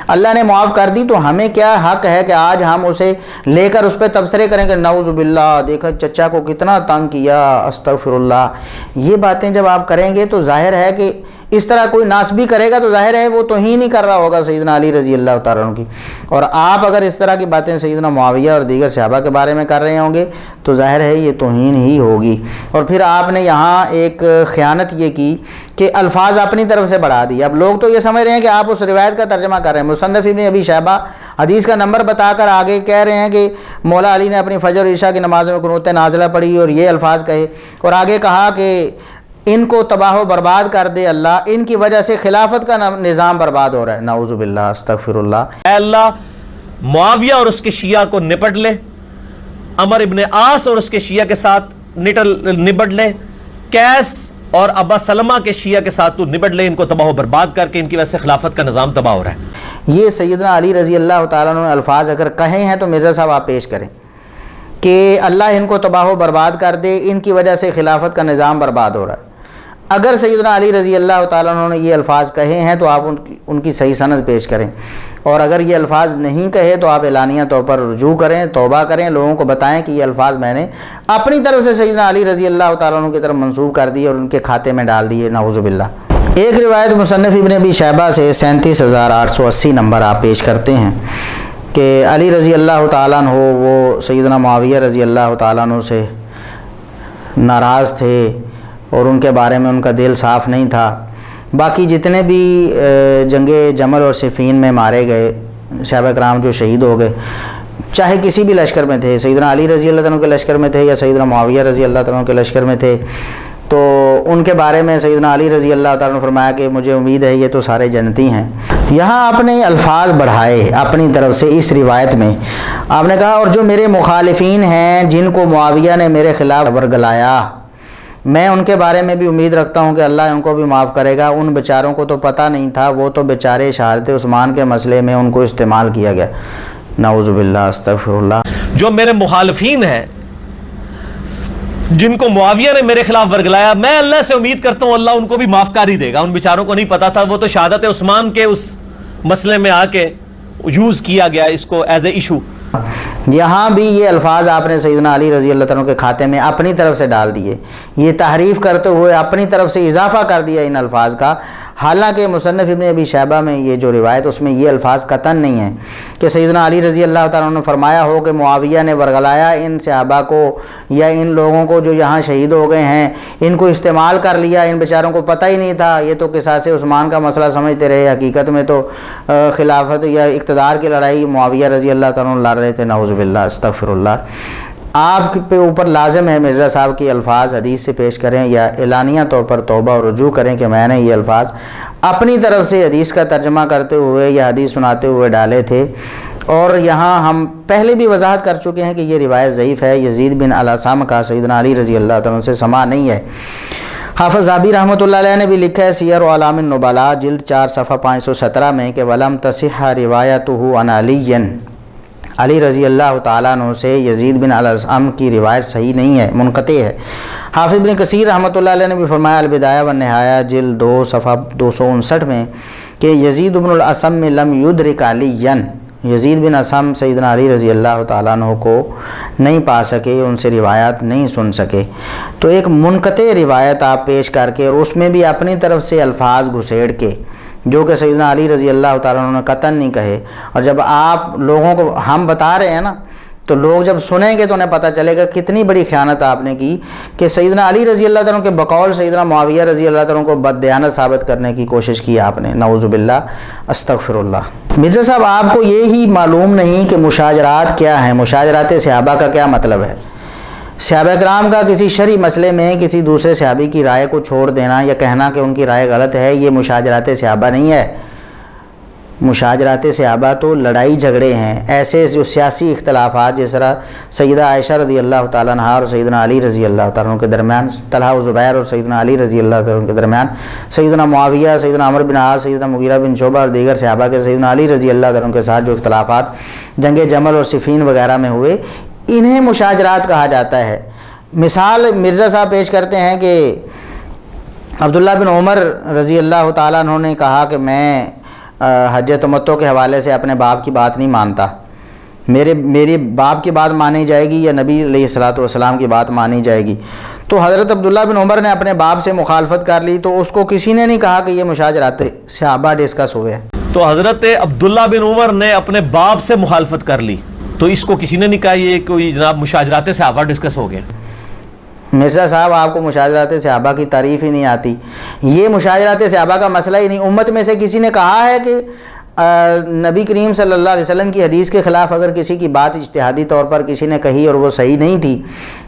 اللہ نے معاف کر دی، تو ہمیں کیا حق ہے کہ آج ہم اسے لے کر اس پہ تبصرے کریں کہ نعوذ باللہ دیکھا چچا کو کتنا تنگ کیا، استغفر اللہ۔ یہ باتیں جب آپ کریں گے تو ظاہر ہے کہ اس طرح کوئی ناسبی کرے گا تو ظاہر ہے وہ توہین ہی کر رہا ہوگا سیدنا علی رضی اللہ تعالیٰ عنہ کی، اور آپ اگر اس طرح کی باتیں سیدنا معاویہ اور دیگر صحابہ کے بارے میں کر رہے ہوں گے تو ظاہر ہے یہ توہین ہی ہوگی۔ اور پھر آپ نے یہاں ایک خیانت یہ کی کہ الفاظ اپنی طرف سے بڑھا دی۔ اب لوگ تو یہ سمجھ رہے ہیں کہ آپ اس روایت کا ترجمہ کر رہے ہیں، مصنف ابن ابی شیبہ حدیث کا نمبر بتا کر آگے کہہ رہے ہیں کہ مولا علی نے اپنی فجر اور عشاء کی نمازوں میں قنوت نازلہ پڑھی اور یہ الفاظ کہے، اور آگے کہا کہ ان کو تباہ و برباد کر دے اللہ، ان کی وجہ سے خلافت کا نظام برباد ہو رہا ہے، نعوذ باللہ استغفر اللہ۔ اے اللہ معاویہ اور اس کے شیعہ کو نپٹ لے، عمر ابن عاص اور اس کے شیعہ کے ساتھ نپٹ لے، قیس اور ابا سلمہ کے شیعہ کے ساتھ تو نپٹ لے، ان کو تباہ و برباد کر کے ان کی وجہ سے خلافت کا نظام تباہ ہو رہا ہے۔ یہ سیدنا علی رضی اللہ تعالیٰ عنہ نے الفاظ اگر کہے ہیں تو مرزا صاحب آپ پیش کریں کہ اللہ ان کو تباہ و برباد کر دے، ان کی وجہ سے خلافت کا نظام برباد ہو رہا ہے۔ اگر سیدنا علی رضی اللہ تعالیٰ عنہ نے یہ الفاظ کہے ہیں تو آپ ان کی صحیح سند پیش کریں، اور اگر یہ الفاظ نہیں کہے تو آپ اعلانیہ طور پر رجوع کریں، توبہ کریں، لوگوں کو بتائیں کہ یہ الفاظ میں نے اپنی طرف سے سیدنا علی رضی اللہ تعالیٰ عنہ کی طرف منسوب کر دیے اور ان کے کھاتے میں ڈال دیے، نعوذ باللہ۔ ایک روایت مصنف ابن ابی شیبہ سے 37,880 نمبر آپ پیش کرتے ہیں کہ علی رضی اللہ تعالیٰ عنہ وہ سیدنا معاویہ رضی اللہ تعالیٰ عنہ سے ناراض تھے اور ان کے بارے میں ان کا دل صاف نہیں تھا۔ باقی جتنے بھی جنگ جمل اور صفین میں مارے گئے صحابہ کرام جو شہید ہو گئے، چاہے کسی بھی لشکر میں تھے، سیدنا علی رضی اللہ عنہ کے لشکر میں تھے یا سیدنا معاویہ رضی اللہ عنہ کے لشکر میں تھے، تو ان کے بارے میں سیدنا علی رضی اللہ تعالیٰ نے فرمایا کہ مجھے امید ہے یہ تو سارے جنتی ہیں۔ یہاں آپ نے الفاظ بڑھائے اپنی طرف سے اس روایت میں، آپ نے کہا اور جو میرے مخالفین ہیں جن کو معاویہ نے میرے خلاف ورگلایا، میں ان کے بارے میں بھی امید رکھتا ہوں کہ اللہ ان کو بھی معاف کرے گا۔ ان بیچاروں کو تو پتہ نہیں تھا، وہ تو بیچارے شہادت عثمان کے مسئلے میں ان کو استعمال کیا گیا، نعوذ باللہ استغفر اللہ۔ جو میرے مخالفین ہیں جن کو معاویہ نے میرے خلاف ورگلایا، میں اللہ سے امید کرتا ہوں اللہ ان کو بھی معاف کر ہی دے گا۔ ان بیچاروں کو نہیں پتا تھا، وہ تو شہادت عثمان کے اس مسئلے میں آ کے یوز کیا گیا اس کو ایز اے ایشو۔ یہاں بھی یہ الفاظ آپ نے سیدنا علی رضی اللہ عنہ کے کھاتے میں اپنی طرف سے ڈال دیے، یہ تحریف کرتے ہوئے اپنی طرف سے اضافہ کر دیا ان الفاظ کا، حالانکہ مصنف ابن ابی شیبہ میں یہ جو روایت اس میں یہ الفاظ قطعاً نہیں ہیں کہ سیدنا علی رضی اللہ تعالیٰ عنہ نے فرمایا ہو کہ معاویہ نے ورگلایا ان صحابہ کو یا ان لوگوں کو جو یہاں شہید ہو گئے ہیں، ان کو استعمال کر لیا، ان بیچاروں کو پتہ ہی نہیں تھا، یہ تو قصاص عثمان کا مسئلہ سمجھتے رہے، حقیقت میں تو خلافت یا اقتدار کی لڑائی معاویہ رضی اللہ تعالیٰ عنہ لڑ رہے تھے، نعوذ باللہ استغفر اللہ۔ آپ پہ اوپر لازم ہے مرزا صاحب کی الفاظ حدیث سے پیش کریں یا اعلانیہ طور پر توبہ اور رجوع کریں کہ میں نے یہ الفاظ اپنی طرف سے حدیث کا ترجمہ کرتے ہوئے یا حدیث سناتے ہوئے ڈالے تھے۔ اور یہاں ہم پہلے بھی وضاحت کر چکے ہیں کہ یہ روایت ضعیف ہے، یزید بن الاسم کا سیدنا علی رضی اللہ عنہ سے سماع نہیں ہے۔ حافظ ذہبی رحمۃ اللہ علیہ نے بھی لکھا ہے سیر و اعلام النبلاء جلد 4 صفحہ 517 میں کہ وَلَمْ تَصِحَّ رِوَایَتُهُ عَنْ عَلِيٍّ، علی رضی اللہ تعالیٰ عنہ سے یزید بن الاسم کی روایت صحیح نہیں ہے، منقطع ہے۔ حافظ ابن کثیر رحمۃ اللہ علیہ نے بھی فرمایا البدایہ والنہایہ جلد 2 صفحہ 259 میں کہ یزید بن الاسم لم یدرک علیًا، یزید بن اسم سیدنا علی رضی اللہ تعالیٰ عنہ کو نہیں پا سکے، ان سے روایات نہیں سن سکے۔ تو ایک منقطع روایت آپ پیش کر کے اور اس میں بھی اپنی طرف سے الفاظ گھسیڑ کے جو کہ سیدنا علی رضی اللہ تعالیٰ عنہ نے قطعاً نہیں کہے، اور جب آپ لوگوں کو ہم بتا رہے ہیں نا تو لوگ جب سنیں گے تو انہیں پتہ چلے گا کتنی بڑی خیانت آپ نے کی کہ سیدنا علی رضی اللہ تعالیٰ کے بقول سیدنا معاویہ رضی اللہ تعالیٰ کو بددیانت ثابت کرنے کی کوشش کی آپ نے، نعوذ باللہ، استغفر اللہ۔ مرزا صاحب آپ کو یہی معلوم نہیں کہ مشاجرات کیا ہیں، مشاجرات صحابہ کا کیا مطلب ہے؟ صحابہ کرام کا کسی شرعی مسئلے میں کسی دوسرے صحابی کی رائے کو چھوڑ دینا یا کہنا کہ ان کی رائے غلط ہے، یہ مشاجرات صحابہ نہیں ہے۔ مشاجرات صحابہ تو لڑائی جھگڑے ہیں، ایسے جو سیاسی اختلافات، جس طرح سیدہ عائشہ رضی اللہ تعالیٰ عنہا اور سیدنا علی رضی اللہ تعالیٰ عنہ کے درمیان، طلحہ و زبیر اور سیدنا علی رضی اللہ تعالیٰ عنہ کے درمیان، سیدنا معاویہ، سیدنا عمر بن عاص، سیدنا مغیرہ بن شعبہ اور دیگر صحابہ کے سیدنا علی رضی اللہ تعالیٰ عنہ کے ساتھ جو اختلافات جنگ جمل اور صفین وغیرہ میں ہوئے، انہیں مشاجرات کہا جاتا ہے۔ مثال مرزا صاحب پیش کرتے ہیں کہ عبداللہ بن عمر رضی اللہ تعالیٰ عنہ نے کہا کہ میں حج تمتع کے حوالے سے اپنے باپ کی بات نہیں مانتا، میری باپ کی بات مانی جائے گی یا نبی علیہ الصلوۃ والسلام کی بات مانی جائے گی۔ تو حضرت عبداللہ بن عمر نے اپنے باپ سے مخالفت کر لی، تو اس کو کسی نے نہیں کہا کہ یہ مشاجرات صحابہ ڈسکس ہوئے ہیں۔ تو حضرت عبداللہ بن عمر نے اپنے باپ سے مخالفت کر لی، تو اس کو کسی نے نہیں کہا یہ کوئی جناب مشاجرات صحابہ ڈسکس ہو گئے؟ مرزا صاحب آپ کو مشاجرات صحابہ کی تعریف ہی نہیں آتی، یہ مشاجرات صحابہ کا مسئلہ ہی نہیں۔ امت میں سے کسی نے کہا ہے کہ نبی کریم صلی اللہ علیہ وسلم کی حدیث کے خلاف اگر کسی کی بات اجتہادی طور پر کسی نے کہی اور وہ صحیح نہیں تھی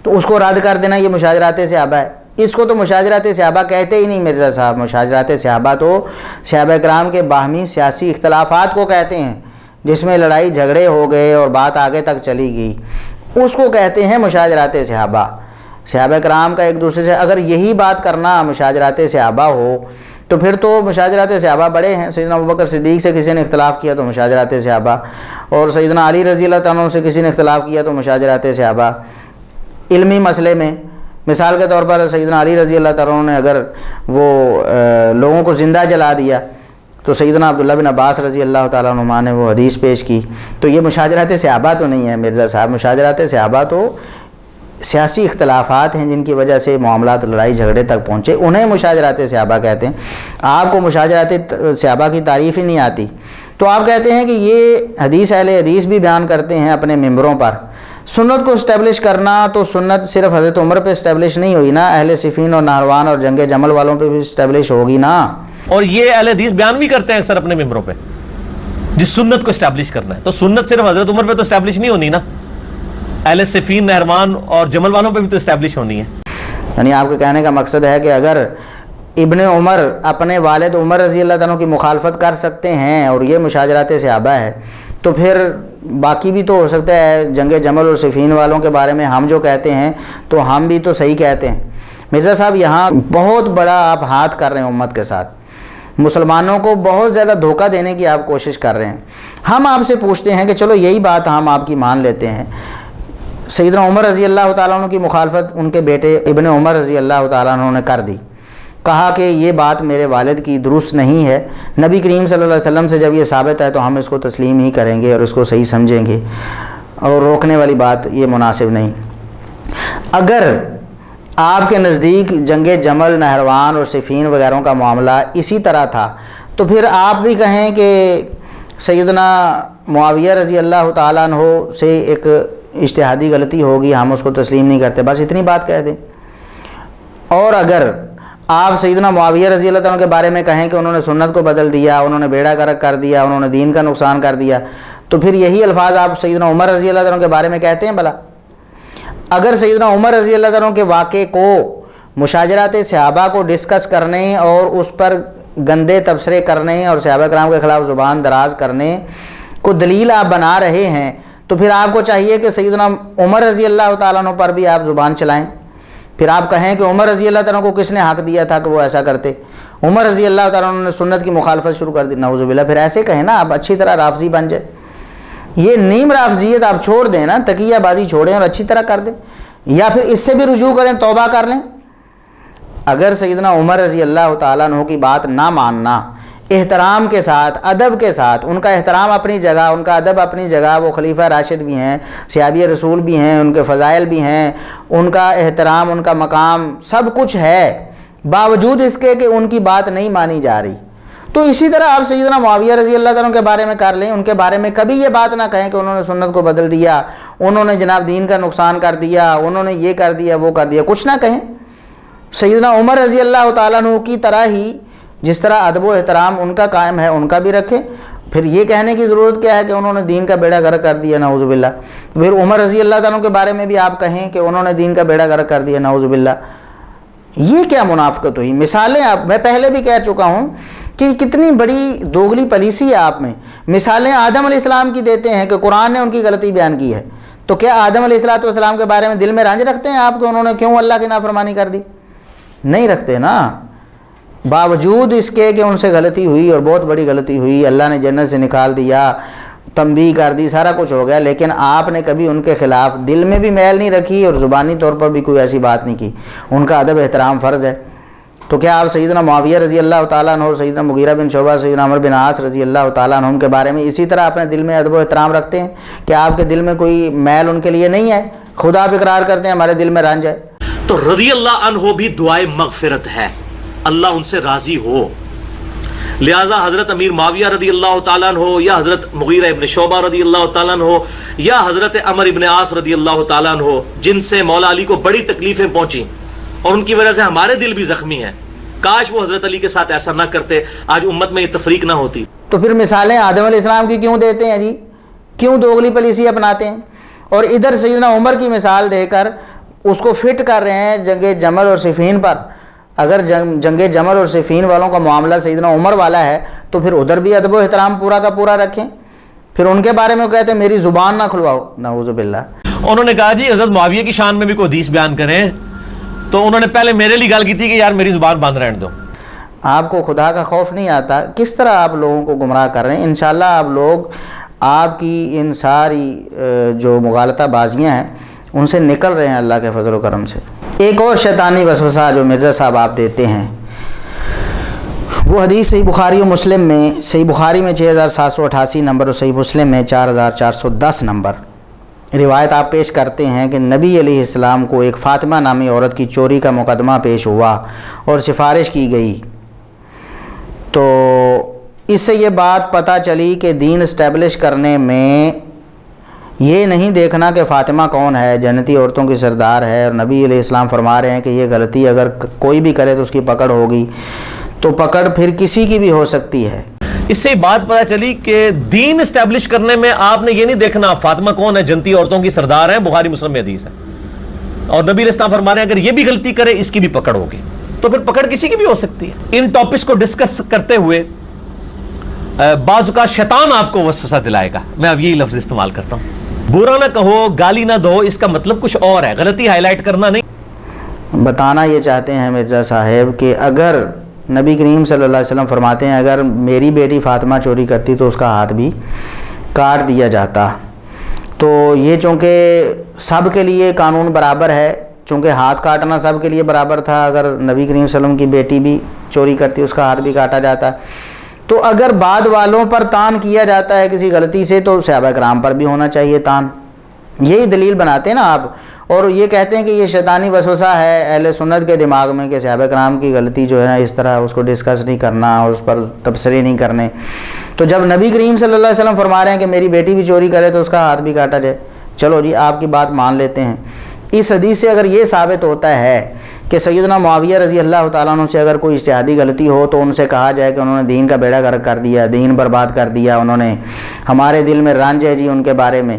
تو اس کو رد کر دینا یہ مشاجرات صحابہ ہے؟ اس کو تو مشاجرات صحابہ کہتے ہی نہیں مرزا صاحب۔ مشاجرات صحابہ تو صحابہ کرام کے باہمی سیاسی اختلافات کو کہتے ہیں، جس میں لڑائی جھگڑے ہو گئے اور بات آگے تک چلی گئی، اس کو کہتے ہیں مشاجرات صحابہ۔ صحابہ کرام کا ایک دوسرے سے اگر یہی بات کرنا مشاجرات صحابہ ہو تو پھر تو مشاجرات صحابہ بڑے ہیں۔ سیدنا ابوبکر صدیق سے کسی نے اختلاف کیا تو مشاجرات صحابہ، اور سیدنا علی رضی اللہ تعالیٰ عنہ سے کسی نے اختلاف کیا تو مشاجرات صحابہ۔ علمی مسئلے میں مثال کے طور پر سیدنا علی رضی اللہ تعالیٰ عنہ نے اگر وہ لوگوں کو زندہ جلا دیا تو سیدنا عبداللہ بن عباس رضی اللہ تعالیٰ عنہما نے وہ حدیث پیش کی، تو یہ مشاجرات صحابہ تو نہیں ہے مرزا صاحب۔ مشاجرات صحابہ تو سیاسی اختلافات ہیں جن کی وجہ سے معاملات لڑائی جھگڑے تک پہنچے، انہیں مشاجرات صحابہ کہتے ہیں۔ آپ کو مشاجرات صحابہ کی تعریف ہی نہیں آتی، تو آپ کہتے ہیں کہ یہ حدیث اہل حدیث بھی بیان کرتے ہیں اپنے ممبروں پر۔ سنت کو اسٹیبلش کرنا تو سنت صرف حضرت عمر پہ اسٹیبلش نہیں ہوئی نا، اہل صفین اور نہروان اور جنگ جمل والوں پہ بھی اسٹیبلش ہوگی نا۔ اور یہ اہل حدیث بیان بھی کرتے ہیں اکثر اپنے ممبروں پہ جس سنت کو اسٹیبلش کرنا ہے، تو سنت صرف حضرت عمر پہ تو اسٹیبلش نہیں ہونی نا، اہل صفین، نہروان اور جمل والوں پہ بھی تو اسٹیبلش ہونی ہے۔ یعنی آپ کے کہنے کا مقصد ہے کہ اگر ابن عمر اپنے والد عمر رضی اللہ تعالیٰ کی مخالفت کر سکتے ہیں اور یہ مشاجرات صحابہ ہے، تو پھر باقی بھی تو ہو سکتا ہے جنگ جمل اور صفین والوں کے بارے میں ہم جو کہتے ہیں تو ہم بھی تو صحیح کہتے ہیں۔ مرزا صاحب یہاں بہت بڑا آپ ہاتھ کر رہے ہیں امت کے ساتھ، مسلمانوں کو بہت زیادہ دھوکہ دینے کی آپ کوشش کر رہے ہیں۔ ہم آپ سے پوچھتے ہیں کہ چلو یہی بات ہم آپ کی مان لیتے ہیں، سیدنا عمر رضی اللہ تعالیٰ عنہ کی مخالفت ان کے بیٹے ابن عمر رضی اللہ تعالیٰ عنہ نے کر دی، کہا کہ یہ بات میرے والد کی درست نہیں ہے، نبی کریم صلی اللہ علیہ وسلم سے جب یہ ثابت ہے تو ہم اس کو تسلیم ہی کریں گے اور اس کو صحیح سمجھیں گے، اور روکنے والی بات یہ مناسب نہیں۔ اگر آپ کے نزدیک جنگ جمل، نہروان اور صفین وغیرہ کا معاملہ اسی طرح تھا تو پھر آپ بھی کہیں کہ سیدنا معاویہ رضی اللہ تعالیٰ عنہ سے ایک اجتہادی غلطی ہوگی، ہم اس کو تسلیم نہیں کرتے، بس اتنی بات کہہ دیں۔ اور اگر آپ سیدنا معاویہ رضی اللہ تعالیٰ کے بارے میں کہیں کہ انہوں نے سنت کو بدل دیا، انہوں نے بیڑا غرق کر دیا، انہوں نے دین کا نقصان کر دیا، تو پھر یہی الفاظ آپ سیدنا عمر رضی اللہ تعالیٰ کے بارے میں کہتے ہیں بھلا؟ اگر سیدنا عمر رضی اللہ تعالیٰ کے واقعے کو مشاجرات صحابہ کو ڈسکس کرنے اور اس پر گندے تبصرے کرنے اور صحابہ کرام کے خلاف زبان دراز کرنے کو دلیل آپ بنا رہے ہیں، تو پھر آپ کو چاہیے کہ سیدنا عمر رضی اللہ تعالیٰ عنہ پر بھی آپ زبان چلائیں، پھر آپ کہیں کہ عمر رضی اللہ تعالیٰ کو کس نے حق دیا تھا کہ وہ ایسا کرتے، عمر رضی اللہ تعالیٰ عنہ نے سنت کی مخالفت شروع کر دی، نعوذ باللہ۔ پھر ایسے کہیں نا، آپ اچھی طرح رافضی بن جائے، یہ نیم رافضیت آپ چھوڑ دیں نا، تقیہ بازی چھوڑیں اور اچھی طرح کر دیں، یا پھر اس سے بھی رجوع کریں، توبہ کر لیں۔ اگر سیدنا عمر رضی اللہ تعالیٰ عنہ کی بات نہ ماننا، احترام کے ساتھ، ادب کے ساتھ، ان کا احترام اپنی جگہ، ان کا ادب اپنی جگہ، وہ خلیفہ راشد بھی ہیں، صحابی رسول بھی ہیں، ان کے فضائل بھی ہیں، ان کا احترام، ان کا مقام سب کچھ ہے، باوجود اس کے کہ ان کی بات نہیں مانی جا رہی، تو اسی طرح آپ سیدنا معاویہ رضی اللہ تعالیٰ عنہ کے بارے میں کر لیں، ان کے بارے میں کبھی یہ بات نہ کہیں کہ انہوں نے سنت کو بدل دیا، انہوں نے جناب دین کا نقصان کر دیا، انہوں نے یہ کر دیا وہ کر دیا، کچھ نہ کہیں۔ سیدنا عمر رضی اللہ تعالیٰ عنہ کی طرح ہی جس طرح ادب و احترام ان کا قائم ہے ان کا بھی رکھیں۔ پھر یہ کہنے کی ضرورت کیا ہے کہ انہوں نے دین کا بیڑا غرق کر دیا، نعوذ باللہ۔ پھر عمر رضی اللہ تعالیٰ عنہ کے بارے میں بھی آپ کہیں کہ انہوں نے دین کا بیڑا غرق کر دیا، نعوذ باللہ۔ یہ کیا منافقت ہوئی؟ مثالیں آپ، میں پہلے بھی کہہ چکا ہوں کہ کتنی بڑی دوغلی پالیسی ہے آپ میں۔ مثالیں آدم علیہ السلام کی دیتے ہیں کہ قرآن نے ان کی غلطی بیان کی ہے، تو کیا آدم علیہ السلام کے بارے میں دل میں رنج رکھتے ہیں آپ کہ انہوں نے کیوں اللہ کی نافرمانی کر دی؟ نہیں رکھتے نا۔ باوجود اس کے کہ ان سے غلطی ہوئی اور بہت بڑی غلطی ہوئی، اللہ نے جنت سے نکال دیا، تنبیہ کر دی، سارا کچھ ہو گیا، لیکن آپ نے کبھی ان کے خلاف دل میں بھی میل نہیں رکھی اور زبانی طور پر بھی کوئی ایسی بات نہیں کی۔ ان کا ادب احترام فرض ہے۔ تو کیا آپ سیدنا معاویہ رضی اللہ تعالیٰ عنہ، سیدنا مغیرہ بن شعبہ، سیدنا عمر بن عاص رضی اللہ تعالیٰ عنہ کے بارے میں اسی طرح اپنے دل میں ادب و احترام رکھتے ہیں؟ کیا آپ کے دل میں کوئی میل ان کے لیے نہیں ہے؟ خود آپ اقرار کرتے ہیں ہمارے دل میں رنج ہے۔ تو رضی اللہ عنہ بھی دعائے مغفرت ہے، اللہ ان سے راضی ہو۔ لہٰذا حضرت امیر معاویہ رضی اللہ تعالیٰ عنہ یا حضرت مغیرہ ابن شعبہ رضی اللہ تعالیٰ عنہ یا حضرت عمر ابن عاص رضی اللہ تعالیٰ عنہ، جن سے مولا علی کو بڑی تکلیفیں پہنچیں اور ان کی وجہ سے ہمارے دل بھی زخمی ہیں، کاش وہ حضرت علی کے ساتھ ایسا نہ کرتے، آج امت میں یہ تفریق نہ ہوتی۔ تو پھر مثالیں آدم علیہ السلام کی کیوں دیتے ہیں جی؟ کیوں دوغلی پالیسی اپناتے ہیں؟ اور ادھر سیدنا عمر کی مثال دے کر اس کو فٹ کر رہے ہیں جنگ جمل اور صفین پر۔ اگر جنگ جمل اور صفین والوں کا معاملہ سیدنا عمر والا ہے تو پھر ادھر بھی ادب و احترام پورا کا پورا رکھیں۔ پھر ان کے بارے میں وہ کہتے ہیں میری زبان نہ کھلواؤ، نعوذ باللہ۔ انہوں نے کہا جی حضرت معاویہ کی شان میں بھی کوئی حدیث بیان کریں، تو انہوں نے پہلے میرے لیے گل کی تھی کہ یار میری زبان بند رہنے دو۔ آپ کو خدا کا خوف نہیں آتا؟ کس طرح آپ لوگوں کو گمراہ کر رہے ہیں۔ انشاءاللہ آپ لوگ، آپ کی ان ساری جو مغالطہ بازیاں ہیں ان سے نکل رہے ہیں اللہ کے فضل و کرم سے۔ ایک اور شیطانی وسوسہ جو مرزا صاحب آپ دیتے ہیں، وہ حدیث صحیح بخاری و مسلم میں، صحیح بخاری میں 6788 نمبر اور صحیح مسلم میں 4410 نمبر روایت آپ پیش کرتے ہیں کہ نبی علیہ السلام کو ایک فاطمہ نامی عورت کی چوری کا مقدمہ پیش ہوا اور سفارش کی گئی، تو اس سے یہ بات پتہ چلی کہ دین اسٹیبلش کرنے میں یہ نہیں دیکھنا کہ فاطمہ کون ہے، جنتی عورتوں کی سردار ہے، اور نبی علیہ السلام فرما رہے ہیں کہ یہ غلطی اگر کوئی بھی کرے تو اس کی پکڑ ہوگی، تو پکڑ پھر کسی کی بھی ہو سکتی ہے۔ اس سے بات پتہ چلی کہ دین اسٹیبلش کرنے میں آپ نے یہ نہیں دیکھنا فاطمہ کون ہے، جنتی عورتوں کی سردار ہے، بخاری مسلم میں حدیث ہے، اور نبی علیہ السلام فرما رہے ہیں اگر یہ بھی غلطی کرے اس کی بھی پکڑ ہوگی، تو پھر پکڑ کسی کی بھی ہو سکتی ہے۔ ان ٹاپکس کو ڈسکس کرتے ہوئے بعض اوقات شیطان آپ کو وسوسہ دلائے گا، میں اب یہی لفظ استعمال کرتا ہوں، برا نہ کہو، گالی نہ دو، اس کا مطلب کچھ اور ہے، غلطی ہائی لائٹ کرنا نہیں۔ بتانا یہ چاہتے ہیں مرزا صاحب کہ اگر نبی کریم صلی اللہ علیہ وسلم فرماتے ہیں اگر میری بیٹی فاطمہ چوری کرتی تو اس کا ہاتھ بھی کاٹ دیا جاتا، تو یہ چونکہ سب کے لیے قانون برابر ہے، چونکہ ہاتھ کاٹنا سب کے لیے برابر تھا، اگر نبی کریم صلی اللہ علیہ وسلم کی بیٹی بھی چوری کرتی اس کا ہاتھ بھی کاٹا جاتا، تو اگر بعد والوں پر تان کیا جاتا ہے کسی غلطی سے تو صحابہ کرام پر بھی ہونا چاہیے تان۔ یہی دلیل بناتے ہیں نا آپ، اور یہ کہتے ہیں کہ یہ شیطانی وسوسہ ہے اہل سنت کے دماغ میں کہ صحابہ کرام کی غلطی جو ہے نا اس طرح اس کو ڈسکس نہیں کرنا اور اس پر تبصرے نہیں کرنے، تو جب نبی کریم صلی اللہ علیہ وسلم فرما رہے ہیں کہ میری بیٹی بھی چوری کرے تو اس کا ہاتھ بھی کاٹا جائے، چلو جی آپ کی بات مان لیتے ہیں۔ اس حدیث سے اگر یہ ثابت ہوتا ہے کہ سیدنا معاویہ رضی اللہ تعالیٰ عنہ سے اگر کوئی اجتہادی غلطی ہو تو ان سے کہا جائے کہ انہوں نے دین کا بیڑا غرق کر دیا، دین برباد کر دیا، انہوں نے، ہمارے دل میں رنج ہے جی ان کے بارے میں،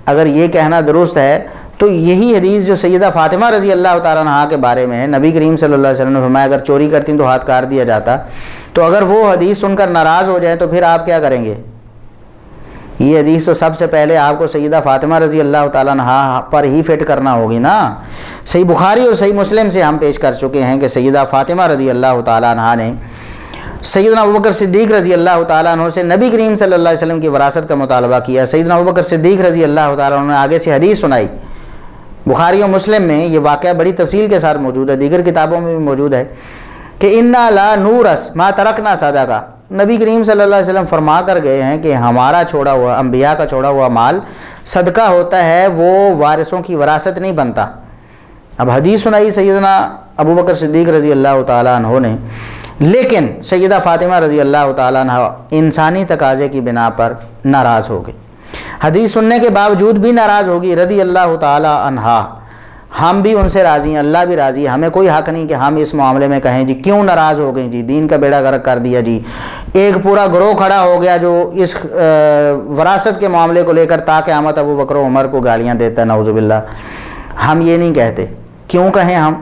اگر یہ کہنا درست ہے تو یہی حدیث جو سیدہ فاطمہ رضی اللہ تعالیٰ عنہ کے بارے میں ہے، نبی کریم صلی اللہ علیہ وسلم نے فرمایا اگر چوری کرتی تو ہاتھ کاٹ دیا جاتا، تو اگر وہ حدیث سن کر ناراض ہو جائیں تو پھر آپ کیا کریں گے؟ یہ حدیث تو سب سے پہلے آپ کو سیدہ فاطمہ رضی اللہ تعالیٰ عنہ پر ہی فٹ کرنا ہوگی نا۔ صحیح بخاری اور صحیح مسلم سے ہم پیش کر چکے ہیں کہ سیدہ فاطمہ رضی اللہ تعالیٰ عنہ نے سیدنا ابوبکر صدیق رضی اللہ تعالیٰ عنہ سے نبی کریم صلی اللہ علیہ وسلم کی وراثت کا مطالبہ کیا۔ سیدنا ابوبکر صدیق رضی اللہ تعالیٰ عنہ نے آگے سے حدیث سنائی، بخاری و مسلم میں یہ واقعہ بڑی تفصیل کے ساتھ موجود ہے، دیگر کتابوں میں بھی موجود ہے کہ انا لا نورث ما ترکنا صدقہ، نبی کریم صلی اللہ علیہ وسلم فرما کر گئے ہیں کہ ہمارا چھوڑا ہوا، انبیاء کا چھوڑا ہوا مال صدقہ ہوتا ہے، وہ وارثوں کی وراثت نہیں بنتا۔ اب حدیث سنائی سیدنا ابوبکر صدیق رضی اللہ تعالیٰ عنہ نے لیکن سیدہ فاطمہ رضی اللہ تعالیٰ عنہ انسانی تقاضے کی بنا پر ناراض ہو گئی، حدیث سننے کے باوجود بھی ناراض ہوگی رضی اللہ تعالیٰ عنہ۔ ہم بھی ان سے راضی ہیں، اللہ بھی راضی ہے، ہمیں کوئی حق نہیں کہ ہم اس معاملے میں کہیں جی کیوں ناراض ہو گئی جی، دین کا بیڑا غرق کر دیا جی، ایک پورا گروہ کھڑا ہو گیا جو اس وراثت کے معاملے کو لے کر تا قیامت ابو بکر و عمر کو گالیاں دیتا ہے، نعوذ باللہ۔ ہم یہ نہیں کہتے، کیوں کہیں ہم؟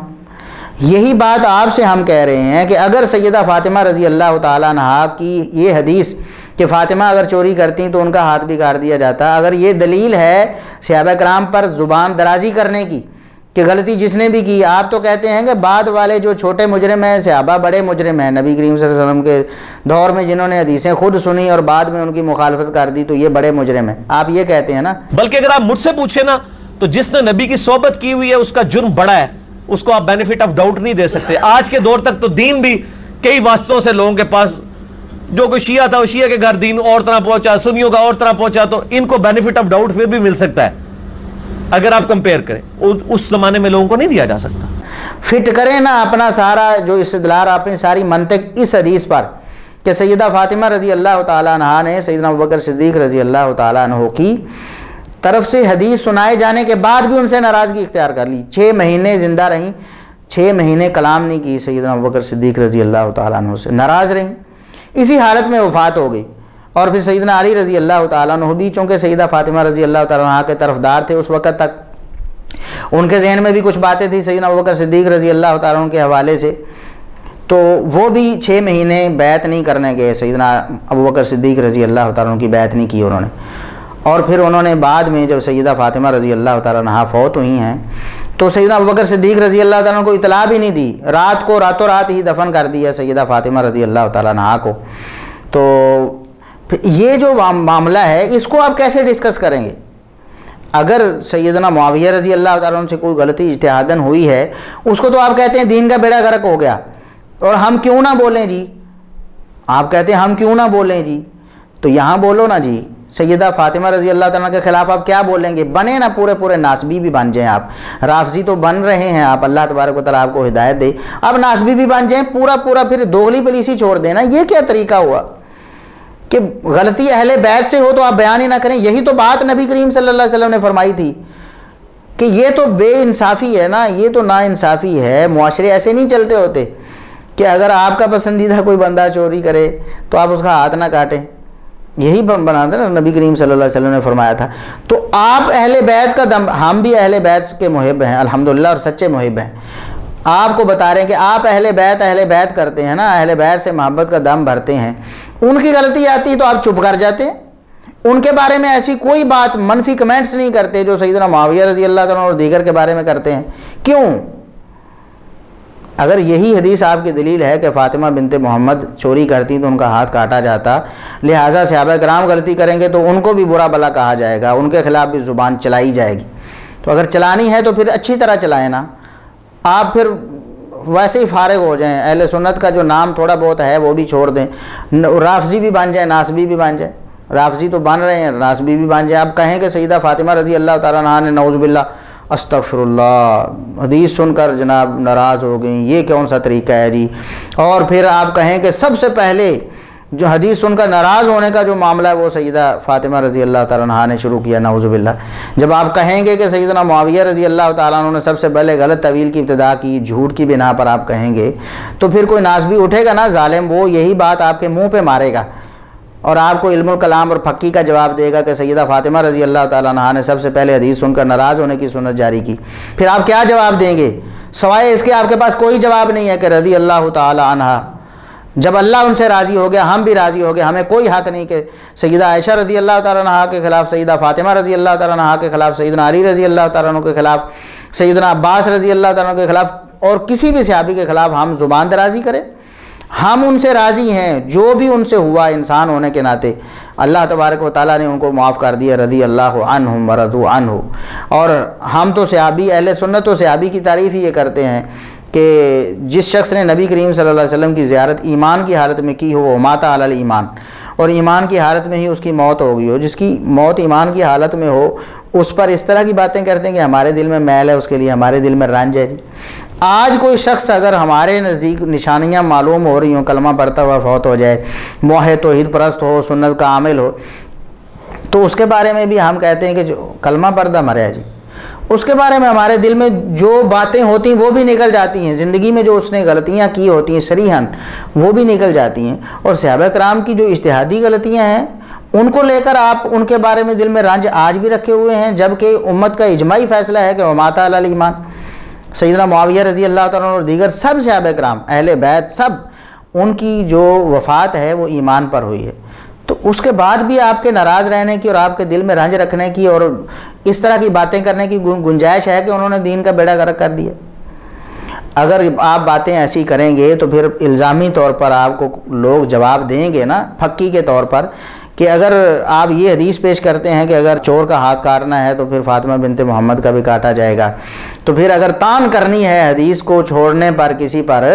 یہی بات آپ سے ہم کہہ رہے ہیں کہ اگر سیدہ فاطمہ رضی اللہ تعالیٰ عنہ کی یہ حدیث کہ فاطمہ اگر چوری کرتی تو ان کا ہاتھ بھی کاٹ دیا جاتا، اگر یہ دلیل ہے صحابہ کرام پر زبان درازی کرنے کی کہ غلطی جس نے بھی کی، آپ تو کہتے ہیں کہ بعد والے جو چھوٹے مجرم ہیں صحابہ بڑے مجرم ہیں، نبی کریم صلی اللہ علیہ وسلم کے دور میں جنہوں نے حدیثیں خود سنی اور بعد میں ان کی مخالفت کر دی تو یہ بڑے مجرم ہیں، آپ یہ کہتے ہیں نا؟ بلکہ اگر آپ مجھ سے پوچھیں نا تو جس نے نبی کی صحبت کی ہوئی ہے اس کا جرم بڑا ہے، اس کو آپ بینیفٹ آف ڈاؤٹ نہیں دے سکتے۔ آج کے دور تک تو دین بھی کئی واسطوں سے لوگوں کے پاس، جو کوئی شیعہ تھا وہ شیعہ کے گھر دین اور طرح پہنچا، سنیوں کا اور طرح پہنچا، تو ان کو بینیفٹ آف ڈاؤٹ پھر بھی مل سکتا ہے اگر آپ کمپیئر کریں، اس زمانے میں لوگوں کو نہیں دیا جا سکتا۔ فٹ کریں نا اپنا سارا جو استدلال، اپنی ساری منطق اس حدیث پر کہ سیدہ فاطمہ رضی اللہ تعالیٰ عنہ نے سیدنا ابوبکر صدیق رضی اللہ تعالیٰ عنہ کی طرف سے حدیث سنائے جانے کے بعد بھی ان سے ناراضگی اختیار کر لی، 6 مہینے زندہ رہیں، 6 مہینے کلام نہیں کی سیدنا ابوبکر صدیق رضی اللہ تعالیٰ عنہ سے، ناراض رہیں، اسی حالت میں وفات ہو گئی۔ اور پھر سیدنا علی رضی اللہ تعالیٰ عنہ بھی چونکہ سیدہ فاطمہ رضی اللہ تعالیٰ عنہ کے طرفدار تھے اس وقت تک، ان کے ذہن میں بھی کچھ باتیں تھیں سیدنا ابوبکر صدیق رضی اللہ تعالیٰ عنہ کے حوالے سے، تو وہ بھی 6 مہینے بیعت نہیں کرنے گئے، سیدنا ابوبکر صدیق رضی اللہ تعالیٰ عنہ کی بیعت نہیں کی انہوں نے۔ اور پھر انہوں نے بعد میں جب سیدہ فاطمہ رضی اللہ تعالیٰ عنہ فوت ہوئی ہیں تو سیدنا ابوبکر صدیق رضی اللہ تعالیٰ عنہ کو اطلاع بھی نہیں دی، رات کو راتوں رات ہی دفن کر دیا سیدہ فاطمہ رضی اللہ تعالیٰ عنہ کو۔ تو یہ جو معاملہ ہے اس کو آپ کیسے ڈسکس کریں گے؟ اگر سیدنا معاویہ رضی اللہ تعالیٰ عنہ سے کوئی غلطی اجتہاداً ہوئی ہے اس کو تو آپ کہتے ہیں دین کا بیڑا غرق ہو گیا، اور ہم کیوں نہ بولیں جی، آپ کہتے ہیں ہم کیوں نہ بولیں جی، تو یہاں بولو نا جی، سیدہ فاطمہ رضی اللہ تعالیٰ کے خلاف آپ کیا بولیں گے؟ بنے نا پورے ناسبی بھی بن جائیں، آپ رافضی تو بن رہے ہیں، آپ اللہ تبارک و تعالیٰ آپ کو ہدایت دے، آپ ناسبی بھی بن جائیں، پورا پھر دوغلی پلیسی چھوڑ دینا۔ یہ کیا طریقہ ہوا کہ غلطی اہل بیت سے ہو تو آپ بیان ہی نہ کریں؟ یہی تو بات نبی کریم صلی اللہ علیہ وسلم نے فرمائی تھی کہ یہ تو بے انصافی ہے نا، یہ تو نا انصافی ہے، معاشرے ایسے نہیں چلتے ہوتے کہ اگر آپ کا پسندیدہ کوئی بندہ چوری کرے تو آپ اس کا ہاتھ نہ کاٹیں، یہی بنا تھا نا نبی کریم صلی اللہ علیہ وسلم نے فرمایا تھا۔ تو آپ اہل بیت کا دم، ہم بھی اہل بیت کے محب ہیں الحمدللہ اور سچے محب ہیں، آپ کو بتا رہے ہیں کہ آپ اہل بیت کرتے ہیں نا، اہل بیت سے محبت کا دم بھرتے ہیں، ان کی غلطی آتی تو آپ چپ کر جاتے ہیں، ان کے بارے میں ایسی کوئی بات منفی کمنٹس نہیں کرتے جو سیدنا معاویہ رضی اللہ تعالیٰ اور دیگر کے بارے میں کرتے ہیں۔ کیوں؟ اگر یہی حدیث آپ کی دلیل ہے کہ فاطمہ بنت محمد چوری کرتی تو ان کا ہاتھ کاٹا جاتا، لہٰذا صحابہ کرام غلطی کریں گے تو ان کو بھی برا بلا کہا جائے گا، ان کے خلاف بھی زبان چلائی جائے گی، تو اگر چلانی ہے تو پھر اچھی طرح چلائیں نا، آپ پھر ویسے ہی فارغ ہو جائیں، اہل سنت کا جو نام تھوڑا بہت ہے وہ بھی چھوڑ دیں، رافضی بھی بن جائیں، ناسبی بھی بن جائیں، رافضی تو بن رہے ہیں، ناسبی بھی بن جائیں۔ آپ کہیں کہ سیدہ فاطمہ رضی اللہ تعالیٰ عنہ نے نعوذ باللہ استغفر اللہ حدیث سن کر جناب ناراض ہو گئیں، یہ کون سا طریقہ ہے جی؟ اور پھر آپ کہیں کہ سب سے پہلے جو حدیث سن کر ناراض ہونے کا جو معاملہ ہے وہ سیدہ فاطمہ رضی اللہ تعالیٰ عنہ نے شروع کیا، نعوذ باللہ۔ جب آپ کہیں گے کہ سیدنا معاویہ رضی اللہ تعالیٰ عنہ نے سب سے پہلے غلط تعویل کی ابتدا کی، جھوٹ کی بنا پر آپ کہیں گے تو پھر کوئی ناسبی اٹھے گا نا ظالم، وہ یہی بات آپ کے منہ پہ مارے گا اور آپ کو علم الکلام اور فقی کا جواب دے گا کہ سیدہ فاطمہ رضی اللہ تعالیٰ عنہ نے سب سے پہلے حدیث سن کر ناراض ہونے کی سنت جاری کی۔ پھر آپ کیا جواب دیں گے؟ سوائے اس کے آپ کے پاس کوئی جواب نہیں ہے کہ رضی اللہ تعالیٰ عنہ، جب اللہ ان سے راضی ہو گیا ہم بھی راضی ہو گئے، ہمیں کوئی حق نہیں کہ سیدہ عائشہ رضی اللہ تعالیٰ عنہ کے خلاف، سیدہ فاطمہ رضی اللہ تعالیٰ عنہ کے خلاف، سیدنا علی رضی اللہ تعالیٰ عنہ کے خلاف، سیدنا عباس رضی اللہ تعالیٰ عنہ کے خلاف اور کسی بھی صحابی کے خلاف ہم زبان درازی کریں؟ ہم ان سے راضی ہیں، جو بھی ان سے ہوا انسان ہونے کے ناطے اللہ تبارک و تعالیٰ نے ان کو معاف کر دیا، رضی اللہ عنہم ورضوا عنہ۔ اور ہم تو صحابی، اہل سنت و صحابی کی تعریف ہی یہ کرتے ہیں کہ جس شخص نے نبی کریم صلی اللہ علیہ وسلم کی زیارت ایمان کی حالت میں کی ہو وہ مات علی الایمان، اور ایمان کی حالت میں ہی اس کی موت ہو گئی ہو، جس کی موت ایمان کی حالت میں ہو اس پر اس طرح کی باتیں کرتے ہیں کہ ہمارے دل میں میل ہے، اس کے لیے ہمارے دل میں رنج ہے۔ آج کوئی شخص اگر ہمارے نزدیک نشانیاں معلوم ہو رہی ہوں، کلمہ پڑھتا ہوا فوت ہو جائے، موحد توحید پرست ہو، سنت کا عامل ہو، تو اس کے بارے میں بھی ہم کہتے ہیں کہ جو کلمہ پڑھتا مریا جی، اس کے بارے میں ہمارے دل میں جو باتیں ہوتی ہیں وہ بھی نکل جاتی ہیں، زندگی میں جو اس نے غلطیاں کی ہوتی ہیں صریحاً وہ بھی نکل جاتی ہیں، اور صحابہ کرام کی جو اجتہادی غلطیاں ہیں ان کو لے کر آپ ان کے بارے میں دل میں رنج آج بھی رکھے ہوئے ہیں، جبکہ امت کا اجماعی فیصلہ ہے کہ وما علی الایمان، سیدنا معاویہ رضی اللہ تعالیٰ عنہ اور دیگر سب صحابہ کرام اہل بیت سب ان کی جو وفات ہے وہ ایمان پر ہوئی ہے، تو اس کے بعد بھی آپ کے ناراض رہنے کی اور آپ کے دل میں رنج رکھنے کی اور اس طرح کی باتیں کرنے کی گنجائش ہے کہ انہوں نے دین کا بیڑا غرق کر دیا۔ اگر آپ باتیں ایسی کریں گے تو پھر الزامی طور پر آپ کو لوگ جواب دیں گے نا، پھکی کے طور پر، کہ اگر آپ یہ حدیث پیش کرتے ہیں کہ اگر چور کا ہاتھ کاٹنا ہے تو پھر فاطمہ بنت محمد کا بھی کاٹا جائے گا، تو پھر اگر تان کرنی ہے حدیث کو چھوڑنے پر کسی پر،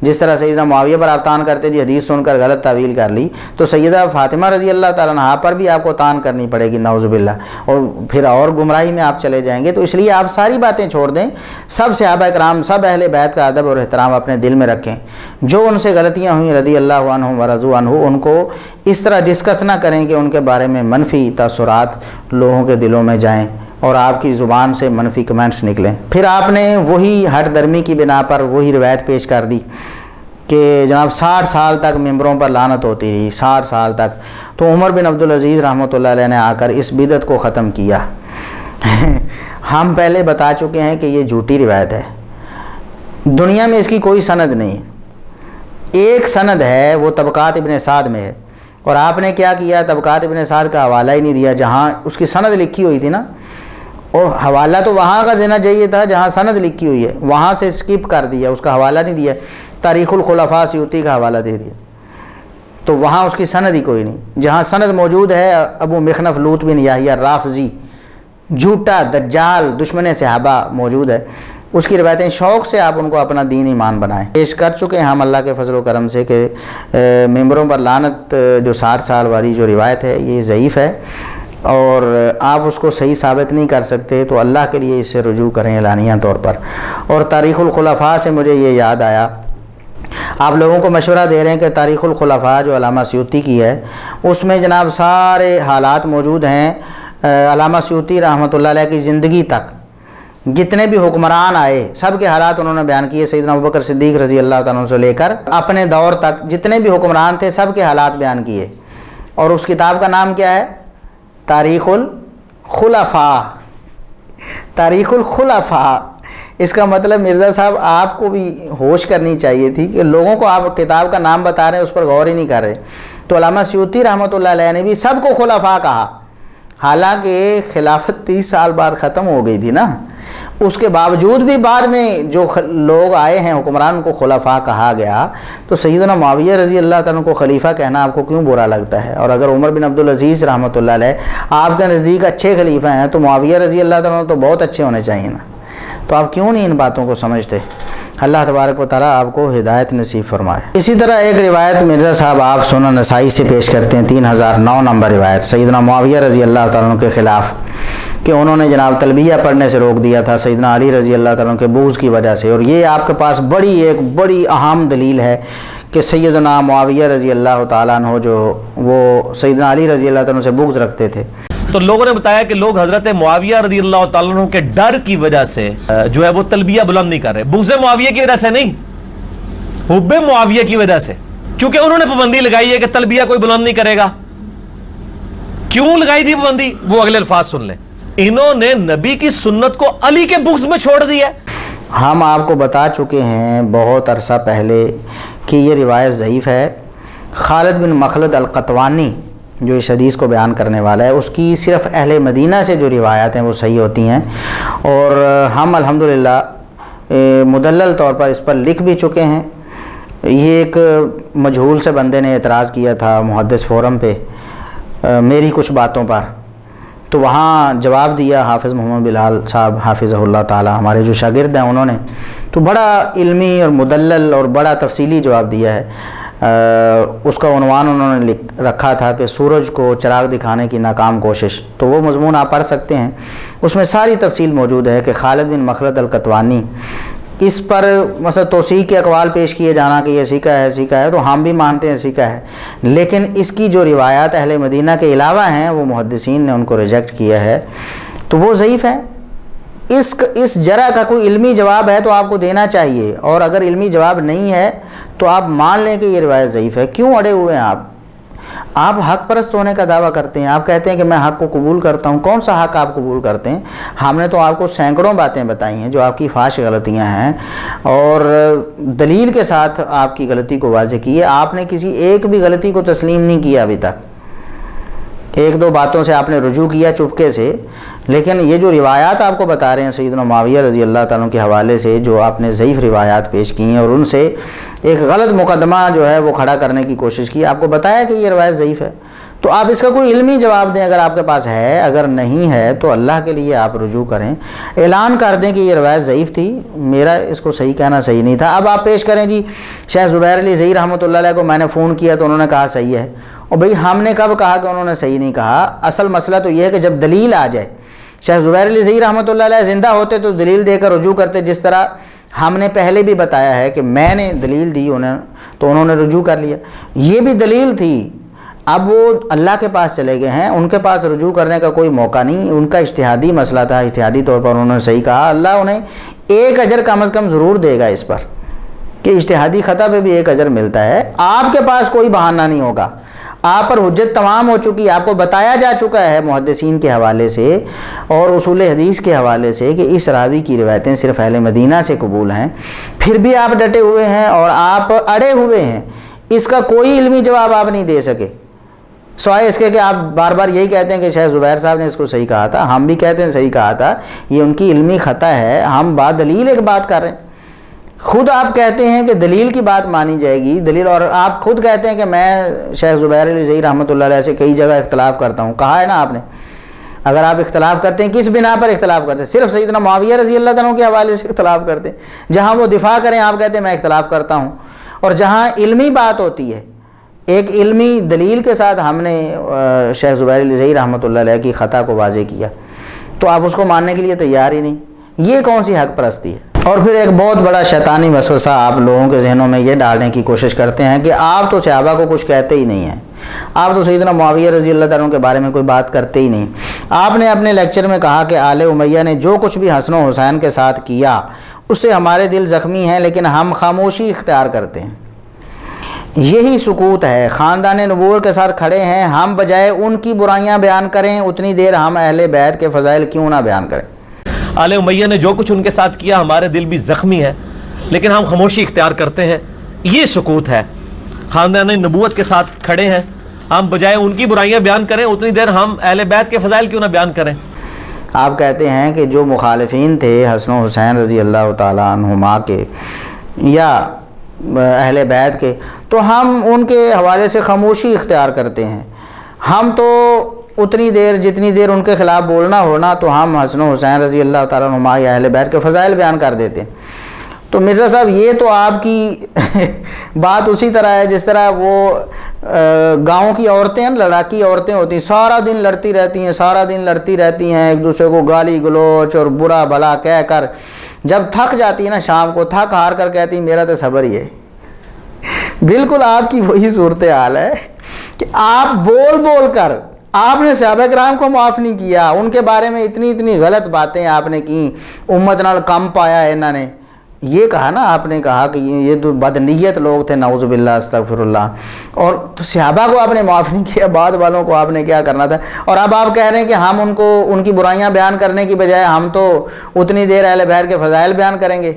جس طرح سیدنا معاویہ پر آپ تان کرتے جی حدیث سن کر غلط تعویل کر لی، تو سیدہ فاطمہ رضی اللہ تعالیٰ عنہا پر بھی آپ کو تان کرنی پڑے گی نعوذ باللہ، اور پھر اور گمراہی میں آپ چلے جائیں گے۔ تو اس لیے آپ ساری باتیں چھوڑ دیں، سب صحابہ کرام سب اہل بیت کا ادب اور احترام اپنے دل میں رکھیں، جو ان سے غلطیاں ہوئیں رضی اللہ عنہم ورضوا عنہ ان کو اس طرح ڈسکس نہ کریں کہ ان کے بارے میں منفی تاثرات لوگوں کے دلوں میں جائیں اور آپ کی زبان سے منفی کمنٹس نکلیں۔ پھر آپ نے وہی ہٹ درمی کی بنا پر وہی روایت پیش کر دی کہ جناب 60 سال تک ممبروں پر لعنت ہوتی رہی، 60 سال تک، تو عمر بن عبدالعزیز رحمۃ اللہ علیہ نے آ کر اس بدعت کو ختم کیا۔ ہم پہلے بتا چکے ہیں کہ یہ جھوٹی روایت ہے، دنیا میں اس کی کوئی سند نہیں، ایک سند ہے وہ طبقات ابن سعد میں ہے، اور آپ نے کیا کیا، طبقات ابن سعد کا حوالہ ہی نہیں دیا جہاں اس کی سند لکھی ہوئی تھی نا، اور حوالہ تو وہاں کا دینا چاہیے تھا جہاں سند لکھی ہوئی ہے، وہاں سے اسکپ کر دیا، اس کا حوالہ نہیں دیا، تاریخ الخلفاء سیوطی کا حوالہ دے دیا، تو وہاں اس کی سند ہی کوئی نہیں۔ جہاں سند موجود ہے ابو مخنف لوط بن یحییٰ رافضی، جھوٹا دجال دشمن صحابہ موجود ہے، اس کی روایتیں شوق سے آپ ان کو اپنا دین ایمان بنائیں۔ پیش کر چکے ہیں ہم اللہ کے فضل و کرم سے کہ ممبروں پر لعنت جو 60 سال والی جو روایت ہے یہ ضعیف ہے، اور آپ اس کو صحیح ثابت نہیں کر سکتے تو اللہ کے لیے اس سے رجوع کریں اعلانیہ طور پر۔ اور تاریخ الخلفاء سے مجھے یہ یاد آیا، آپ لوگوں کو مشورہ دے رہے ہیں کہ تاریخ الخلفاء جو علامہ سیوطی کی ہے اس میں جناب سارے حالات موجود ہیں، علامہ سیوطی رحمۃ اللہ علیہ کی زندگی تک جتنے بھی حکمران آئے سب کے حالات انہوں نے بیان کیے، سیدنا ابوبکر صدیق رضی اللہ تعالیٰ عنہ سے لے کر اپنے دور تک جتنے بھی حکمران تھے سب کے حالات بیان کیے، اور اس کتاب کا نام کیا ہے؟ تاریخ الخلفاء، تاریخ الخلفاء۔ اس کا مطلب مرزا صاحب آپ کو بھی ہوش کرنی چاہیے تھی کہ لوگوں کو آپ کتاب کا نام بتا رہے ہیں اس پر غور ہی نہیں کر رہے۔ تو علامہ سیوطی رحمۃ اللہ علیہ نے بھی سب کو خلفاء کہا، حالانکہ خلافت 30 سال بعد ختم ہو گئی تھی نا، اس کے باوجود بھی بعد میں جو لوگ آئے ہیں حکمران کو خلفاء کہا گیا، تو سیدنا معاویہ رضی اللہ تعالیٰ کو خلیفہ کہنا آپ کو کیوں برا لگتا ہے؟ اور اگر عمر بن عبدالعزیز رحمۃ اللہ علیہ آپ کے نزدیک اچھے خلیفہ ہیں تو معاویہ رضی اللہ تعالیٰ تو بہت اچھے ہونے چاہیے نا، تو آپ کیوں نہیں ان باتوں کو سمجھتے؟ اللہ تبارک و تعالیٰ آپ کو ہدایت نصیب فرمائے۔ اسی طرح ایک روایت مرزا صاحب آپ سنن نسائی سے پیش کرتے ہیں، 3009 نمبر روایت، سیدنا معاویہ رضی اللہ تعالیٰ عنہ کے خلاف کہ انہوں نے جناب تلبیہ پڑھنے سے روک دیا تھا سیدنا علی رضی اللہ تعالیٰ عنہ کے بغض کی وجہ سے، اور یہ آپ کے پاس ایک بڑی اہم دلیل ہے کہ سیدنا معاویہ رضی اللہ تعالیٰ عنہ جو وہ سیدنا علی رضی اللہ تعالیٰ عنہ سے بغض رکھتے تھے۔ تو لوگوں نے بتایا کہ لوگ حضرت معاویہ رضی اللہ تعالیٰ عنہ کے ڈر کی وجہ سے جو ہے وہ تلبیہ بلند نہیں کر رہے، بغض معاویہ کی وجہ سے نہیں، حب معاویہ کی وجہ سے، کیونکہ انہوں نے پابندی لگائی ہے کہ تلبیہ کوئی بلند نہیں کرے گا۔ کیوں لگائی تھی پابندی؟ وہ اگلے الفاظ سن لیں، انہوں نے نبی کی سنت کو علی کے بغض میں چھوڑ دیا۔ ہم آپ کو بتا چکے ہیں بہت عرصہ پہلے کہ یہ روایت ضعیف ہے۔ خالد بن مخلد القطوانی جو اس حدیث کو بیان کرنے والا ہے، اس کی صرف اہل مدینہ سے جو روایات ہیں وہ صحیح ہوتی ہیں، اور ہم الحمدللہ مدلل طور پر اس پر لکھ بھی چکے ہیں۔ یہ ایک مجہول سے بندے نے اعتراض کیا تھا محدث فورم پہ میری کچھ باتوں پر، تو وہاں جواب دیا حافظ محمد بلال صاحب حافظہ اللہ تعالی، ہمارے جو شاگرد ہیں انہوں نے، تو بڑا علمی اور مدلل اور بڑا تفصیلی جواب دیا ہے۔ اس کا عنوان انہوں نے رکھا تھا کہ سورج کو چراغ دکھانے کی ناکام کوشش، تو وہ مضمون آپ پڑھ سکتے ہیں، اس میں ساری تفصیل موجود ہے کہ خالد بن مخلد القطوانی اس پر مثلا توثیق کے اقوال پیش کیے جانا کہ یہ سیکھا ہے تو ہم بھی مانتے ہیں سیکھا ہے، لیکن اس کی جو روایات اہل مدینہ کے علاوہ ہیں وہ محدثین نے ان کو ریجیکٹ کیا ہے، تو وہ ضعیف ہے۔ اس جرح کا کوئی علمی جواب ہے تو آپ کو دینا چاہیے، اور اگر علمی جواب نہیں ہے تو آپ مان لیں کہ یہ روایت ضعیف ہے۔ کیوں اڑے ہوئے ہیں آپ حق پرست ہونے کا دعویٰ کرتے ہیں، آپ کہتے ہیں کہ میں حق کو قبول کرتا ہوں۔ کون سا حق آپ قبول کرتے ہیں؟ ہم نے تو آپ کو سینکڑوں باتیں بتائی ہیں جو آپ کی فاحش غلطیاں ہیں، اور دلیل کے ساتھ آپ کی غلطی کو واضح کی ہے۔ آپ نے کسی ایک بھی غلطی کو تسلیم نہیں کیا ابھی تک، ایک دو باتوں سے آپ نے رجوع کیا چپکے سے، لیکن یہ جو روایات آپ کو بتا رہے ہیں سیدنا معاویہ رضی اللہ تعالیٰ کے حوالے سے، جو آپ نے ضعیف روایات پیش کی ہیں اور ان سے ایک غلط مقدمہ جو ہے وہ کھڑا کرنے کی کوشش کی، آپ کو بتایا کہ یہ روایت ضعیف ہے، تو آپ اس کا کوئی علمی جواب دیں اگر آپ کے پاس ہے۔ اگر نہیں ہے تو اللہ کے لیے آپ رجوع کریں، اعلان کر دیں کہ یہ روایت ضعیف تھی، میرا اس کو صحیح کہنا صحیح نہیں تھا۔ اب آپ پیش کریں جی شیخ زبیر علی زئی رحمۃ اللہ علیہ کو میں نے فون کیا تو انہوں نے کہا صحیح ہے، اور بھئی ہم نے کب کہا کہ انہوں نے صحیح نہیں کہا؟ اصل مسئلہ تو یہ ہے کہ جب دلیل آ جائے، شیخ زبیر علی زئی رحمۃ اللہ علیہ زندہ ہوتے تو دلیل دے کر رجوع کرتے، جس طرح ہم نے پہلے بھی بتایا ہے کہ میں نے دلیل دی تو انہوں نے رجوع کر لیا، یہ بھی دلیل تھی۔ اب وہ اللہ کے پاس چلے گئے ہیں، ان کے پاس رجوع کرنے کا کوئی موقع نہیں، ان کا اجتہادی مسئلہ تھا، اجتہادی طور پر انہوں نے صحیح کہا، اللہ انہیں ایک اجر کم از کم ضرور دے گا اس پر کہ اجتہادی خطا پہ بھی ایک اجر ملتا ہے۔ آپ کے پاس کوئی بہانہ نہیں ہوگا، آپ پر حجت تمام ہو چکی، آپ کو بتایا جا چکا ہے محدثین کے حوالے سے اور اصول حدیث کے حوالے سے کہ اس راوی کی روایتیں صرف اہل مدینہ سے قبول ہیں، پھر بھی آپ ڈٹے ہوئے ہیں اور آپ اڑے ہوئے ہیں۔ اس کا کوئی علمی جواب آپ نہیں دے سکے، سوائے اس کے کہ آپ بار بار یہی کہتے ہیں کہ شیخ زبیر صاحب نے اس کو صحیح کہا تھا، ہم بھی کہتے ہیں صحیح کہا تھا، یہ ان کی علمی خطا ہے، ہم با دلیل ایک بات کر رہے ہیں۔ خود آپ کہتے ہیں کہ دلیل کی بات مانی جائے گی، دلیل، اور آپ خود کہتے ہیں کہ میں شیخ زبیر علی زئی رحمۃ اللہ علیہ سے کئی جگہ اختلاف کرتا ہوں، کہا ہے نا آپ نے۔ اگر آپ اختلاف کرتے ہیں کس بنا پر اختلاف کرتے ہیں؟ صرف سیدنا معاویہ رضی اللہ تعالیٰ کے حوالے سے اختلاف کرتے ہیں، جہاں وہ دفاع کریں آپ کہتے ہیں میں اختلاف کرتا ہوں، اور جہاں علمی بات ہوتی ہے ایک علمی دلیل کے ساتھ ہم نے شیخ زبیر علی زئی رحمۃ اللہ علیہ کی خطا کو واضح کیا تو آپ اس کو ماننے کے لیے تیار ہی نہیں، یہ کون سی حق پرستی ہے؟ اور پھر ایک بہت بڑا شیطانی وسوسہ آپ لوگوں کے ذہنوں میں یہ ڈالنے کی کوشش کرتے ہیں کہ آپ تو صحابہ کو کچھ کہتے ہی نہیں ہیں، آپ تو سیدنا معاویہ رضی اللہ تعالیٰ کے بارے میں کوئی بات کرتے ہی نہیں۔ آپ نے اپنے لیکچر میں کہا کہ آل امیہ نے جو کچھ بھی حسن و حسین کے ساتھ کیا اس سے ہمارے دل زخمی ہیں، لیکن ہم خاموشی اختیار کرتے ہیں، یہی سکوت ہے۔ خاندان نبوت کے ساتھ کھڑے ہیں، ہم بجائے ان کی برائیاں بیان کریں اتنی دیر ہم اہل بیت کے فضائل کیوں نہ بیان کریں۔ آل امیہ نے جو کچھ ان کے ساتھ کیا ہمارے دل بھی زخمی ہے، لیکن ہم خاموشی اختیار کرتے ہیں، یہ سکوت ہے۔ خاندان نبوت کے ساتھ کھڑے ہیں، ہم بجائے ان کی برائیاں بیان کریں اتنی دیر ہم اہل بیت کے فضائل کیوں نہ بیان کریں۔ آپ کہتے ہیں کہ جو مخالفین تھے حسن و حسین رضی اللہ تعالیٰ عنہما کے یا اہل بیت کے، تو ہم ان کے حوالے سے خاموشی اختیار کرتے ہیں، ہم تو اتنی دیر جتنی دیر ان کے خلاف بولنا ہونا تو ہم حسن و حسین رضی اللہ تعالیٰ عنہما یا اہل بیت کے فضائل بیان کر دیتے ہیں۔ تو مرزا صاحب یہ تو آپ کی بات اسی طرح ہے جس طرح وہ گاؤں کی عورتیں ہیں، لڑاکی عورتیں ہوتی ہیں، سارا دن لڑتی رہتی ہیں ایک دوسرے کو گالی گلوچ اور برا بھلا کہہ کر، جب تھک جاتی ہے نا شام کو تھک ہار کر کہتی میرا تو صبر ہی ہے۔ بالکل آپ کی وہی صورتحال ہے کہ آپ بول بول کر آپ نے صحابہ کرام کو معاف نہیں کیا، ان کے بارے میں اتنی غلط باتیں آپ نے کی، امت نال کم پایا ہے انہوں نے، یہ کہا نا آپ نے کہا کہ یہ تو بدنیت لوگ تھے، نعوذ باللہ استغفر اللہ، اور تو صحابہ کو آپ نے معاف نہیں کیا، بعد والوں کو آپ نے کیا کرنا تھا، اور اب آپ کہہ رہے ہیں کہ ہم ان کی برائیاں بیان کرنے کی بجائے ہم تو اتنی دیر اہل بیت کے فضائل بیان کریں گے۔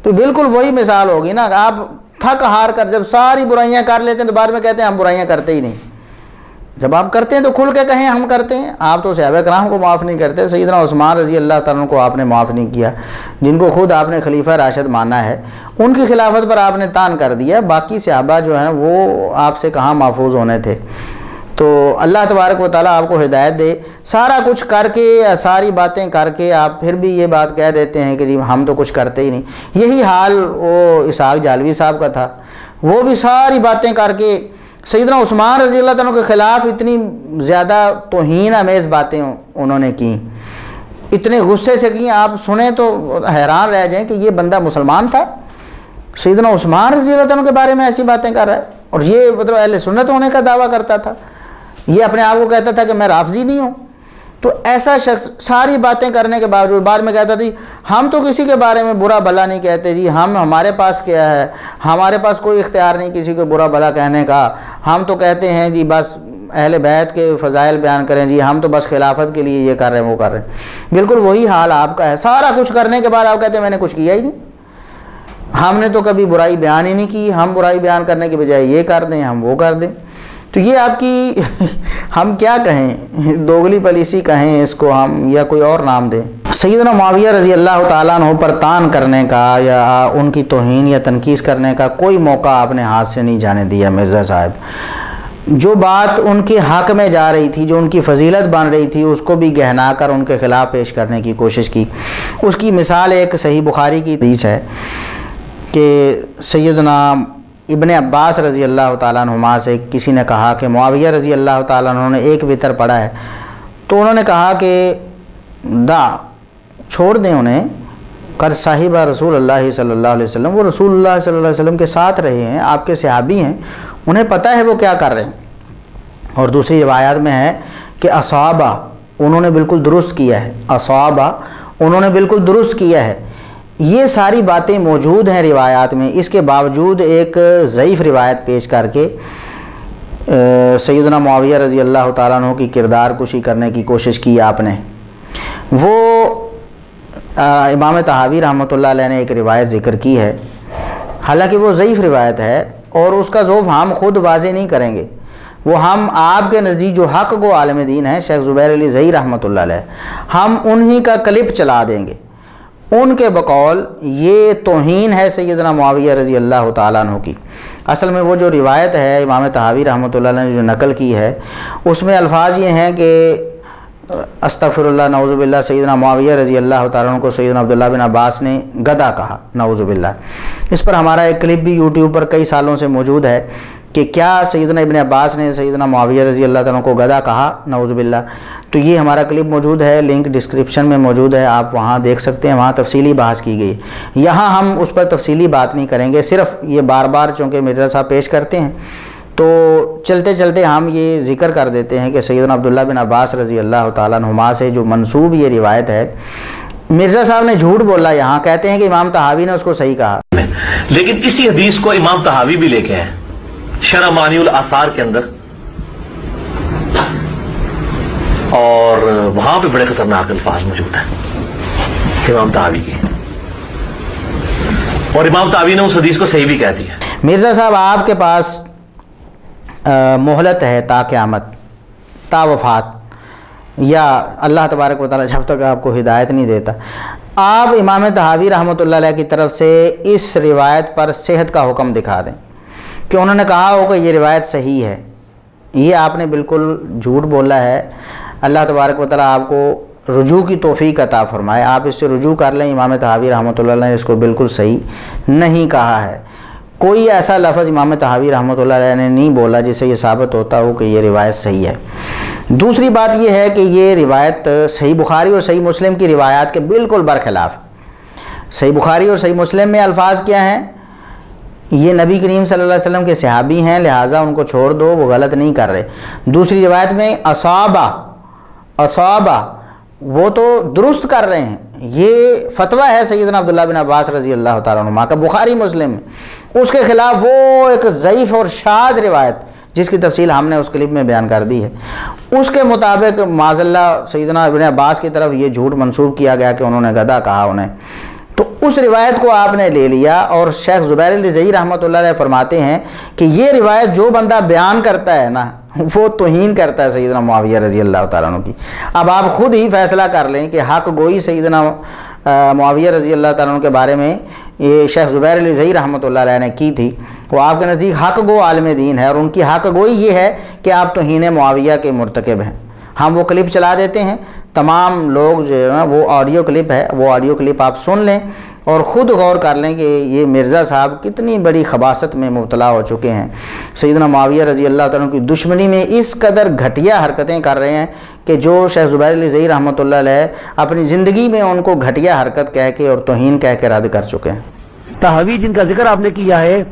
تو بالکل وہی مثال ہوگی نا، آپ تھک ہار کر جب ساری برائیاں کر لیتے ہیں تو بعد میں کہتے ہیں ہم برائیاں کرتے ہی نہیں۔ جب آپ کرتے ہیں تو کھل کے کہیں ہم کرتے ہیں۔ آپ تو صحابہ کرام کو معاف نہیں کرتے، سیدنا عثمان رضی اللہ تعالیٰ کو آپ نے معاف نہیں کیا، جن کو خود آپ نے خلیفہ راشد مانا ہے، ان کی خلافت پر آپ نے تان کر دیا، باقی صحابہ جو ہیں وہ آپ سے کہاں محفوظ ہونے تھے۔ تو اللہ تبارک و تعالیٰ آپ کو ہدایت دے، سارا کچھ کر کے ساری باتیں کر کے آپ پھر بھی یہ بات کہہ دیتے ہیں کہ جی ہم تو کچھ کرتے ہی نہیں۔ یہی حال وہ اسحاق جالوی صاحب کا تھا، وہ بھی ساری باتیں کر کے سیدنا عثمان رضی اللہ تعالیٰ کے خلاف اتنی زیادہ توہین آمیز باتیں انہوں نے کی، اتنے غصے سے کی، آپ سنیں تو حیران رہ جائیں کہ یہ بندہ مسلمان تھا، سیدنا عثمان رضی اللہ عنہ کے بارے میں ایسی باتیں کر رہا ہے، اور یہ مطلب اہل سنت ہونے کا دعویٰ کرتا تھا، یہ اپنے آپ کو کہتا تھا کہ میں رافضی نہیں ہوں۔ تو ایسا شخص ساری باتیں کرنے کے باوجود بعد میں کہتا تھا جی ہم تو کسی کے بارے میں برا بھلا نہیں کہتے جی، ہمارے پاس کیا ہے، ہمارے پاس کوئی اختیار نہیں کسی کو برا بھلا کہنے کا، ہم تو کہتے ہیں جی بس اہل بیت کے فضائل بیان کریں جی، ہم تو بس خلافت کے لیے یہ کر رہے ہیں وہ کر رہے ہیں۔ بالکل وہی حال آپ کا ہے، سارا کچھ کرنے کے بعد آپ کہتے ہیں میں نے کچھ کیا ہی نہیں، ہم نے تو کبھی برائی بیان ہی نہیں کی، ہم برائی بیان کرنے کے بجائے یہ کر دیں ہم وہ کر دیں۔ تو یہ آپ کی ہم کیا کہیں، دوگلی پالیسی کہیں اس کو ہم، یا کوئی اور نام دیں۔ سیدنا معاویہ رضی اللہ تعالیٰ عنہ پر تان کرنے کا یا ان کی توہین یا تنقیص کرنے کا کوئی موقع آپ نے ہاتھ سے نہیں جانے دیا مرزا صاحب۔ جو بات ان کے حق میں جا رہی تھی، جو ان کی فضیلت بن رہی تھی، اس کو بھی گہنا کر ان کے خلاف پیش کرنے کی کوشش کی۔ اس کی مثال ایک صحیح بخاری کی حدیث ہے کہ سیدنا ابن عباس رضی اللہ تعالیٰ عنہما سے کسی نے کہا کہ معاویہ رضی اللہ تعالیٰ عنہ نے ایک وتر پڑھا ہے، تو انہوں نے کہا کہ چھوڑ دیں انہیں، کر صاحب رسول اللہ صلی اللہ علیہ وسلم، وہ رسول اللہ صلی اللہ علیہ وسلم کے ساتھ رہے ہیں، آپ کے صحابی ہیں، انہیں پتہ ہے وہ کیا کر رہے ہیں۔ اور دوسری روایات میں ہے کہ اصابہ، انہوں نے بالکل درست کیا ہے، اصابہ انہوں نے بالکل درست کیا ہے۔ یہ ساری باتیں موجود ہیں روایات میں، اس کے باوجود ایک ضعیف روایت پیش کر کے سیدنا معاویہ رضی اللہ تعالیٰ عنہ کی کردار کشی کرنے کی کوشش کی آپ نے۔ وہ امام طحاوی رحمۃ اللہ علیہ نے ایک روایت ذکر کی ہے، حالانکہ وہ ضعیف روایت ہے اور اس کا ذوف ہم خود واضح نہیں کریں گے، وہ ہم آپ کے نزدیک جو حق کو عالم دین ہیں شیخ زبیر علی زئی رحمۃ اللہ علیہ، ہم انہی کا کلپ چلا دیں گے۔ ان کے بقول یہ توہین ہے سیدنا معاویہ رضی اللہ تعالیٰ عنہ کی۔ اصل میں وہ جو روایت ہے امام طحاوی رحمۃ اللہ علیہ نے جو نقل کی ہے، اس میں الفاظ یہ ہیں کہ استغفر اللہ نعوذ باللہ، سیدنا معاویہ رضی اللہ تعالیٰ عنہ کو سیدنا عبداللہ بن عباس نے گدھا کہا، نعوذ باللہ۔ اس پر ہمارا ایک کلپ بھی یوٹیوب پر کئی سالوں سے موجود ہے کہ کیا سیدنا ابن عباس نے سیدنا معاویہ رضی اللہ تعالیٰ عنہ کو گدھا کہا، نعوذ باللہ۔ تو یہ ہمارا کلپ موجود ہے، لنک ڈسکرپشن میں موجود ہے، آپ وہاں دیکھ سکتے ہیں، وہاں تفصیلی بحث کی گئی۔ یہاں ہم اس پر تفصیلی بات نہیں کریں گے، صرف یہ بار بار چونکہ مرزا صاحب پیش کرتے ہیں تو چلتے چلتے ہم یہ ذکر کر دیتے ہیں کہ سیدنا عبداللہ بن عباس رضی اللہ تعالیٰ عنہما سے جو منسوب یہ روایت ہے، مرزا صاحب نے جھوٹ بولا، یہاں کہتے ہیں کہ امام طحاوی نے اس کو صحیح کہا، لیکن اسی حدیث کو امام طحاوی بھی لے کے ہیں شرح معانی الاثار کے اندر، اور وہاں پہ بڑے خطرناک الفاظ موجود ہیں امام طحاوی کی، اور امام طحاوی نے اس حدیث کو صحیح بھی کہہ دیا۔ مرزا صاحب آپ کے پاس مہلت ہے تا قیامت، تا وفات، یا اللہ تبارک و تعالیٰ جب تک آپ کو ہدایت نہیں دیتا، آپ امام طحاوی رحمۃ اللہ علیہ کی طرف سے اس روایت پر صحت کا حکم دکھا دیں کہ انہوں نے کہا ہو کہ یہ روایت صحیح ہے، یہ آپ نے بالکل جھوٹ بولا ہے۔ اللہ تبارک و تعالیٰ آپ کو رجوع کی توفیق عطا فرمائے، آپ اس سے رجوع کر لیں۔ امام طحاوی رحمۃ اللہ علیہ نے اس کو بالکل صحیح نہیں کہا ہے، کوئی ایسا لفظ امام طحاوی رحمۃ اللہ علیہ نے نہیں بولا جس سے یہ ثابت ہوتا ہو کہ یہ روایت صحیح ہے۔ دوسری بات یہ ہے کہ یہ روایت صحیح بخاری اور صحیح مسلم کی روایات کے بالکل برخلاف۔ صحیح بخاری اور صحیح مسلم میں الفاظ کیا ہیں؟ یہ نبی کریم صلی اللہ علیہ وسلم کے صحابی ہیں، لہٰذا ان کو چھوڑ دو، وہ غلط نہیں کر رہے۔ دوسری روایت میں اصابہ وہ تو درست کر رہے ہیں، یہ فتویٰ ہے سیدنا عبداللہ بن عباس رضی اللہ تعالیٰ عنہ کا بخاری مسلم میں۔ اس کے خلاف وہ ایک ضعیف اور شاذ روایت جس کی تفصیل ہم نے اس کلپ میں بیان کر دی ہے، اس کے مطابق معاذ اللہ سیدنا ابن عباس کی طرف یہ جھوٹ منسوب کیا گیا کہ انہوں نے گدھا کہا انہیں، تو اس روایت کو آپ نے لے لیا۔ اور شیخ زبیر علی زئی رحمۃ اللہ علیہ فرماتے ہیں کہ یہ روایت جو بندہ بیان کرتا ہے نا وہ توہین کرتا ہے سیدنا معاویہ رضی اللہ تعالیٰ عنہ کی۔ اب آپ خود ہی فیصلہ کر لیں کہ حق گوئی سیدنا معاویہ رضی اللہ تعالیٰ عنہ کے بارے میں یہ شیخ زبیر علی زئی رحمۃ اللہ علیہ نے کی تھی، وہ آپ کے نزدیک حق گو عالم دین ہے، اور ان کی حق گوئی یہ ہے کہ آپ توہین معاویہ کے مرتکب ہیں۔ ہم وہ کلپ چلا دیتے ہیں، تمام لوگ جو ہے نا وہ آڈیو کلپ ہے، وہ آڈیو کلپ آپ سن لیں اور خود غور کر لیں کہ یہ مرزا صاحب کتنی بڑی خباثت میں مبتلا ہو چکے ہیں، سیدنا معاویہ رضی اللہ تعالیٰ کی دشمنی میں اس قدر گھٹیا حرکتیں کر رہے ہیں کہ جو شیخ زبیر علی زئی رحمۃ اللہ علیہ اپنی زندگی میں ان کو گھٹیا حرکت کہہ کے اور توہین کہہ کے رد کر چکے ہیں۔ طحاوی جن کا ذکر آپ نے کیا ہے،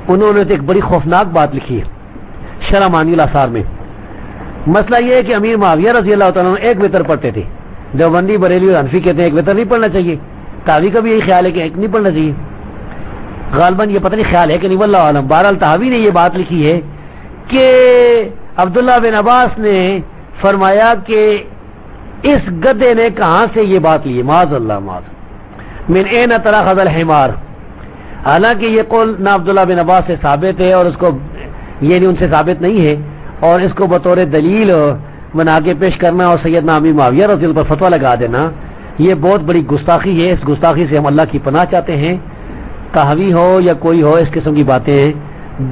انہوں نے ایک بڑی خوفناک بات لکھی ہے شرح معنی الاثار میں۔ مسئلہ یہ ہے کہ امیر معاویہ رضی اللہ تعالیٰ عنہ ایک وتر پڑھتے تھے۔ دیوبندی، بریلی اور حنفی کہتے ہیں ایک وتر نہیں پڑھنا چاہیے، طحاوی کا بھی یہی خیال ہے کہ ایک نہیں پڑھنا چاہیے، غالباً یہ پتہ نہیں خیال ہے کہ نہیں، واللہ عالم۔ بہرحال طحاوی نے یہ بات لکھی ہے کہ عبداللہ بن عباس نے فرمایا کہ اس گدے نے کہاں سے یہ بات لی ہے، معاذ اللہ معاذ، من این تراخذ الحمار۔ حالانکہ یہ قول نہ عبداللہ بن عباس سے ثابت ہے اور اس کو یہ نہیں ان سے ثابت نہیں ہے، اور اس کو بطور دلیل بنا کے پیش کرنا اور سیدنا امیر معاویہ رضی اللہ پر فتویٰ لگا دینا، یہ بہت بڑی گستاخی ہے۔ اس گستاخی سے ہم اللہ کی پناہ چاہتے ہیں۔ طحاوی ہو یا کوئی ہو، اس قسم کی باتیں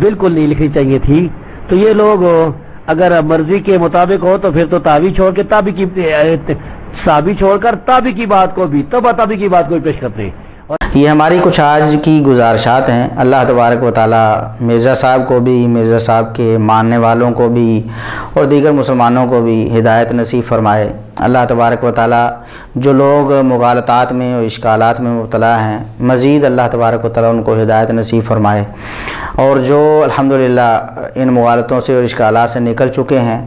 بالکل نہیں لکھنی چاہیے تھی۔ تو یہ لوگ اگر مرضی کے مطابق ہو تو پھر تو طحاوی چھوڑ کے صحابی چھوڑ کر تابعی کی بات کو بھی تابعی کی بات کو بھی پیش کرتے ہیں۔ یہ ہماری کچھ آج کی گزارشات ہیں۔ اللہ تبارک و تعالی مرزا صاحب کو بھی، مرزا صاحب کے ماننے والوں کو بھی اور دیگر مسلمانوں کو بھی ہدایت نصیب فرمائے۔ اللہ تبارک و تعالی جو لوگ مغالطات میں اور اشکالات میں مبتلا ہیں، مزید اللہ تبارک و تعالی ان کو ہدایت نصیب فرمائے، اور جو الحمدللہ ان مغالطوں سے اور اشکالات سے نکل چکے ہیں،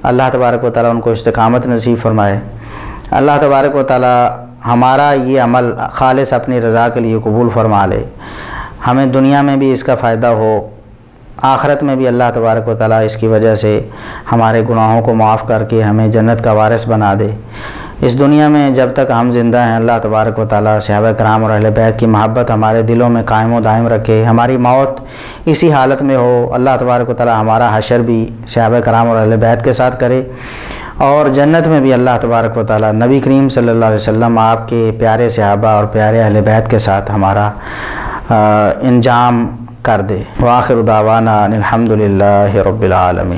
اللہ تبارک و تعالی ان کو استقامت نصیب فرمائے۔ اللہ تبارک و تعالی ہمارا یہ عمل خالص اپنی رضا کے لیے قبول فرما لے، ہمیں دنیا میں بھی اس کا فائدہ ہو، آخرت میں بھی اللہ تبارک و تعالی اس کی وجہ سے ہمارے گناہوں کو معاف کر کے ہمیں جنت کا وارث بنا دے۔ اس دنیا میں جب تک ہم زندہ ہیں، اللہ تبارک و تعالی صحابہ کرام اور اہل بیت کی محبت ہمارے دلوں میں قائم و دائم رکھے، ہماری موت اسی حالت میں ہو۔ اللہ تبارک و تعالی ہمارا حشر بھی صحابہ کرام اور اہل بیت کے ساتھ کرے، اور جنت میں بھی اللہ تبارک و تعالی نبی کریم صلی اللہ علیہ وسلم آپ کے پیارے صحابہ اور پیارے اہل بیت کے ساتھ ہمارا انجام کر دے۔ وآخر دعوانا ان الحمد للہ رب العالمین۔